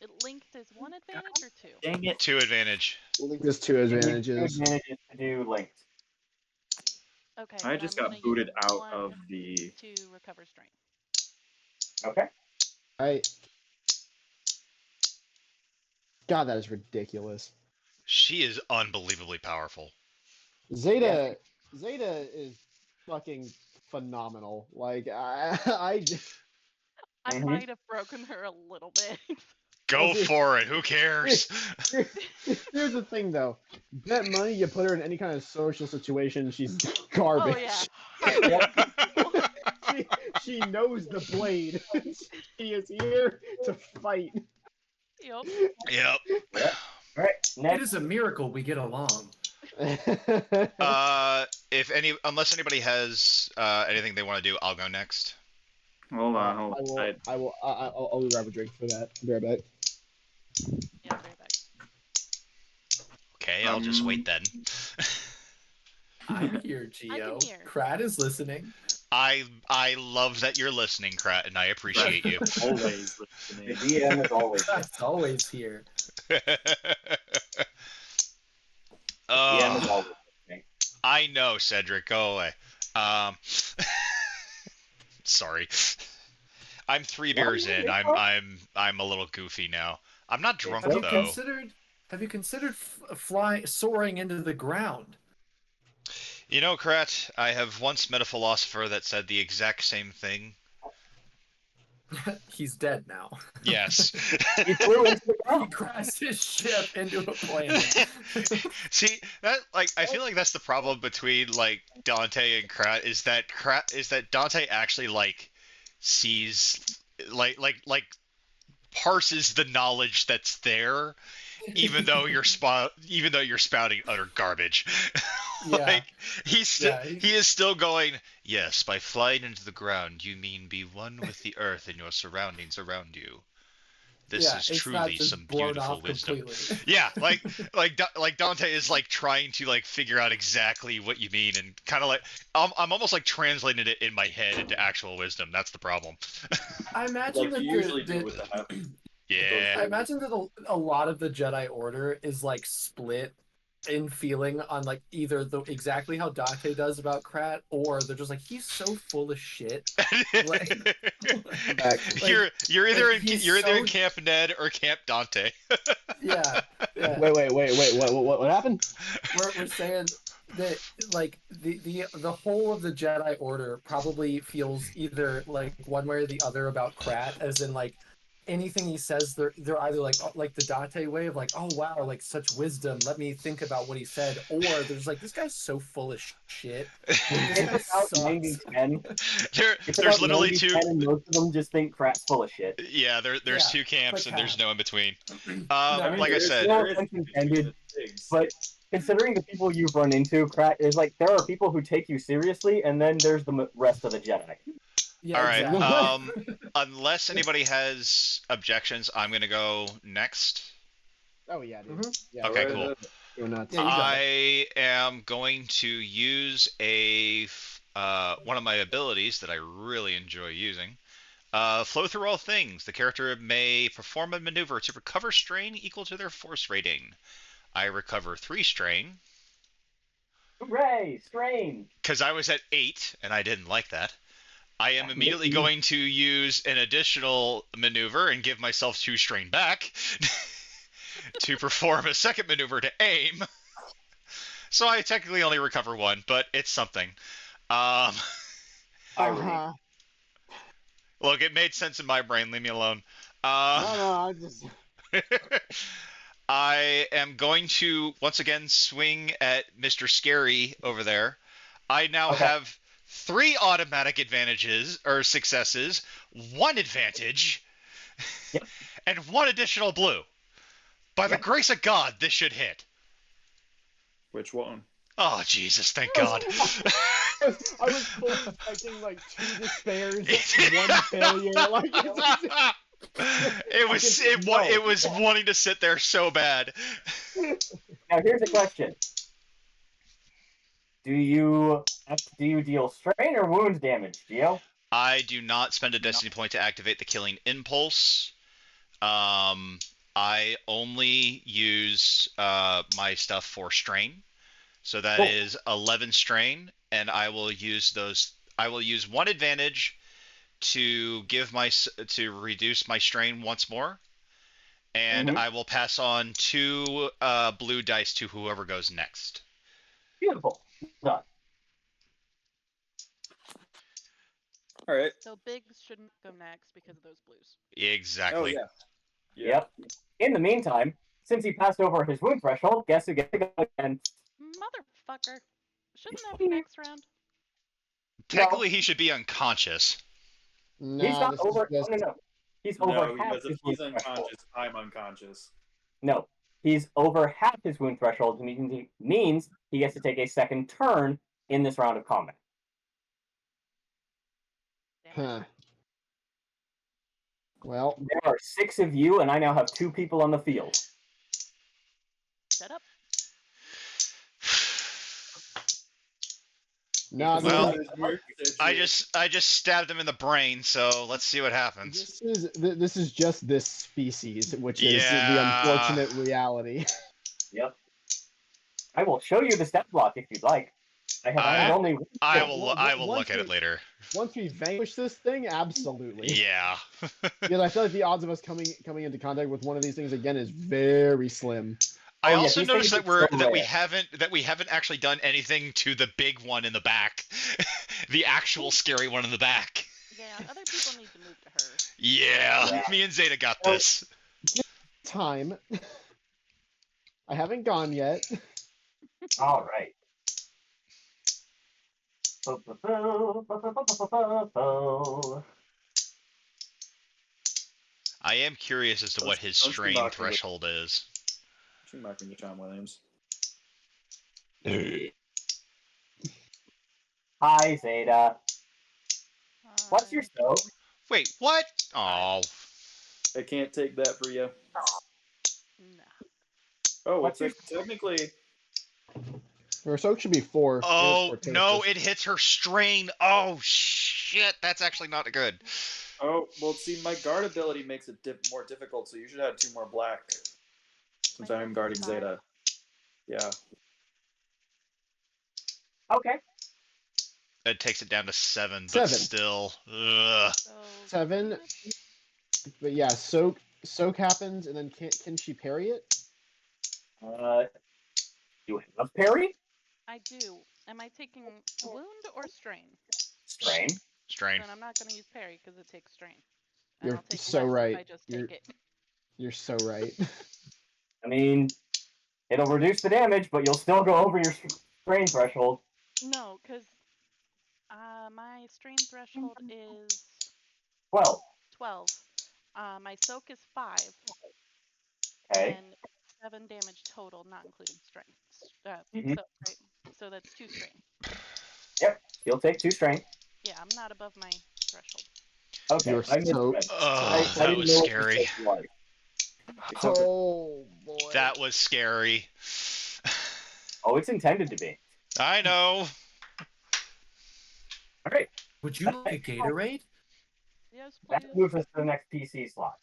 It linked as 1 advantage or 2? Dang it. 2 advantage. I think there's two advantages. Advantages to do linked. Okay, I then just I'm got gonna booted use out 1 of the. to recover strength. Okay. God, that is ridiculous. She is unbelievably powerful. Zeta is fucking phenomenal. Like I I Mhm. might have broken her a little bit. Go Well, see- for it, who cares? Here's the thing, though. Bet money you put her in any kind of social situation, she's Oh garbage. yeah, hardly uncomfortable. she knows the blade. She is here to fight. Yep. Yep. All right. it Next. is a miracle we get along. Unless anybody has anything they want to do, I'll go next. Hold on. I'll grab a drink for that. Be right back. Yeah, I'll be right back. Okay, I'll just wait then. I'm here, Geo. hear. Krat is listening. I love that you're listening, Krat, and I appreciate you. Always The listening. DM is always. Krat's always here. DM is Oh, always. I know, Cedric. Go away. Sorry. I'm 3 beers in. I'm a little goofy now. I'm not drunk Have you though. considered soaring into the ground? You know, Krat, I have once met a philosopher that said the exact same thing. He's dead now. Yes. He flew into the He ground. crashed his ship into a planet. See, that I feel like that's the problem between Dante and Krat is that Dante actually sees parses the knowledge that's there, even though you're spouting utter garbage. Yeah. He is still going, yes, by flying into the ground you mean be one with the earth and your surroundings around you. This is it's not truly just some blown beautiful off wisdom. completely. Yeah, like Dante is trying to figure out exactly what you mean, and kind of I'm almost translating it in my head into actual wisdom. That's the problem. I imagine Like that you usually do with the house. Yeah. I imagine that a lot of the Jedi Order is split in feeling on either exactly how Dante does about Krat, or they're just he's so full of shit. I'm back. You're either he's in Camp Ned or Camp Dante. Yeah. Wait. What happened? We're saying that the whole of the Jedi Order probably feels either one way or the other about Krat, as in anything he says, they're either like the Dante way of oh wow, such wisdom, let me think about what he said, or there's this guy's so full of shit. This guy It's about sucks. 90-10. It's There's about literally 90-10, two. and most of them just think Krat's full of shit. Yeah, there's Yeah, two camps like and there's half. no in between. No, Like I said, no offense intended, but considering the people you've run into, there's like there are people who take you seriously, and then there's the rest of the Jedi. Yeah, All right. exactly. Unless anybody has objections, I'm gonna go next. Oh yeah, dude. Mhm. Yeah. Okay, Right cool. ahead. Go nuts. Yeah, you got it. I am going to use one of my abilities that I really enjoy using. Flow through all things. The character may perform a maneuver to recover strain equal to their force rating. I recover 3 strain Hooray! Strain. because I was at 8 and I didn't like that. I am immediately going to use an additional maneuver and give myself 2 strain back to perform a second maneuver to aim. So I technically only recover 1, but it's something. Um, Irony. Look, it made sense in my brain. Leave me alone. No, I just. I am going to once again swing at Mr. Scary over there. I now Okay. have 3 automatic advantages or successes, 1 advantage, Yep. and 1 additional blue. By the Yep. grace of God, this should hit. Which one? Oh, Jesus, thank God. I was fully expecting like 2 despairs, 1 failure. Like it was wanting to sit there so bad. Now here's a question: Do you deal strain or wound damage, Geo? I do not spend a destiny point to activate the killing impulse. I only use my stuff for strain, so that is 11 strain, and I will use those. I will use 1 advantage to reduce my strain once more, and I will pass on 2 blue dice to whoever goes next. Beautiful. Done. All right. So Biggs shouldn't go next because of those blues. Exactly. Oh yeah. Yep. In the meantime, since he passed over his wound threshold, guess who gets to go again? Motherfucker. Shouldn't that be next round? Technically, he should be unconscious. He's not this over. is just. No. He's over No, half because if his he's wound threshold. unconscious, I'm unconscious. No, he's over half his wound threshold, means he gets to take a second turn in this round of combat. Huh. Well, There are 6 of you, and I now have 2 people on the field. Set up. no, Well, this I just stabbed him in the brain, so let's see what happens. this is just this species, which is the Yeah. unfortunate reality. Yep. I will show you the stat block if you'd like. I have added only one. I Well, will look at it later. Once we vanquish this thing, absolutely. Yeah. Because I feel like the odds of us coming into contact with one of these things again is very slim. I yeah, also these noticed things that are so we rare. haven't actually done anything to the big one in the back. The actual scary one in the back. Yeah, other people need to move to her. Yeah. Me and Zeta got this. Time. I haven't gone yet. All right. I am curious as to what his Don't you strain mock me with- threshold is. She mocked me with John Williams. Hi, Zeta. What's your soak? Wait, what? Oh. I can't take that for you. No. Oh, well, What's your- technically, Her soak should be 4. Oh, and it's no, fortuitous. it hits her strain. Oh, shit. That's actually not good. oh, well, see, my guard ability makes it more difficult, so you should have 2 more black. Since My I'm soak guarding is 5. Zeta. Yeah. Okay. It takes it down to 7, but 7. still. Ugh. So 7. But yeah, soak happens, and then can she parry it? You have parry? I do. Am I taking wound or strain? Strain. Strain. Then I'm not going to use parry because it takes strain. And You're I'll take so less right. if I just take it. You're so right. I mean, it'll reduce the damage, but you'll still go over your strain threshold. No, because my strain threshold is 12. 12. My soak is 5. Okay. And 7 damage total, not including strength. Mhm. So right, so that's 2 strain. Yep, you'll take 2 strain. Yeah, I'm not above my threshold. Okay, You're I so. misread. I Oh, that didn't was know what you scary. said was. Oh boy. That was scary. Oh, it's intended to be. I know. All right, Would you like a Gatorade? Yes, that please. moves us to the next PC slot.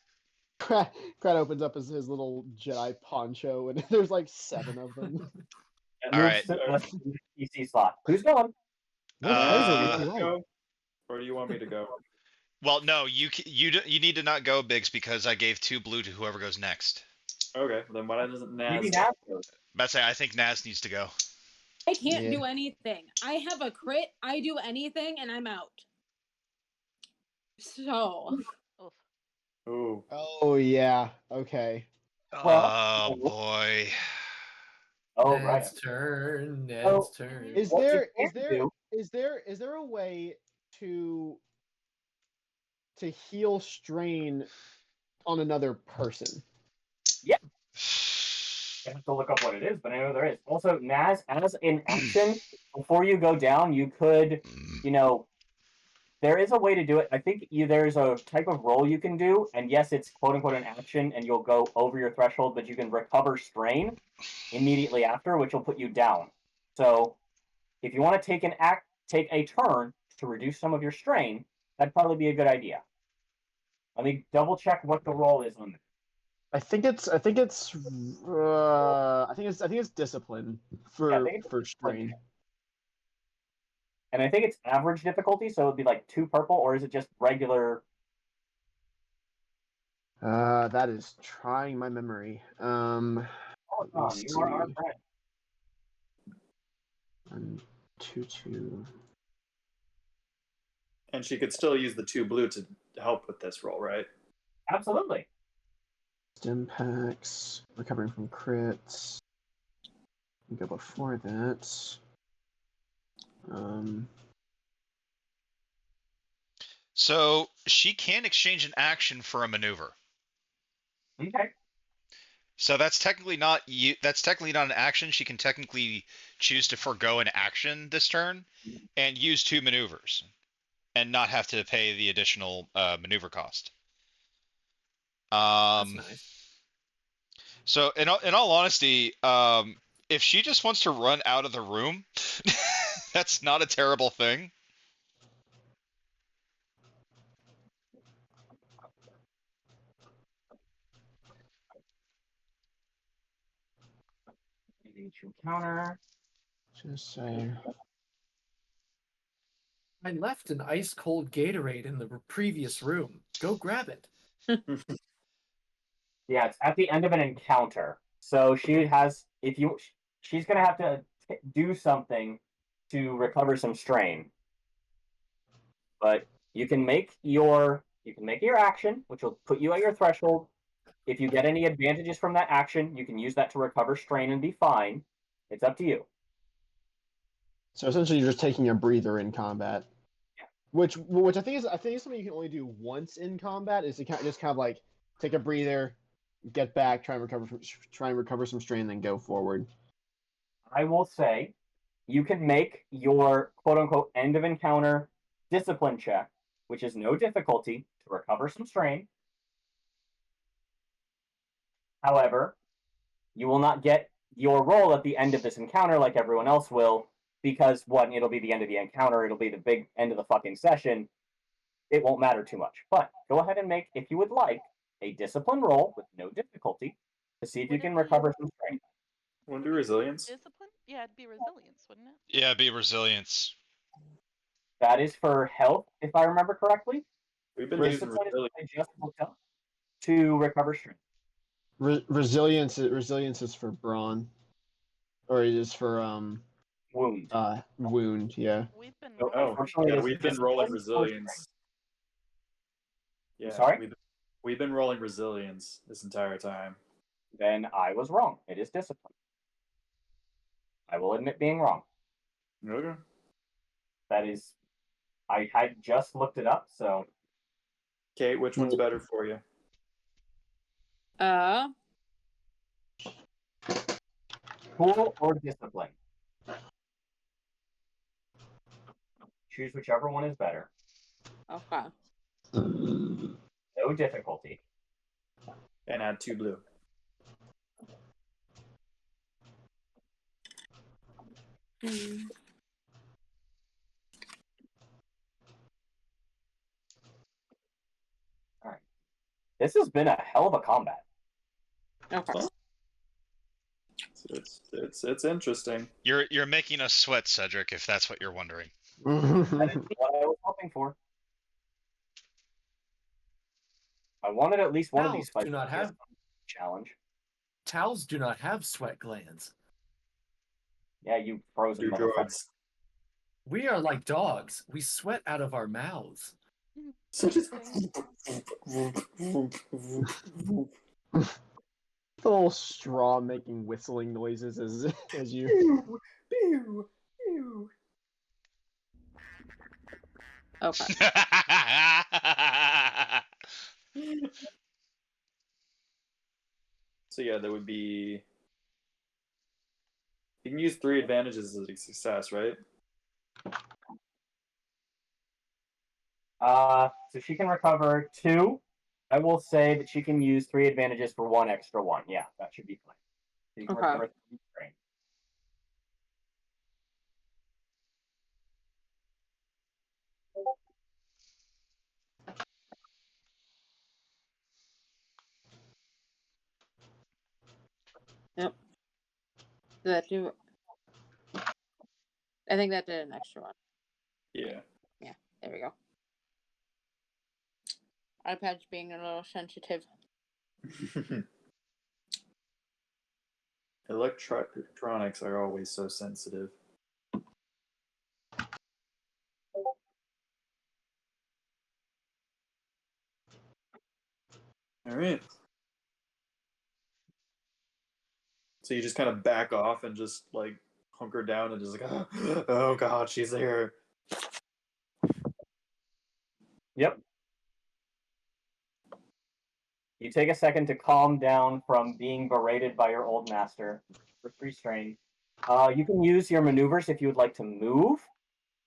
Krat opens up his little Jedi poncho, and there's like 7 of them. That All moves right. us to the PC slot. Who's going? No Naz, treasure. do you Would Uh, you want to like? go, or do you want me to go? well, no, you need to not go, Biggs, because I gave 2 blue to whoever goes next. Okay, then why doesn't Maybe Naz? Naz goes. But I think Naz needs to go. I can't Yeah. do anything. I have a crit. I do anything, and I'm out. So Oof. Ooh. Oh yeah. Okay. Well, Oh boy. oh right. Ned's turn. Oh, Ned's turn. Is What you there can is there a way to heal strain on another person? I have to look up what it is, but I know there is. Also, Naz, as an action, before you go down, you could, there is a way to do it. I think there's a type of roll you can do, and yes, it's quote unquote an action, and you'll go over your threshold, but you can recover strain immediately after, which will put you down. So, if you want to take a turn to reduce some of your strain, that'd probably be a good idea. Let me double check what the roll is on this. I think it's discipline Yeah, I think it's for discipline. strain. And I think it's average difficulty, so it'd be like 2 purple, or is it just regular? That is trying my memory. Oh, let me you are our see. friend. 1, 2, 2. And she could still use the 2 blue to help with this roll, right? Absolutely. Stim packs, recovering from crits. We go before that. So she can exchange an action for a maneuver. Okay. So that's technically not an action. She can technically choose to forego an action this turn and use 2 maneuvers and not have to pay the additional maneuver cost. That's nice. So in all honesty, if she just wants to run out of the room, that's not a terrible thing. Counter. Just say. I left an ice cold Gatorade in the previous room. Go grab it. Yeah, it's at the end of an encounter. So she has, she's gonna have to do something to recover some strain. But you can make your action, which will put you at your threshold. If you get any advantages from that action, you can use that to recover strain and be fine. It's up to you. So essentially, you're just taking a breather in combat, which I think is something you can only do once in combat. Is to just kind of like take a breather, get back, try and recover some strain, then go forward. I will say, you can make your quote unquote end of encounter discipline check, which is no difficulty, to recover some strain. However, you will not get your roll at the end of this encounter like everyone else will, because one, it'll be the end of the encounter, it'll be the big end of the fucking session. It won't matter too much. But go ahead and make, if you would like, a discipline roll with no difficulty to see if you Would it can be recover some strength. Want to do resilience? discipline? Yeah, it'd be resilience, wouldn't it? Yeah, be resilience. That is for health, if I remember correctly. We've been using Discipline is resilience. what I just looked up to recover strength. Resilience is for brawn, or it is for Wound. wound. Yeah. We've been So, rolling. unfortunately, Yeah, it is we've been rolling discipline or resilience. Yeah, Sorry? we've been rolling resilience this entire time. then I was wrong. It is discipline. I will admit being wrong. Okay. That is, I had just looked it up, so Kate, which one's better for you? uh Cool or discipline. Choose whichever one is better. Okay. No difficulty. And add 2 blue. All right. This has been a hell of a combat. Okay. It's interesting. You're making us sweat, Cedric, if that's what you're wondering. That is what I was hoping for. I wanted at least one of these Owls fights do not to be a have challenge. towels. Do not have sweat glands. Yeah, you frozen Do motherfucker. droids. We are like dogs. We sweat out of our mouths. So just Little straw making whistling noises as you. Pew, pew, pew. Okay. So yeah, there would be. You can use 3 advantages as a success, right? So she can recover 2. I will say that she can use 3 advantages for 1 extra 1. Yeah, that should be fine. So you can Okay. recover 3 strain. Yep. Did that do? I think that did an extra one. Yeah. Yeah. There we go. iPad's being a little sensitive. Electronics are always so sensitive. All right. So you just kind of back off and just like hunker down and just like, oh god, she's there. Yep. You take a second to calm down from being berated by your old master for 3 strain. You can use your maneuvers if you would like to move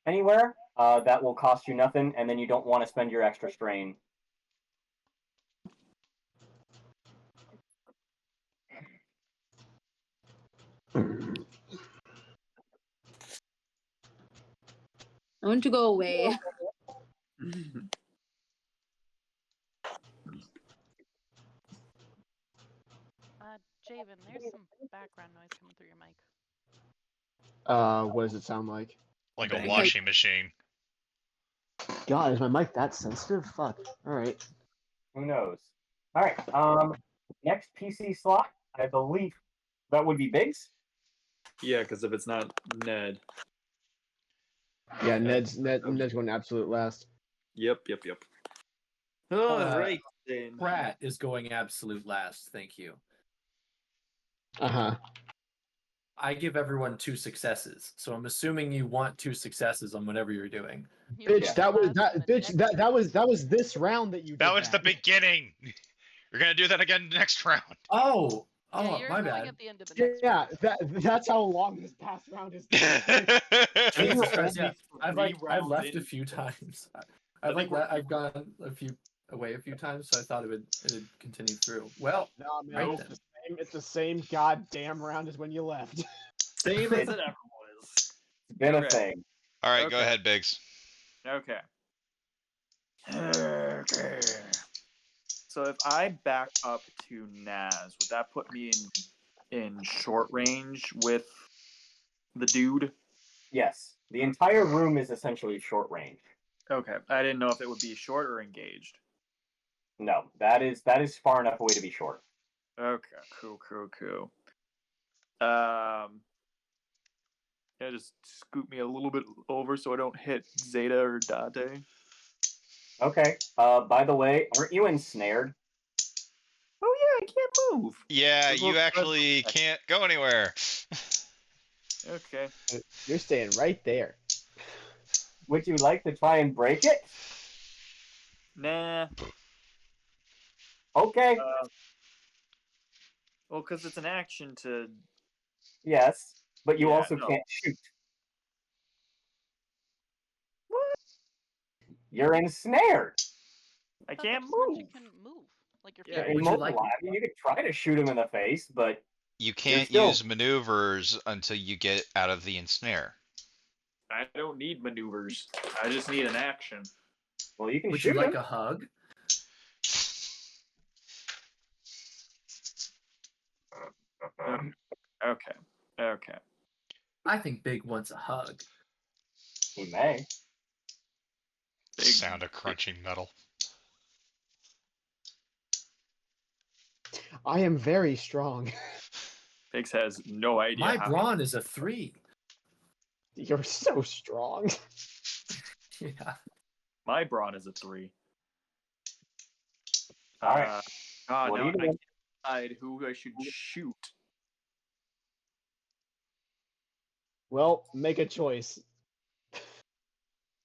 anywhere. That will cost you nothing, and then you don't want to spend your extra strain. I want to go away. Javen, there's some background noise coming through your mic. What does it sound like? Like a Bang. washing machine. God, is my mic that sensitive? Fuck. All right. Who knows? All right. Next PC slot, I believe that would be Biggs. Yeah, because if it's not Ned. Yeah, Ned's going absolute last. Yep. All Uh, right then. Pratt is going absolute last. Thank you. Uh-huh. I give everyone 2 successes, so I'm assuming you want 2 successes on whatever you're doing. You Bitch, were that was last in that the bitch next that was this round that you did That was the beginning. You're gonna do that again next round. Oh, Yeah, you're my going bad. at the end of the next Yeah, round. that's how long this past round is. Jesus Christ, yeah. Only I've round left in. a few times. I think we're- I've gone away a few times, so I thought it would continue through. Well, No, man, right it's then. the same. It's the same goddamn round as when you left. Same as it ever was. It's been a Okay. thing. All right, go Okay. ahead, Biggs. Okay. Okay. So if I back up to Naz, would that put me in short range with the dude? Yes, the entire room is essentially short range. Okay. I didn't know if it would be short or engaged. No, that is far enough away to be short. Okay. Cool. Yeah, just scoot me a little bit over so I don't hit Zeta or Date. Okay. By the way, aren't you ensnared? Oh yeah, I can't move. Yeah, Well, you actually can't go anywhere. Okay. You're staying right there. Would you like to try and break it? Nah. Okay. Well, because it's an action to Yes, but you Yeah, also no. can't shoot. You're ensnared. I thought can't that just meant you move. couldn't move. Like your Yeah, feet. Would you like- Immobilized. I mean, you could try to shoot him in the face, but You can't still- use maneuvers until you get out of the ensnare. I don't need maneuvers. I just need an action. well, you can Would shoot you like him. a hug? Okay. Okay. I think Big wants a hug. He may. Big- Sound of crunching metal. I am very strong. Biggs has no idea. My how brawn is a 3. You're so strong. Yeah. My brawn is a 3. All right. God, What are now you I doing? can't decide who I should shoot. Well, make a choice.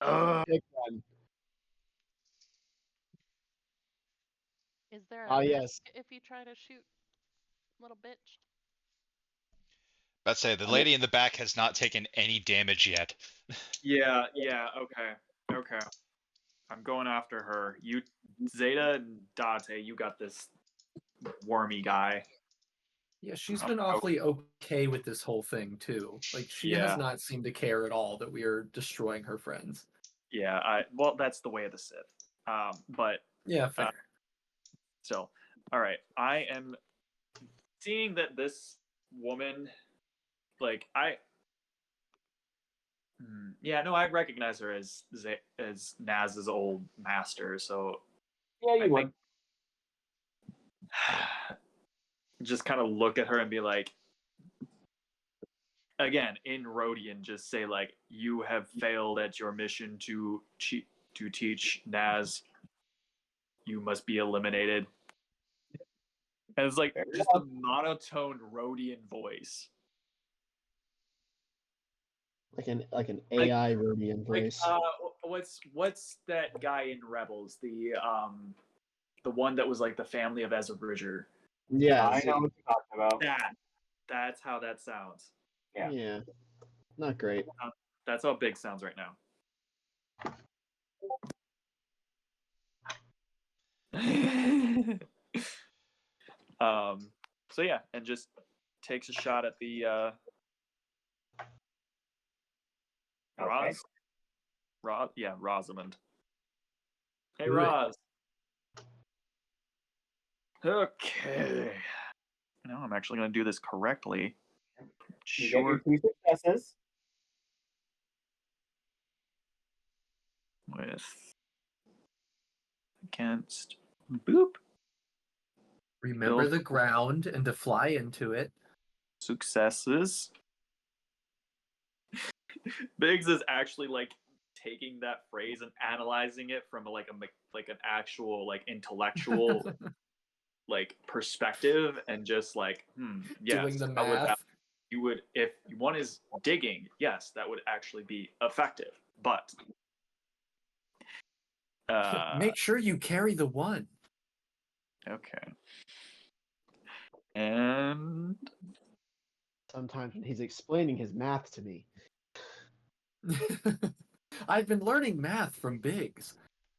Ugh. Pick one. Is there a Ah, risk yes. if you try to shoot little bitch? Let's say the lady in the back has not taken any damage yet. Yeah, okay. I'm going after her. You, Zeta and Date, you got this wormy guy. Yeah, she's been awfully okay with this whole thing too. Like she Yeah. has not seemed to care at all that we are destroying her friends. Yeah, well, that's the way of the Sith. But Yeah, fair. still, all right. I am seeing that this woman, like yeah, no, I recognize her as Naz's old master. So Yeah, you I would. think just kind of look at her and be like, again in Rhodian, just say like, you have failed at your mission to teach Naz. You must be eliminated. And it's like just the monotone Rhodian voice. Like an AI Rhodian Like voice. what's that guy in Rebels? The one that was like the family of Ezra Bridger. Yeah, I know what you're talking about. That's how that sounds. Yeah. Yeah. Not great. That's how Big sounds right now. So yeah, and just takes a shot at the Okay. Rosamund. Hey, Do it. Roz. Okay. No, I'm actually going to do this correctly. You get your Short 2 successes. with against boop Remember build the ground and to fly into it. successes. Biggs is actually like taking that phrase and analyzing it from like an actual like intellectual like perspective, and just like yes, Doing the how would that, math. you would, if one is digging, yes, that would actually be effective, but Make sure you carry the 1. okay. And Sometimes when he's explaining his math to me. I've been learning math from Biggs.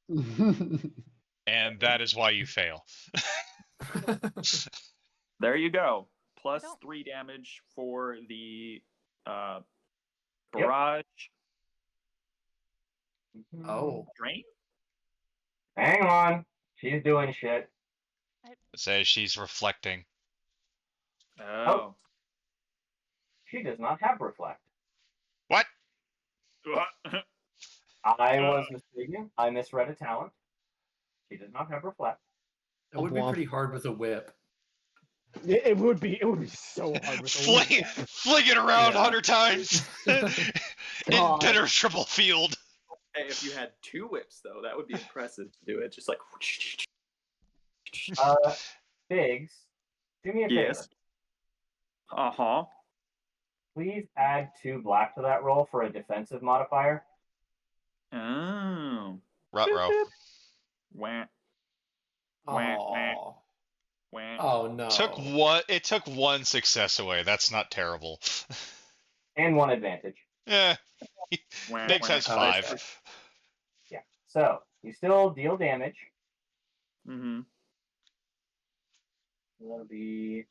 And that is why you fail. there you go. Plus don't- 3 damage for the barrage Oh. drain. Hang on. She's doing shit. Says she's reflecting. Oh. She does not have reflect. What? I was mistaken. I misread a talent. She does not have reflect. It would be Womp. pretty hard with a whip. It would be so hard with Fling it around Yeah. 100 times. God. Impenetrable field. Hey, if you had 2 whips, though, that would be impressive to do it. Just like. Biggs, do me a Yes. favor. Uh-huh. Please add 2 black to that roll for a defensive modifier. Oh. Ruh-roh. Wah. Wah, wah. Oh. Oh no. It took one success away. That's not terrible. And 1 advantage. Yeah. Biggs has Oh, 5. okay. Yeah. So you still deal damage. Mm-hmm. That'll be.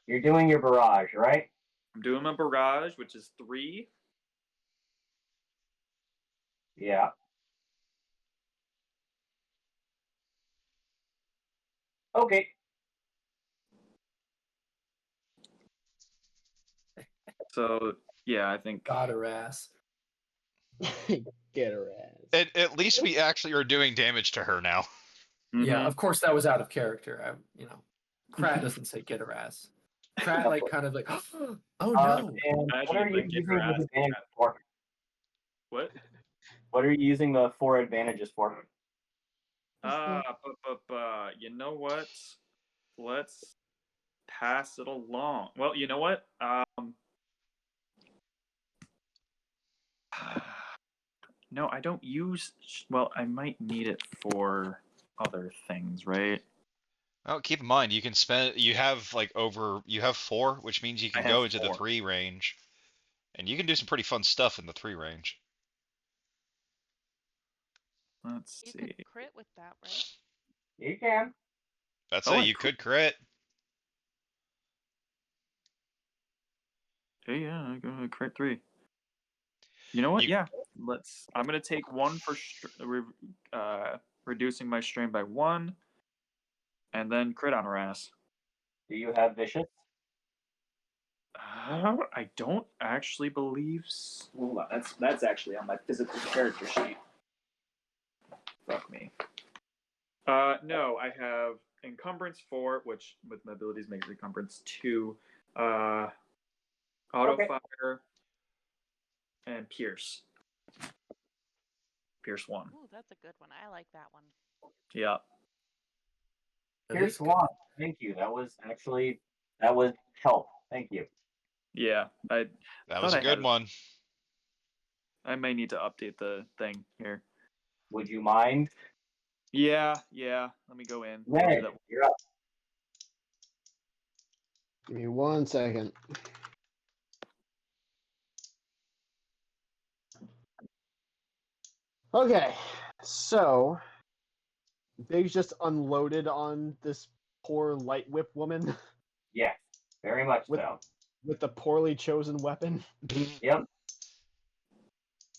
You're doing your barrage, right? I'm doing my barrage, which is 3. Yeah. Okay. So yeah, I think. Got her ass. Get her ass. At least we actually are doing damage to her now. Yeah, Mhm. of course that was out of character. Krat doesn't say get her ass. Krat like kind of like, oh no. And what Imagine are if you I get using her this ass and advantage Krat- for? What? What are you using the 4 advantages for? You know what? Let's pass it along. Well, you know what? No, I don't use. Well, I might need it for other things, right? Oh, keep in mind you can spend. You have 4, which means you I can have go into the 4. 3 range, and you can do some pretty fun stuff in the 3 range. Let's You see. could crit with that, right? You can. That's Oh, it. I You crit. could crit. Yeah, I go crit 3. You know what? You Yeah, let's. I'm gonna take 1 for reducing my strain by 1, and then crit on her ass. Do you have vicious? I don't actually believe. Hold on, that's actually on my physical character sheet. Fuck me. No, I have encumbrance 4, which with my abilities makes encumbrance 2. Auto Okay. fire and pierce. Pierce 1. Ooh, that's a good one. I like that one. Yeah. That Here's is good. 1. Thank you. That was help. Thank you. Yeah. I That was thought a I had good it. one. I may need to update the thing here. Would you mind? Yeah. Let me go in. I'll do Ned, that. you're up. Give me 1 second. Okay, so Biggs just unloaded on this poor light whip woman Yes, very much with so. with the poorly chosen weapon. Yep.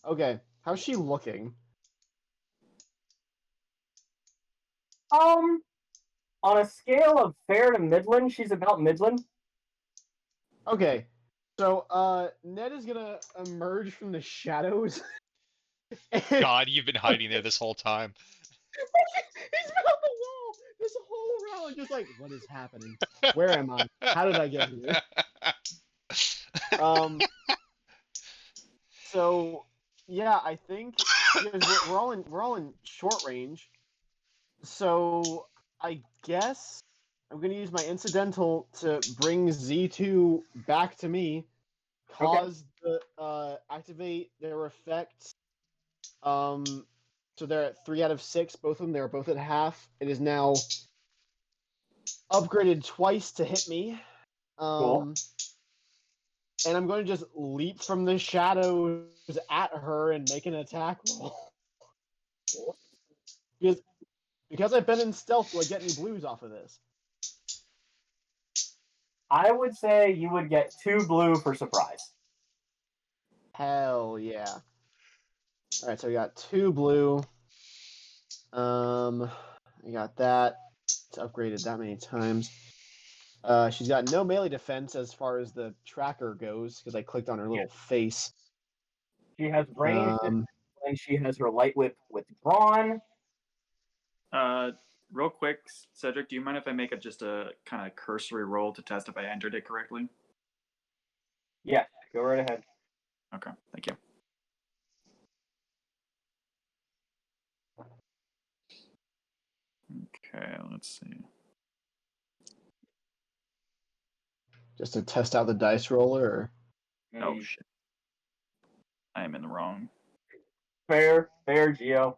Okay, how's she looking? On a scale of fair to Midland, she's about Midland. Okay, so Ned is gonna emerge from the shadows. And God, you've been hiding there this whole time. he's behind the wall this whole round, just like, what is happening? Where am I? How did I get here? So yeah, I think because we're all in short range. So I guess I'm gonna use my incidental to bring Z2 back to me, cause the activate their effects. So they're at 3 out of 6, both of them. They're both at half. It is now upgraded twice to hit me. Cool. And I'm going to just leap from the shadows at her and make an attack roll. Because I've been in stealth, do I get any blues off of this? I would say you would get 2 blue for surprise. Hell yeah. Alright, so we got 2 blue. I got that. It's upgraded that many times. She's got no melee defense as far as the tracker goes, because I clicked on her little face. She has ranged, and she has her light whip withdrawn. Real quick, Cedric, do you mind if I make just a kind of cursory roll to test if I entered it correctly? Yeah, go right ahead. Okay, thank you. Okay, let's see. Just to test out the dice roller? Or... Oh, shit. I am in the wrong. Fair, Geo.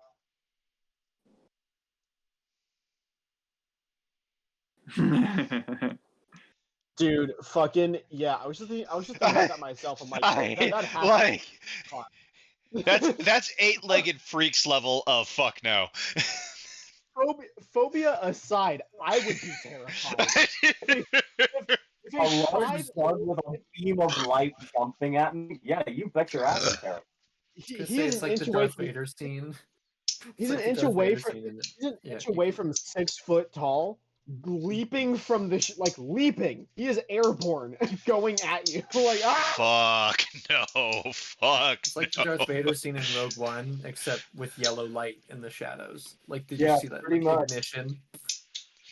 Dude, fucking yeah. I was just thinking about that myself. I'm like, that has like to that's eight-legged freaks level of fuck no. phobia aside, I would be terrified. If A a large 5 slug with a beam of light jumping at me? Yeah, you bet your ass I'm terrified. he's It's an like the inch away Darth from Vader scene. he's It's an like the inch Darth away Vader from scene in the- he's an yeah, inch you away can- from 6 foot tall, leaping from the like leaping. He is airborne, going at you like ah. Fuck no. Fuck It's like the no. Darth Vader scene in Rogue One, except with yellow light in the shadows. Like, did you Yeah, see that? pretty Like, much. ignition.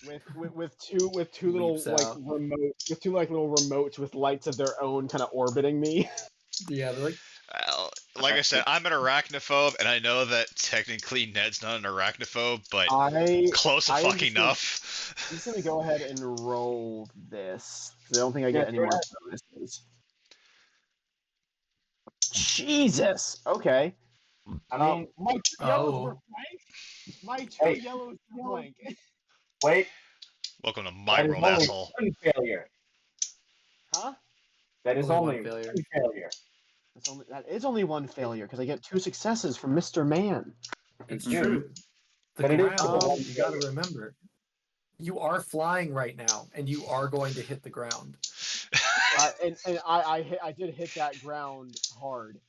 With two little Leaps like out. little remotes with lights of their own kind of orbiting me. Yeah, they're like, Well, like I said, I'm an arachnophobe, and I know that technically Ned's not an arachnophobe, but close I am fucking just gonna, enough. I'm just gonna go ahead and roll this. 'Cause I don't think I Yeah, get any go more ahead. bonuses. Jesus. Okay. I mean, My two yellows Oh. were blank. My two Hey. yellows were blank. wait, Welcome to my that is world, only asshole. one failure. Huh? That is Only one only failure. one failure. That is only one failure because I get 2 successes from Mr. Man. It's Mhm. true. The But it is ground, one you gotta failure. remember. You are flying right now, and you are going to hit the ground. I did hit that ground hard.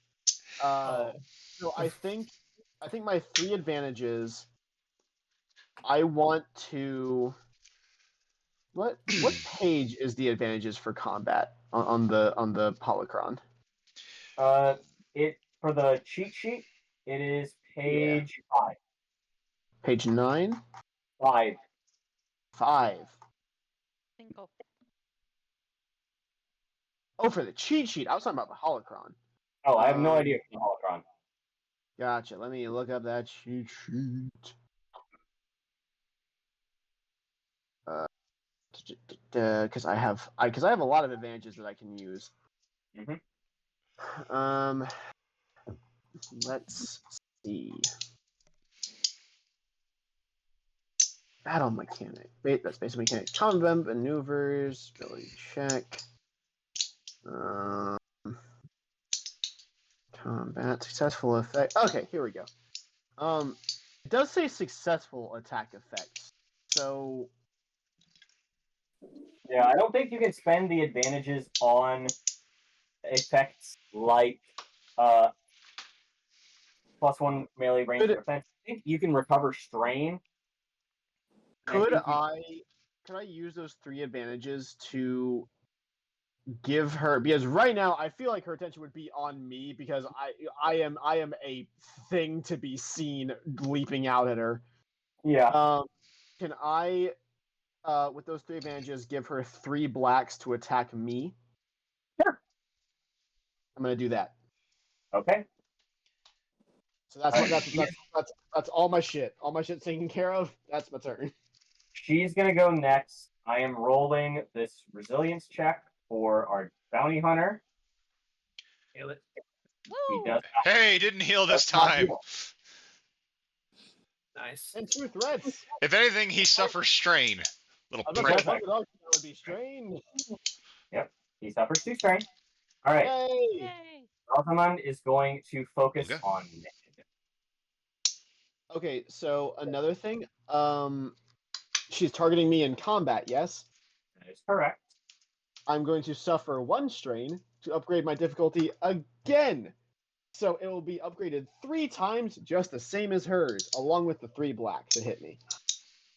Oh. So I think my 3 advantages. I want to. What page is the advantages for combat on the holocron? It for the cheat sheet, it is page 5. Page 9, 5. 5. Single. Oh, for the cheat sheet. I was talking about the holocron. Oh, I have no Um, idea for the holocron. Gotcha. Let me look up that cheat sheet. Because I have a lot of advantages that I can use. Mhm. Let's see. Battle mechanic. Wait, that's basic mechanic. Combat maneuvers. Ability check. Combat successful effect. Okay, here we go. It does say successful attack effects. So Yeah, I don't think you can spend the advantages on effects like +1 melee range Could- defense. I think you can recover strain. could I use those 3 advantages to give her, because right now I feel like her attention would be on me because I am a thing to be seen leaping out at her. Yeah. Can I with those 3 advantages give her 3 blacks to attack me? Sure. I'm gonna do that. Okay. So that's all my shit. All my shit's taken care of. That's my turn. She's gonna go next. I am rolling this resilience check for our bounty hunter. Nail it. He Woo! does Hey, didn't heal this not time. heal. Nice. And 2 threats. If anything, he suffers strain. Little I was prick. like, that would be strain. Yep. He suffers 2 strain. All right. Yay! Yay! Rosamund is going to focus Okay. on initiative. Okay, so another thing, she's targeting me in combat, yes? That is correct. I'm going to suffer 1 strain to upgrade my difficulty again. So it will be upgraded 3 times, just the same as hers, along with the 3 black to hit me.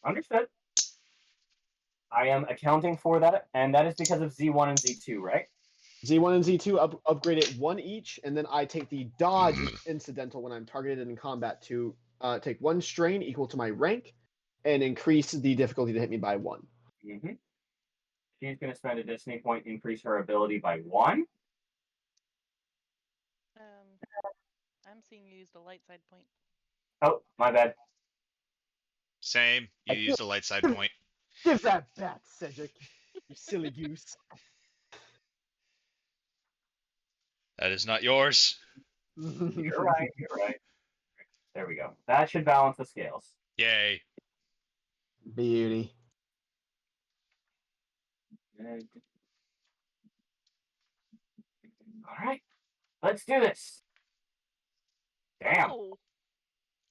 Understood. I am accounting for that, and that is because of Z1 and Z2, right? Z1 and Z2 upgrade it 1 each, and then I take the dodge incidental when I'm targeted in combat to take 1 strain equal to my rank, and increase the difficulty to hit me by 1. Mm-hmm. She's going to spend a destiny point, increase her ability by 1. I'm seeing you used a light side point. Oh, my bad. Same. You used a light side point. Give that back, Cedric. You silly goose. That is not yours. You're right. You're right. There we go. That should balance the scales. Yay. Beauty. All right, let's do this. Damn. Oh,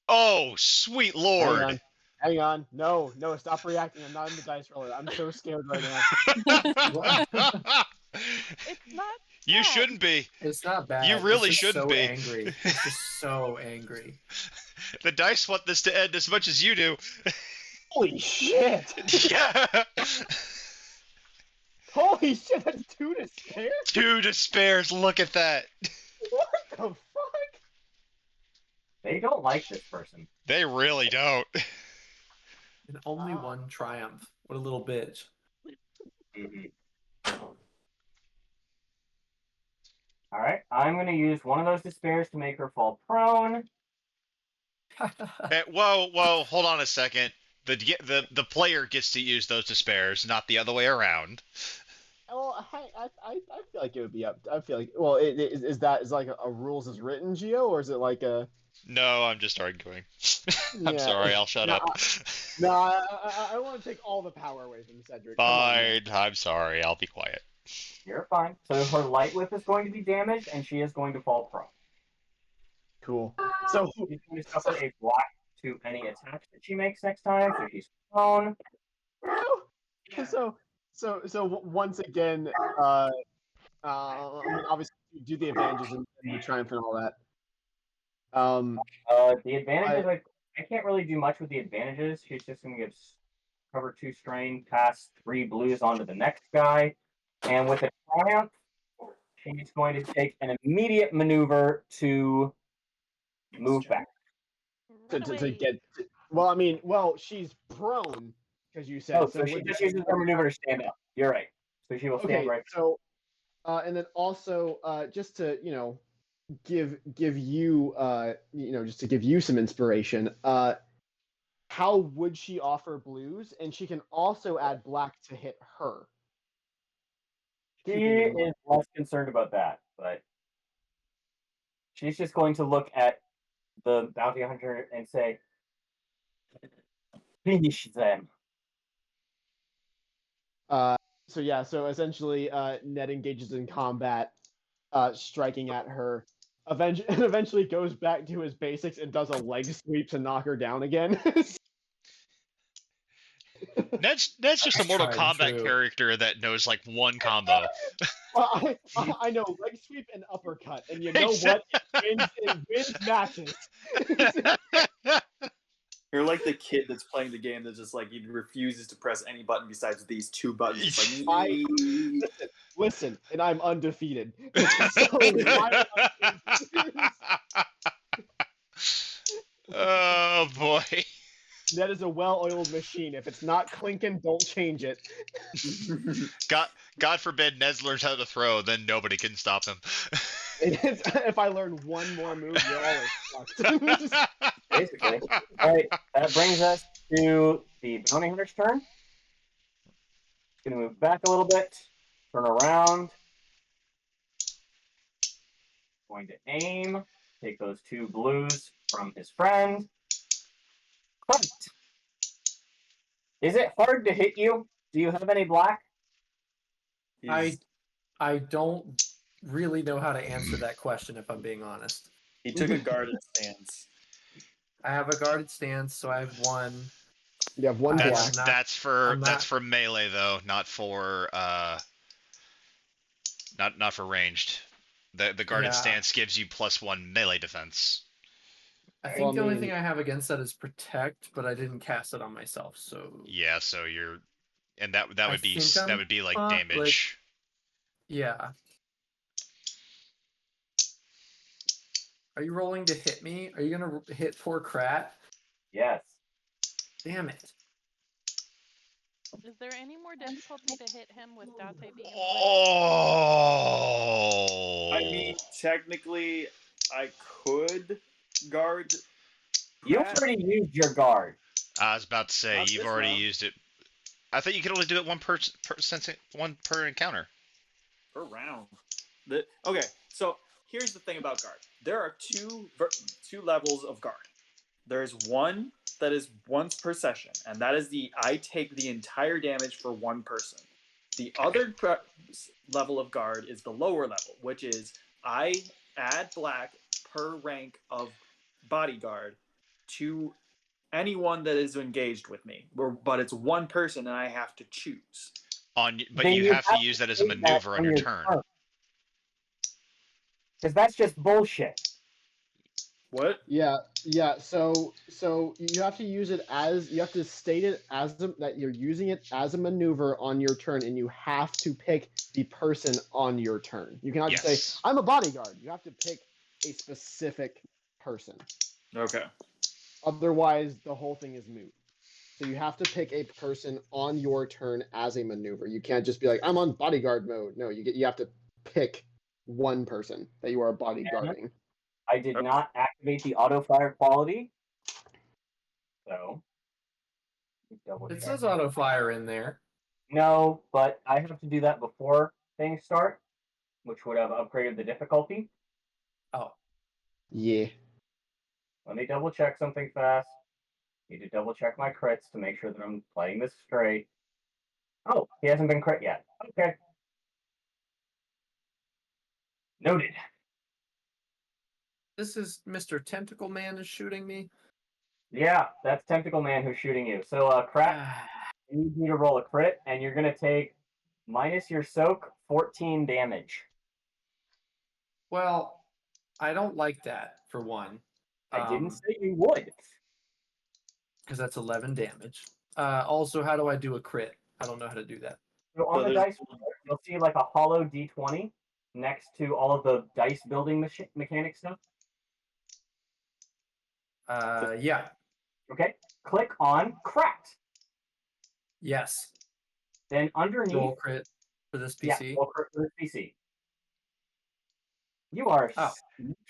Oh, sweet Hang lord. on. Hang on. No, stop reacting. I'm not in the dice roller. I'm so scared right now. it's not You bad. shouldn't be. It's not bad. You really it's just shouldn't so be. angry. It's just so angry. The dice want this to end as much as you do. Holy shit! Yeah. Holy shit, that's 2 despair? 2 despairs. Look at that. What the fuck? They don't like this person. They really don't. And only one triumph. What a little bitch. Mhm. All right, I'm going to use one of those despairs to make her fall prone. Whoa, hold on a second. The player gets to use those despairs, not the other way around. Well, I feel like it would be up. I feel like, well, is that is like a rules as written, Geo, or is it like a? No, I'm just arguing. I'm Yeah. sorry, I'll shut No, up. No, I want to take all the power away from Cedric. Come on, man. Fine, I'm sorry, I'll be quiet. You're fine. So her light whip is going to be damaged, and she is going to fall prone. Cool. So, She's going to suffer a block to any attacks that she makes next time, so she's prone. once again, I mean, obviously you do the advantages and the triumph and all that. The advantages, I can't really do much with the advantages. She's just going to give cover 2 strain, pass 3 blues onto the next guy. And with a triumph, she's going to take an immediate maneuver to move back. Run to away. get. Well, I mean, she's prone because you said. Oh, so she just uses her maneuver to stand up. You're right. So she will stand Okay, right. so, and then also, just to give you just to give you some inspiration. How would she offer blues? And she can also add black to hit her. She Keeping in mind. is less concerned about that, but she's just going to look at the bounty hunter and say, "Finish them." So essentially, Ned engages in combat, striking at her. Eventually goes back to his basics and does a leg sweep to knock her down again. Ned's just a Mortal Tried and Kombat true. character that knows like one combo. Well, I know leg sweep and uppercut, and you know what? It wins matches. You're like the kid that's playing the game that's just like he refuses to press any button besides these 2 buttons. It's like, Listen, and I'm undefeated. So why would I Oh boy. That is a well-oiled machine. If it's not clinking, don't change it. God forbid Nez learns how to throw, then nobody can stop him. If I learn one more move, you're all fucked. Basically. All right, that brings us to the bounty hunter's turn. Going to move back a little bit, turn around. Going to aim, take those 2 blues from his friend. Perfect. Is it hard to hit you? Do you have any black? I don't really know how to answer that question if I'm being honest. he took a guarded stance. I have a guarded stance, so I have 1. You have 1 black. That's for melee though, not for not for ranged. The guarded stance gives you +1 melee defense. I think the only thing I have against that is protect, but I didn't cast it on myself, so yeah. So you're, and that would be like damage. Like, yeah. Are you rolling to hit me? Are you gonna hit poor Krat? Yes. Damn it. Is there any more difficulty to hit him with Date being in the way? Oh. I mean, technically, I could guard. You've already used your guard. I was about to say Not you've this already round. used it. I thought you could only do it one per encounter. Per round. Okay, so here's the thing about guard. There are two levels of guard. There's one that is once per session, and that is I take the entire damage for one person. The other level of guard is the lower level, which is I add black per rank of bodyguard to anyone that is engaged with me. But it's one person and I have to choose. But Then you have to use that as a say that maneuver on your turn. Because that's just bullshit. What? Yeah. So you have to use it as you have to state it as that you're using it as a maneuver on your turn, and you have to pick the person on your turn. You cannot just say Yes. I'm a bodyguard. You have to pick a specific person. Okay. Otherwise, the whole thing is moot. So you have to pick a person on your turn as a maneuver. You can't just be like, I'm on bodyguard mode. No, you have to pick one person that you are bodyguarding. I did not activate the auto fire quality. So double It check. says auto fire in there. No, but I have to do that before things start, which would have upgraded the difficulty. Oh, Yeah. Let me double check something fast. Need to double check my crits to make sure that I'm playing this straight. Oh, he hasn't been crit yet. Okay. Noted. this is Mr. Tentacle Man is shooting me. Yeah, that's Tentacle Man who's shooting you. So, Crack, you need me to roll a crit, and you're going to take minus your soak 14 damage. Well, I don't like that for one. I didn't say you would. Because that's 11 damage. Also, how do I do a crit? I don't know how to do that. So on So the there's- dice, you'll see like a hollow d20 next to all of the dice building mechanic stuff. Yeah. Okay, click on cracked. Yes. Then underneath, Roll crit for this PC. yeah, roll crit for this PC. You are Oh.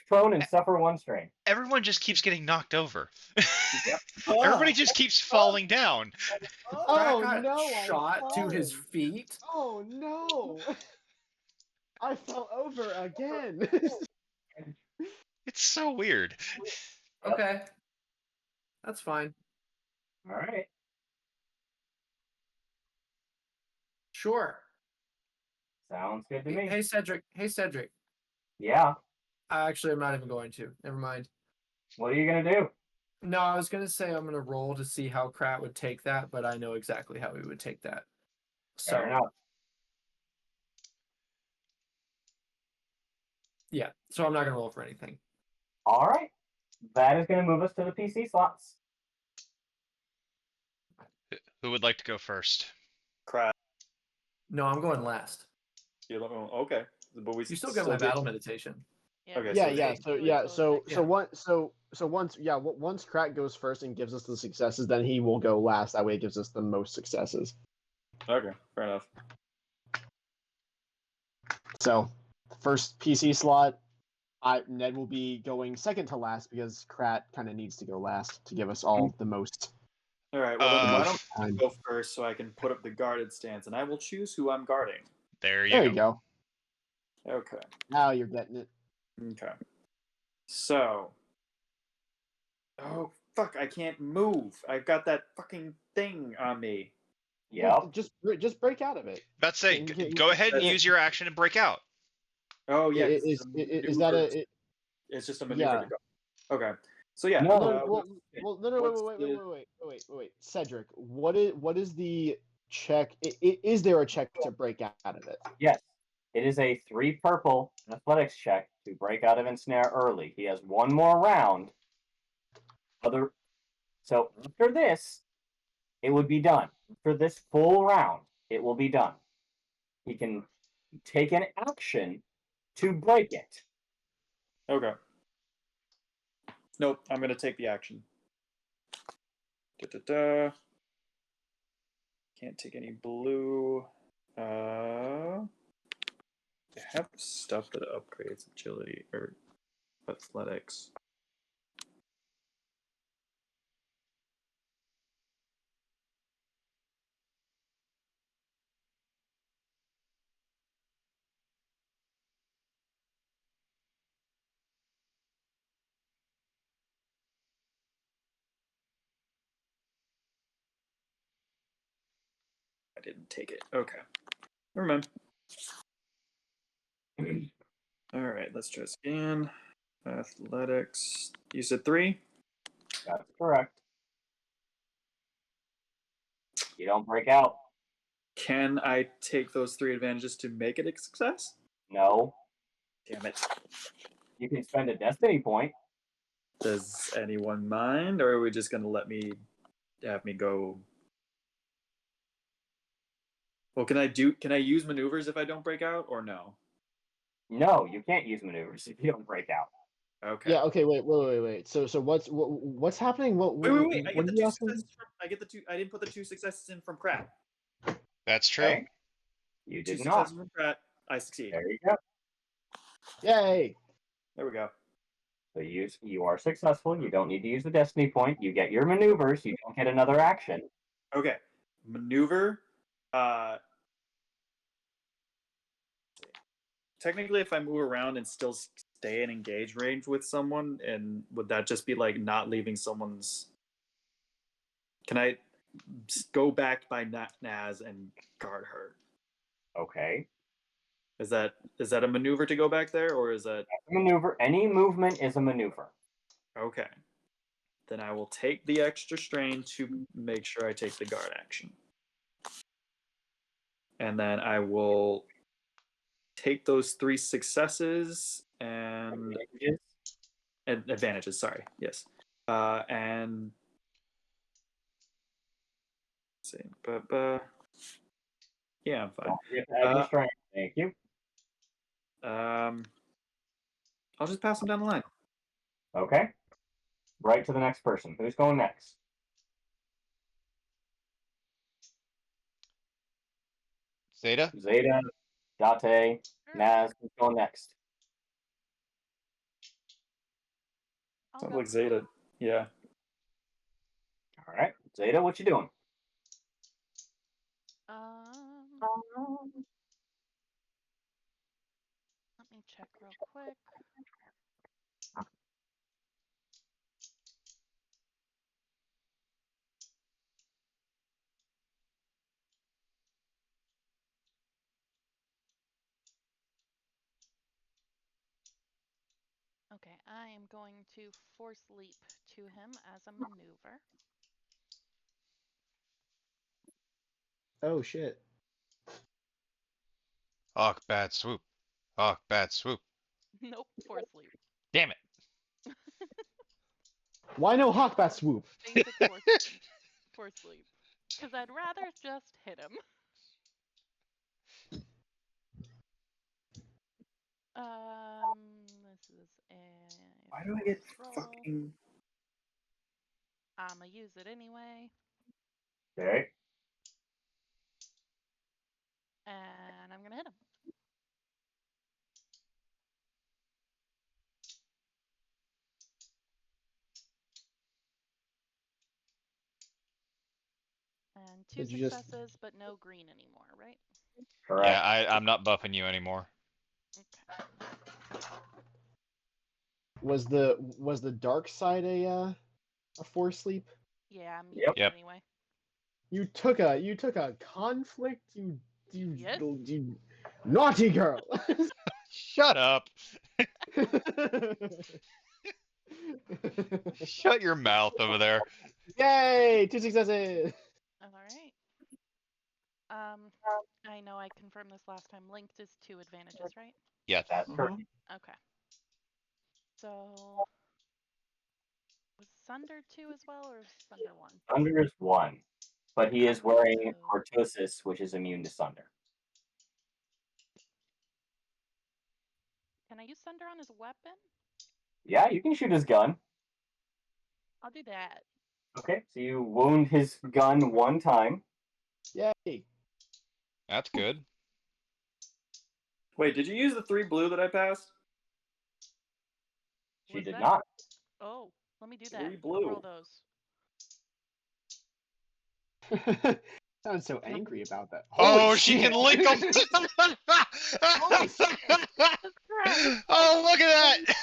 prone and suffer one strain. Everyone just keeps getting knocked over. Yep. Everybody just keeps falling down. Oh That got no! I'm shot to his falling. feet. Oh no! I fell over again. It's so weird. Okay. That's fine. All right. Sure. Sounds good to me. Hey Cedric. Hey Cedric. Yeah. Actually, I'm not even going to. Never mind. What are you gonna do? No, I was gonna say I'm gonna roll to see how Krat would take that, but I know exactly how he would take that. So Fair enough. yeah. So I'm not gonna roll for anything. All right. That is gonna move us to the PC slots. Who would like to go first? Crap. No, I'm going last. You don't know. Okay. But we You still get my battle meditation. Yeah, Okay, we Yeah, so do yeah. it. So Do it yeah, till so next so Yeah. once once Crack goes first and gives us the successes, then he will go last. That way, it gives us the most successes. Okay, fair enough. So, first PC slot, Ned will be going second to last because Krat kind of needs to go last to give us all the most. All right. Well, then Uh, why don't time. I go first so I can put up the guarded stance, and I will choose who I'm guarding. There There you you go. go. Okay. Now you're getting it. Okay. So. Oh fuck! I can't move. I've got that fucking thing on me. Yep. Well, just break out of it. Let's say, go ahead and use your action and break out. Oh yeah. 'cause Is it's is that a? It's just a maneuver Yeah. to go. Okay. So yeah. No. Wait. Cedric, what is the check? Is there a check to break out of it? Yes. It is a 3 purple athletics check to break out of ensnare early. He has one more round. So after this, it would be done. For this full round, it will be done. He can take an action to break it. Okay. Nope. I'm gonna take the action. Da-da-da. Can't take any blue. I have stuff that upgrades agility or athletics. I didn't take it. Okay. Never mind. All right, let's try scan. Athletics. You said 3? That's correct. You don't break out. Can I take those 3 advantages to make it a success? No. Damn it. You can spend a destiny point. Does anyone mind, or are we just gonna have me go? Well, can I use maneuvers if I don't break out, or no? No, you can't use maneuvers if you don't break out. Okay. Yeah. Okay. Wait. So what's happening? Wait. I What get are the you 2 asking? successes from. I get the 2. I didn't put the 2 successes in from Pratt. That's true. Okay. You 2 did not. successes from Pratt. I succeed. There you go. Yay! There we go. So you are successful. You don't need to use the destiny point. You get your maneuvers. You don't get another action. Okay. Maneuver. Technically, if I move around and still stay in engage range with someone, and would that just be like not leaving someone's? Can I go back by Naz and guard her? Okay. Is that a maneuver to go back there, or is that Maneuver. Any movement is a maneuver. okay? Then I will take the extra strain to make sure I take the guard action, and then I will take those 3 successes and advantages. Sorry, yes, and let's see, yeah, I'm fine. Don't forget to add your strength. Thank you. I'll just pass them down the line. Okay. Right to the next person. Who's going next? Zeta? Zeta, Date, Naz. Who's going next? I'll Sounds go. like Zeta. Yeah. All right. Zeta, what you doing? Let me check real quick. Okay, I am going to force leap to him as a maneuver. Oh shit! Hawk, bat, swoop. Hawk, bat, swoop. Nope, force leap. Damn it. Why no hawkbat swoop? Basic force leap. Because I'd rather just hit him. This is a Why do I get roll. fucking? I'ma use it anyway. Okay. And I'm gonna hit him. And 2 Did you just- successes, but no green anymore, right? Correct. Yeah, I'm not buffing you anymore. Okay. Was the dark side a force sleep? Yeah, I'm Yep. using it anyway. You took a conflict. You Yes. you naughty girl. Shut up. Shut your mouth over there. Yay! 2 successes. All right. I know I confirmed this last time. Linked is 2 advantages, right? Yes. That's correct. Okay. So was Sunder 2 as well, or Sunder 1? Sunder is 1, but he is wearing So- cortosis, which is immune to Sunder. Can I use Sunder on his weapon? Yeah, you can shoot his gun. I'll do that. Okay, so you wound his gun 1 time. Yay! That's good. Wait, did you use the 3 blue that I passed? She Was did that- not. Oh, let me do that. 3 blue. Roll those. Sounds so angry about that. Oh, Holy she shit. can link them. Holy shit. Oh, look at that.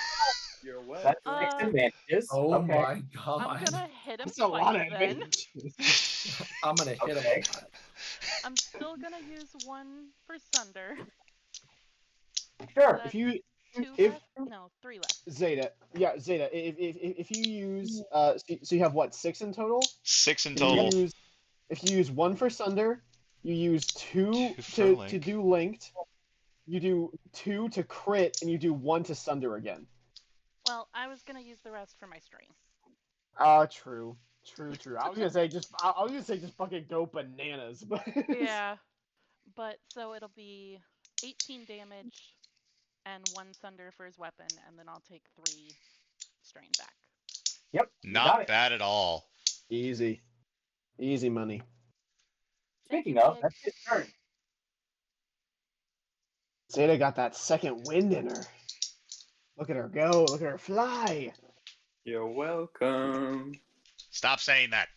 You're wet. That's 6 advantages. Oh Okay. my god. I'm gonna hit him That's a lot twice of then. advantages. I'm gonna hit him. Okay. I'm still gonna use one for Sunder. So Sure. that's If you two if left? No, three left. Zeta, yeah, Zeta. If you use so you have what, 6 in total? 6 in If you total. use if you use 1 for Sunder, you use 2 2 for to Link. do linked, you do 2 to crit, and you do 1 to Sunder again. Well, I was gonna use the rest for my strain. True. True. I was gonna say just fucking go bananas, but Yeah, but so it'll be 18 damage and one Sunder for his weapon, and then I'll take 3 strain back. Yep. You got Not it. bad at all. easy money. Thank you, Speaking of, Big. that's his turn. Zeta got that second wind in her. Look at her go. Look at her fly. You're welcome. Stop saying that.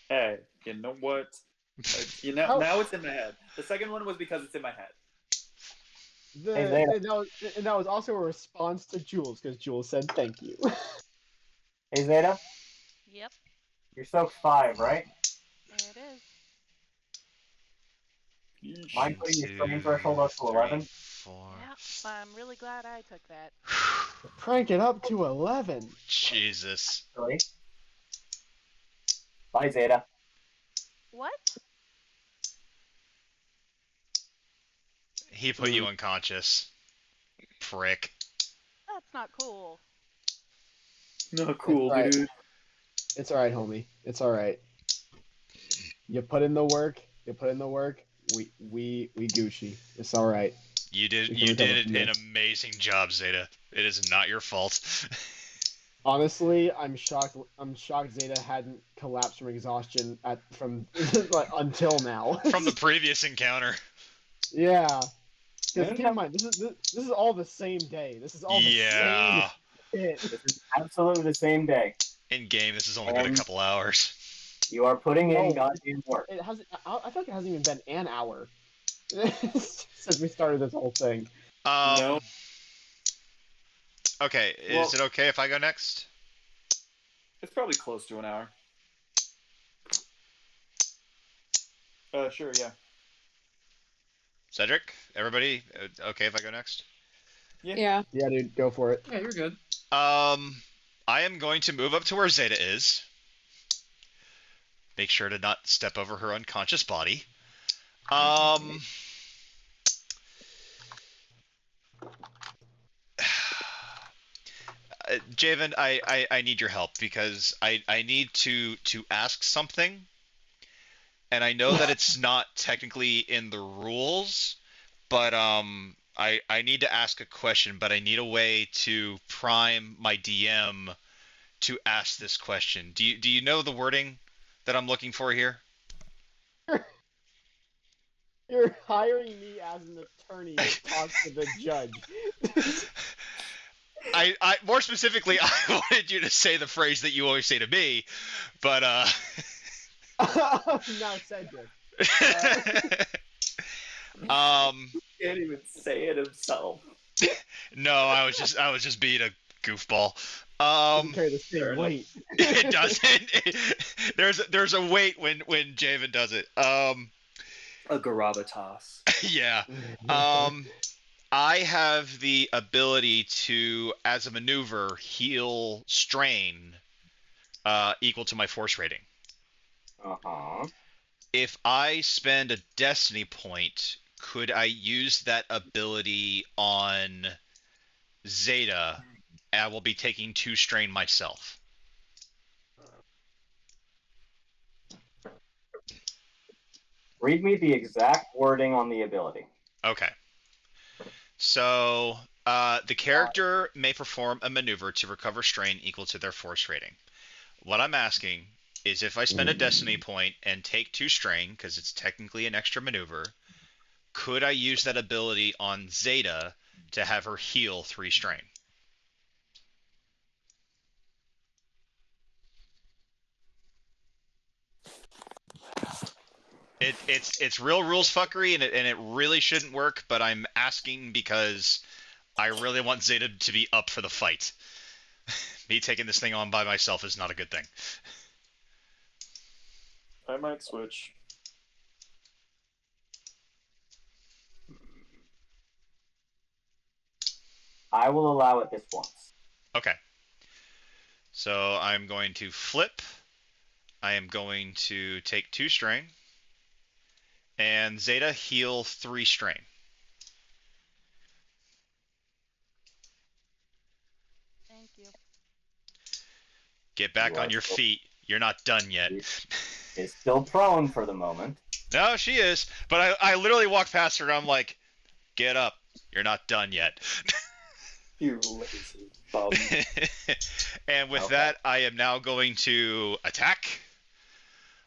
Hey, you know what? You know, How- now it's in my head. The second one was because it's in my head. Hey, Zeta. And that was also a response to Jules, because Jules said thank you. Hey, Zeta. Yep, You're soaked 5, right? it is. Mind putting your strain threshold up to 11? 4. Yep, I'm really glad I took that. Crank it up to 11. Jesus. Really? Bye, Zeta. What? He put you unconscious. Prick. That's not cool. Not cool, right. dude. It's alright, homie. It's alright. You put in the work. We Gucci. It's alright. You did We can you recover did from an this. amazing job, Zeta. It is not your fault. Honestly, I'm shocked Zeta hadn't collapsed from exhaustion from like, until now. From the previous encounter. Yeah. Because No, keep no. in mind, this is all the same day. This is all the same Yeah. shit. This is absolutely the same day. In game, this has only been a And- couple hours. You are putting in No. goddamn work. It hasn't. I feel like it hasn't even been an hour since we started this whole thing. No. Okay, Well- is it okay if I go next? It's probably close to an hour. Sure, yeah. Cedric? Everybody? Okay if I go next? Yeah. Yeah, dude, go for it. Yeah, you're good. I am going to move up to where Zeta is. Make sure to not step over her unconscious body. Javen, I need your help because I need to ask something, and I know that it's not technically in the rules, but I need to ask a question, but I need a way to prime my DM to ask this question. Do you know the wording that I'm looking for here? You're hiring me as an attorney to talk to the judge. I more specifically, I wanted you to say the phrase that you always say to me, but Now, Cedric. Can't even say it himself. No, I was just being a goofball. Doesn't carry the fair same enough. weight. It doesn't. There's a weight when Javen does it. A gravitas. Yeah. I have the ability to, as a maneuver, heal strain equal to my force rating. Uh-huh. If I spend a destiny point, could I use that ability on Zeta? I will be taking 2 strain myself. Read me the exact wording on the ability. Okay. So the character may perform a maneuver to recover strain equal to their force rating. What I'm asking is if I spend a destiny point and take 2 strain, because it's technically an extra maneuver, could I use that ability on Zeta to have her heal 3 strain? It's real rules fuckery, and it really shouldn't work, but I'm asking because I really want Zeta to be up for the fight. Me taking this thing on by myself is not a good thing. I might switch. I will allow it this once. Okay. So I'm going to flip. I am going to take 2 strain. And Zeta heal 3 strain. Thank you. Get back You on are your still, feet. You're not done yet. is still prone for the moment. No, she is. But I literally walked past her and I'm like, get up. You're not done yet. You lazy bum. And with Okay. that, I am now going to attack.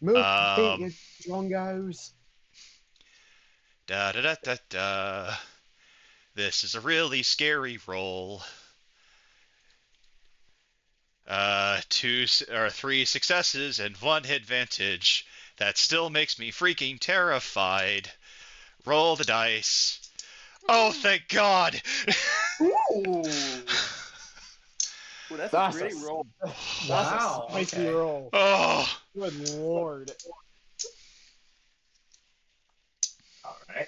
Move, feet, Um, you drongos. Da da da da da. This is a really scary roll. 3 successes and 1 advantage. That still makes me freaking terrified. Roll the dice. Oh, thank God! Ooh. Ooh, that's a That's gritty a, roll. that's Wow, a spicy okay. roll. Oh, Good lord. All right.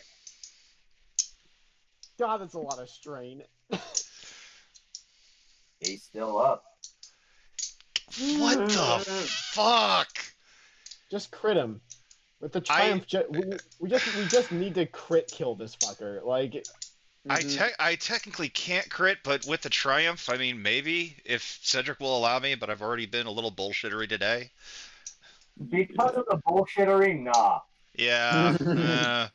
God, that's a lot of strain. He's still up. what the fuck? Just crit him. With the I triumph, we just need to crit kill this fucker. Like, I technically can't crit, but with the triumph, I mean maybe if Cedric will allow me. But I've already been a little bullshittery today. Because of the bullshittery, nah. Yeah.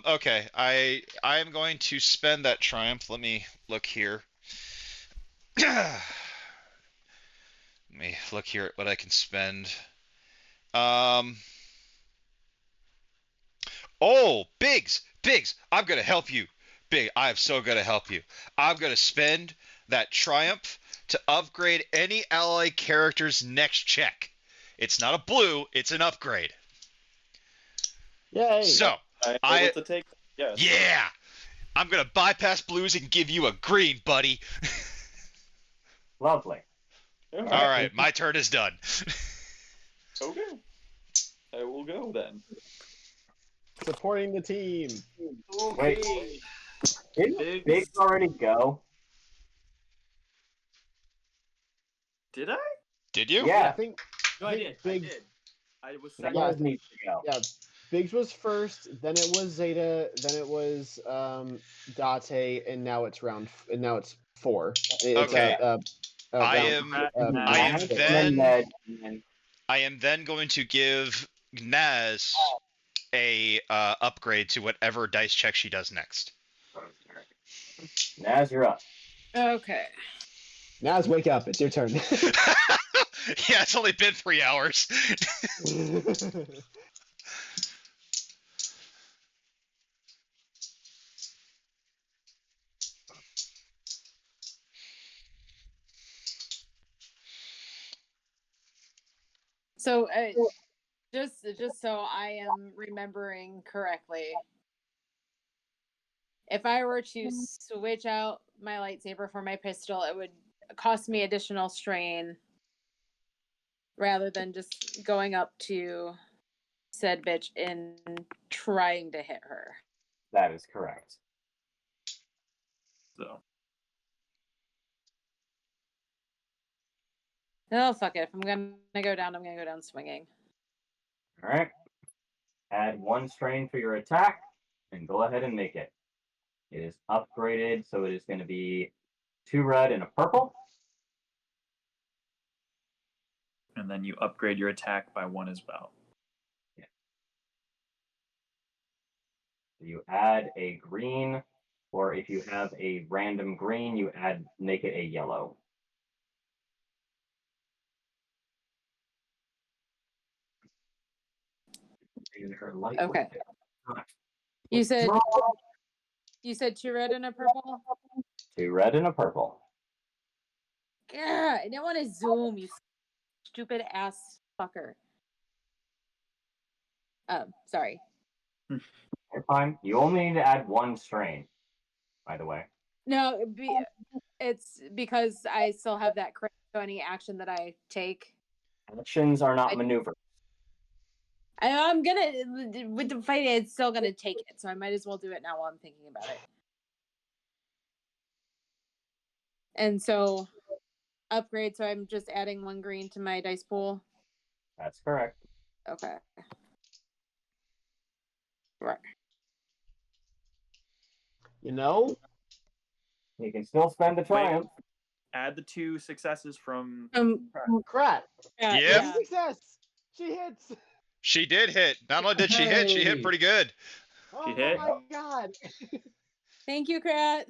Okay. I am going to spend that triumph. Let me look here. Let me look here at what I can spend. Um. Oh, Biggs, I'm gonna help you. Big, I'm so gonna help you. I'm gonna spend that triumph to upgrade any ally character's next check. It's not a blue, it's an upgrade. yay! So, I'm I able to take that, yes. yeah, I'm gonna bypass blues and give you a green, buddy. Lovely. All All right. right, my turn is done. Okay. I will go then. Supporting the team. Wait, Okay. didn't Biggs. Biggs already go? Did I? Did you? Yeah. I think No, I did. Biggs. I did. I was Naz second. Yeah, needs to go. yeah. Biggs was first, then it was Zeta, then it was Date, and now it's and now it's 4. It's Okay. I round am I round am Naz, 6. and then then Ned, and then I am then going to give Naz a upgrade to whatever dice check she does next. Naz, you're up. Okay. Naz, wake up! It's your turn. Yeah, it's only been 3 hours. So just so I am remembering correctly, if I were to switch out my lightsaber for my pistol, it would cost me additional strain rather than just going up to said bitch and trying to hit her. That is correct. So Oh, fuck it. If I'm gonna go down, I'm gonna go down swinging. All right. Add 1 strain for your attack, and go ahead and make it. It is upgraded, so it is going to be 2 red and a purple. and then you upgrade your attack by 1 as well. You add a green, or if you have a random green, you make it a yellow. Okay. You said 2 red and a purple? 2 red and a purple. Yeah, I don't want to zoom, you stupid ass fucker. Sorry. You're fine. You only need to add 1 strain, by the way. No, it's because I still have that crit, so any action that I take. Actions are not maneuvers. I'm gonna, with the fight, it's still gonna take it, so I might as well do it now while I'm thinking about it. And so upgrade, so I'm just adding 1 green to my dice pool. That's correct. Okay. Right. You know, You can still spend the triumph. Add the 2 successes from. Krat. Yep. Yeah. Success. She hits. She did hit. Not only did she hit, she hit Hey. pretty good. Oh hit? my god. Thank you, Krat.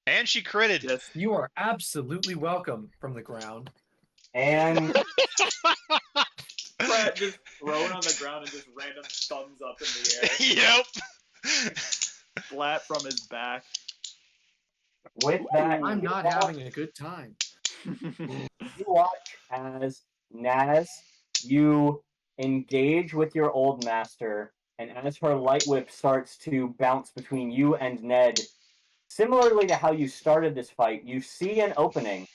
And she critted. Yes. You are absolutely welcome from the ground. And Brett just thrown on the ground and just random thumbs up in the air. Yep. Flat from his back. with that, I'm you not watch- having a good time. you watch as Naz, you engage with your old master, and as her light whip starts to bounce between you and Ned, similarly to how you started this fight, you see an opening.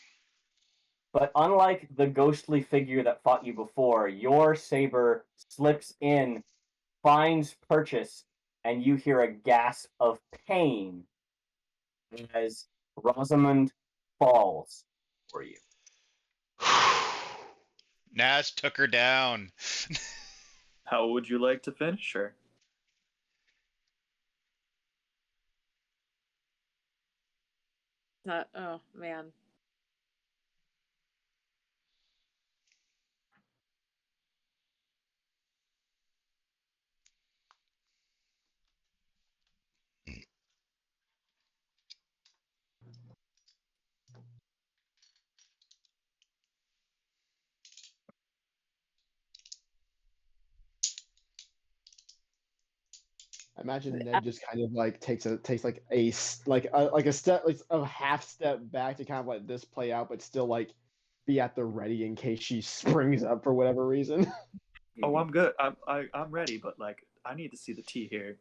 But unlike the ghostly figure that fought you before, your saber slips in, finds purchase, and you hear a gasp of pain as Rosamund falls for you. Naz took her down. How would you like to finish her? Oh man. I imagine Ned just kind of like takes like a step, like a half step back to kind of let this play out, but still like be at the ready in case she springs up for whatever reason. Oh, I'm good. I'm ready, but like I need to see the tea here.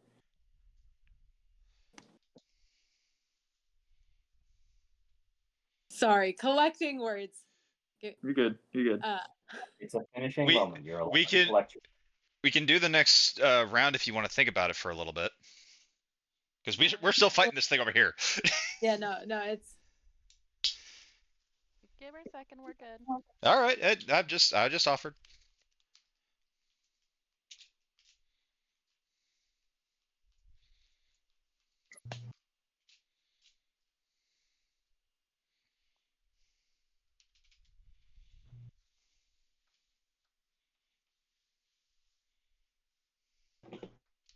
Sorry, collecting words. You're good. You're good. It's a finishing We- moment. You're allowed we to can- collect your- We can do the next round if you want to think about it for a little bit. Because we're still fighting this thing over here. Yeah, no, it's Give her a second, we're good. All right, I just offered.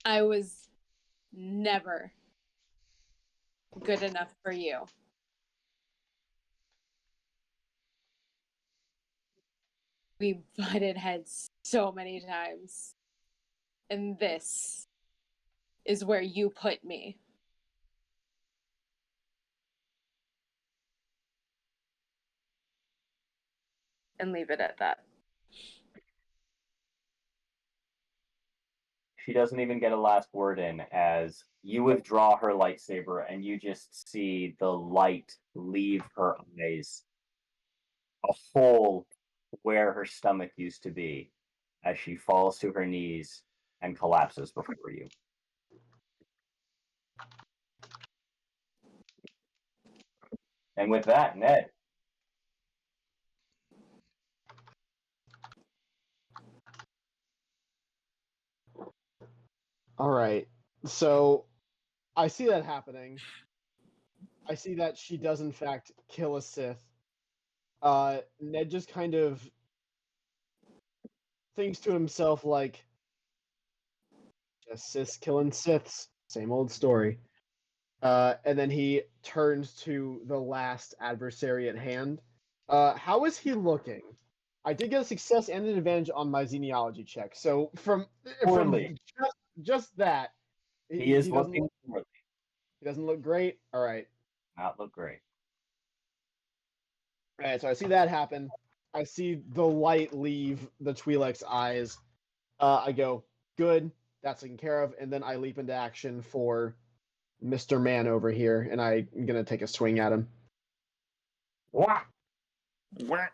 I was never good enough for you. We butted heads so many times. And this is where you put me. And leave it at that. She doesn't even get a last word in as you withdraw her lightsaber and you just see the light leave her eyes, a hole where her stomach used to be, as she falls to her knees and collapses before you. And with that, Ned, All right. So I see that happening. I see that she does in fact kill a Sith. Ned just kind of thinks to himself like, just Siths killing Siths, same old story. And then he turns to the last adversary at hand. How is he looking? I did get a success and an advantage on my genealogy check. So from Poorly. just that, he is doesn't looking look, poorly. he doesn't look great. All right. Not look great. All right. So I see that happen. I see the light leave the Twi'lek's eyes. I go, good, that's taken care of, and then I leap into action for Mr. Man over here, and I'm gonna take a swing at him. Wah! What?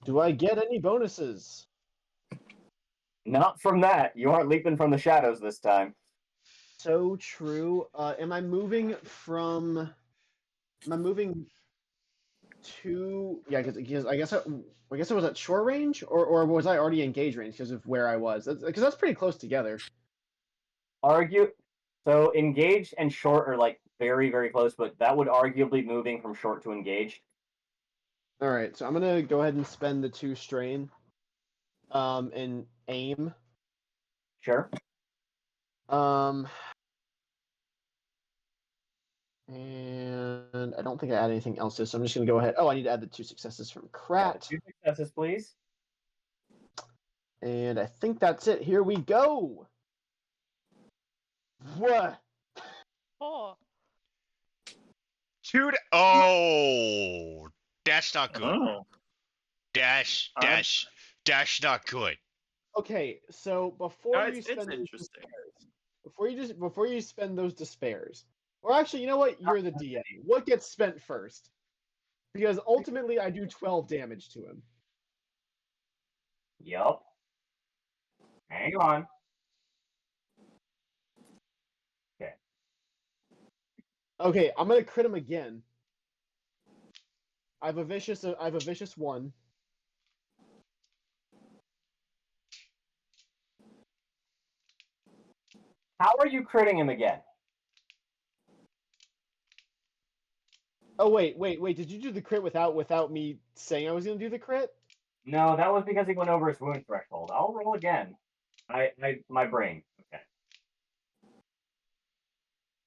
Do I get any bonuses? Not from that. You aren't leaping from the shadows this time. so true. Am I moving from? Am I moving to? Yeah, because I guess I was at short range, or was I already engaged range because of where I was? Because that's pretty close together. So engaged and short are like very, very close, but that would arguably moving from short to engaged. All right, so I'm gonna go ahead and spend the 2 strain, and aim. Sure. And I don't think I add anything else to this, so I'm just gonna go ahead. Oh, I need to add the 2 successes from Krat. 2 successes, please. And I think that's it. Here we go. What? Oh, Dude, oh, that's not good. Oh. Dash, Um, dash, dash, not good. Okay, so No, before you it's spend those interesting. despairs, before you spend those despairs, or actually, you know what? You're the DM. What gets spent first? Because ultimately, I do 12 damage to him. Yup. Hang on. Okay. Okay, I'm gonna crit him again. I have a vicious 1. How are you critting him again? Oh wait. Did you do the crit without me saying I was gonna do the crit? No, that was because he went over his wound threshold. I'll roll again. My brain. Okay.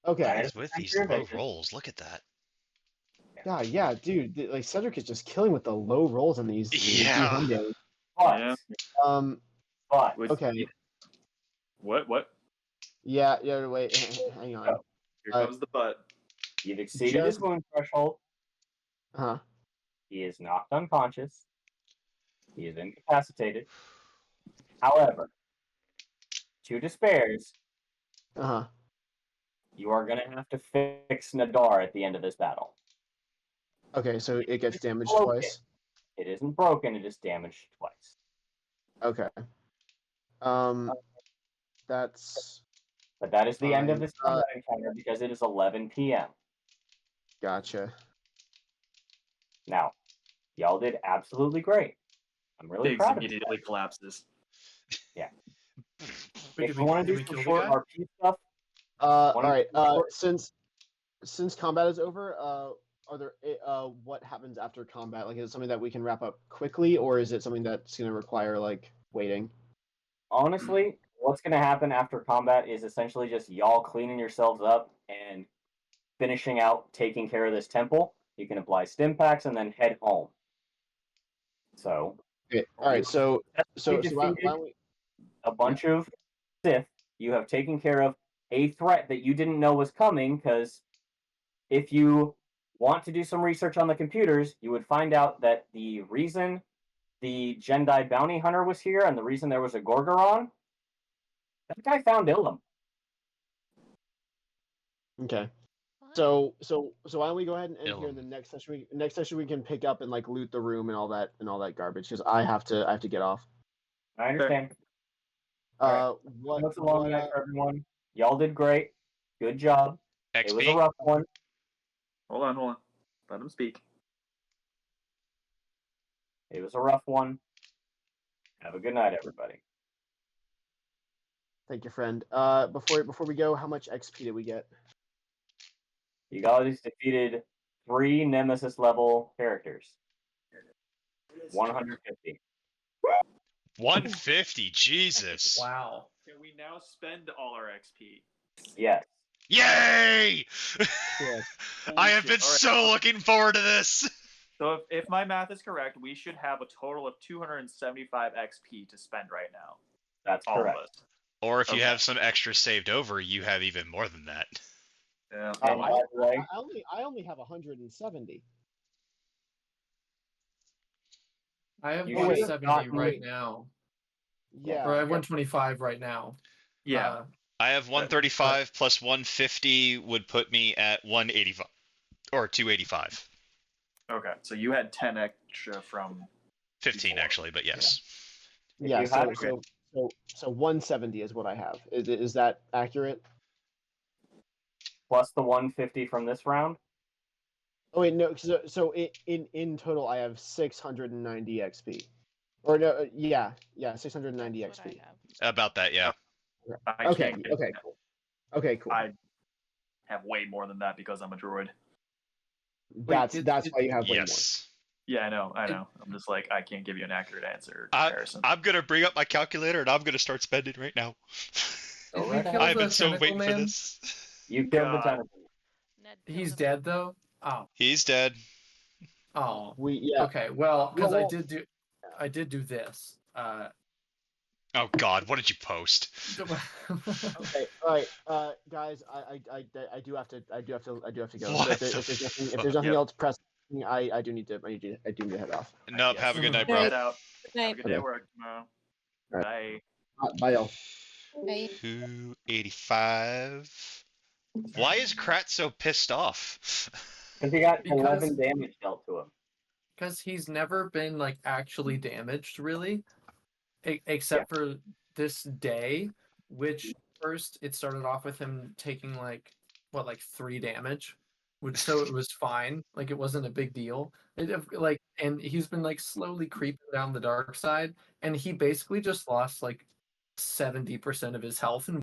Okay. Alright. Guys, with these low rolls, look at that. God, yeah, dude. Like Cedric is just killing with the low rolls in these Yeah. D100s. But, Yeah. but Which- Okay. What? Yeah. Wait. Hang on. Here comes the butt. you've exceeded his Just- wound threshold. Huh. He is knocked unconscious. He is incapacitated. However, 2 despairs, Uh huh. you are going to have to fix Nadar at the end of this battle. Okay, so it gets damaged broken. twice. It isn't broken, it is damaged twice. Okay. That's But that is the end of fine. this combat encounter because it is 11 p.m. Gotcha. Now, y'all did absolutely great. I'm really Biggs proud of you. immediately collapses. Wait, If you want to do did we some kill the short guy? RP stuff, All Wanna right. do short- Since combat is over, are there what happens after combat? Like, is it something that we can wrap up quickly, or is it something that's gonna require like waiting? honestly, what's going to happen after combat is essentially just y'all cleaning yourselves up and finishing out taking care of this temple. You can apply stim packs and then head home. So, Okay. All right. So why defeated don't we? a bunch of Sith. You have taken care of a threat that you didn't know was coming because if you want to do some research on the computers, you would find out that the reason the Jedi bounty hunter was here and the reason there was a Gorgoron, that guy found Ilum. Okay. what? So why don't we go ahead and end here? Ilum. The next session we can pick up and like loot the room and all that garbage because I have to get off. I understand. What What's a long what night for everyone? Y'all did great. Good job. It was a XP. rough one. Hold on. Let him speak. It was a rough one. Have a good night, everybody. Thank you, friend. Before we go, how much XP did we get? You guys defeated 3 Nemesis level characters. 150. 150. Jesus. Wow. Can we now spend all our XP? Yes. Yay! Yes. I have been All right. so looking forward to this. So if my math is correct, we should have a total of 275 XP to spend right now. That's All correct. of us. Or if you Okay. have some extra saved over, you have even more than that. Yeah. And I, by the way, I only have 170. I have You should have 170 gotten- right now. Yeah. Or I have 125 right now. Yeah. I have 135 plus 150 would put me at 185 or 285. Okay. So you had 10 extra from 15 Before. actually, but yes. Yeah. you So had- so 170 is what I have. Is that accurate? plus the 150 from this round. Oh wait, no. So in total, I have 690 XP. Or no, yeah, 690 That's what I XP. have. About that, yeah. I Okay, can't. okay, cool. Okay, cool. I have way more than that because I'm a druid. That's why you have way more. Yes. Yeah, I know. I'm just like, I can't give you an accurate answer or I, comparison. I'm gonna bring up my calculator and I'm gonna start spending right now. Go Did right we ahead. kill I've the been so tentacle waiting for man? this. You killed the God. tentacle. Ned killed He's him. dead though. Oh, He's dead. oh. Yeah. Okay, well, because Well, I did do this. Oh God, what did you post? Okay, all right, guys, I do have to go. What So if there's nothing Yep. else pressing, I do need to head off. Nope. Yes. Have a good night, Right. bro. Head out. Good Have a night. good day at Okay. work tomorrow. Alright. Bye. Bye, y'all. Bye. 285. Why is Krat so pissed off? Because he got Because- 11 damage dealt to him. Because he's never been like actually damaged, really, except for this day, which first it started off with him taking like 3 damage, which so it was fine, like it wasn't a big deal. And he's been like slowly creeping down the dark side, and he basically just lost like 70% of his health in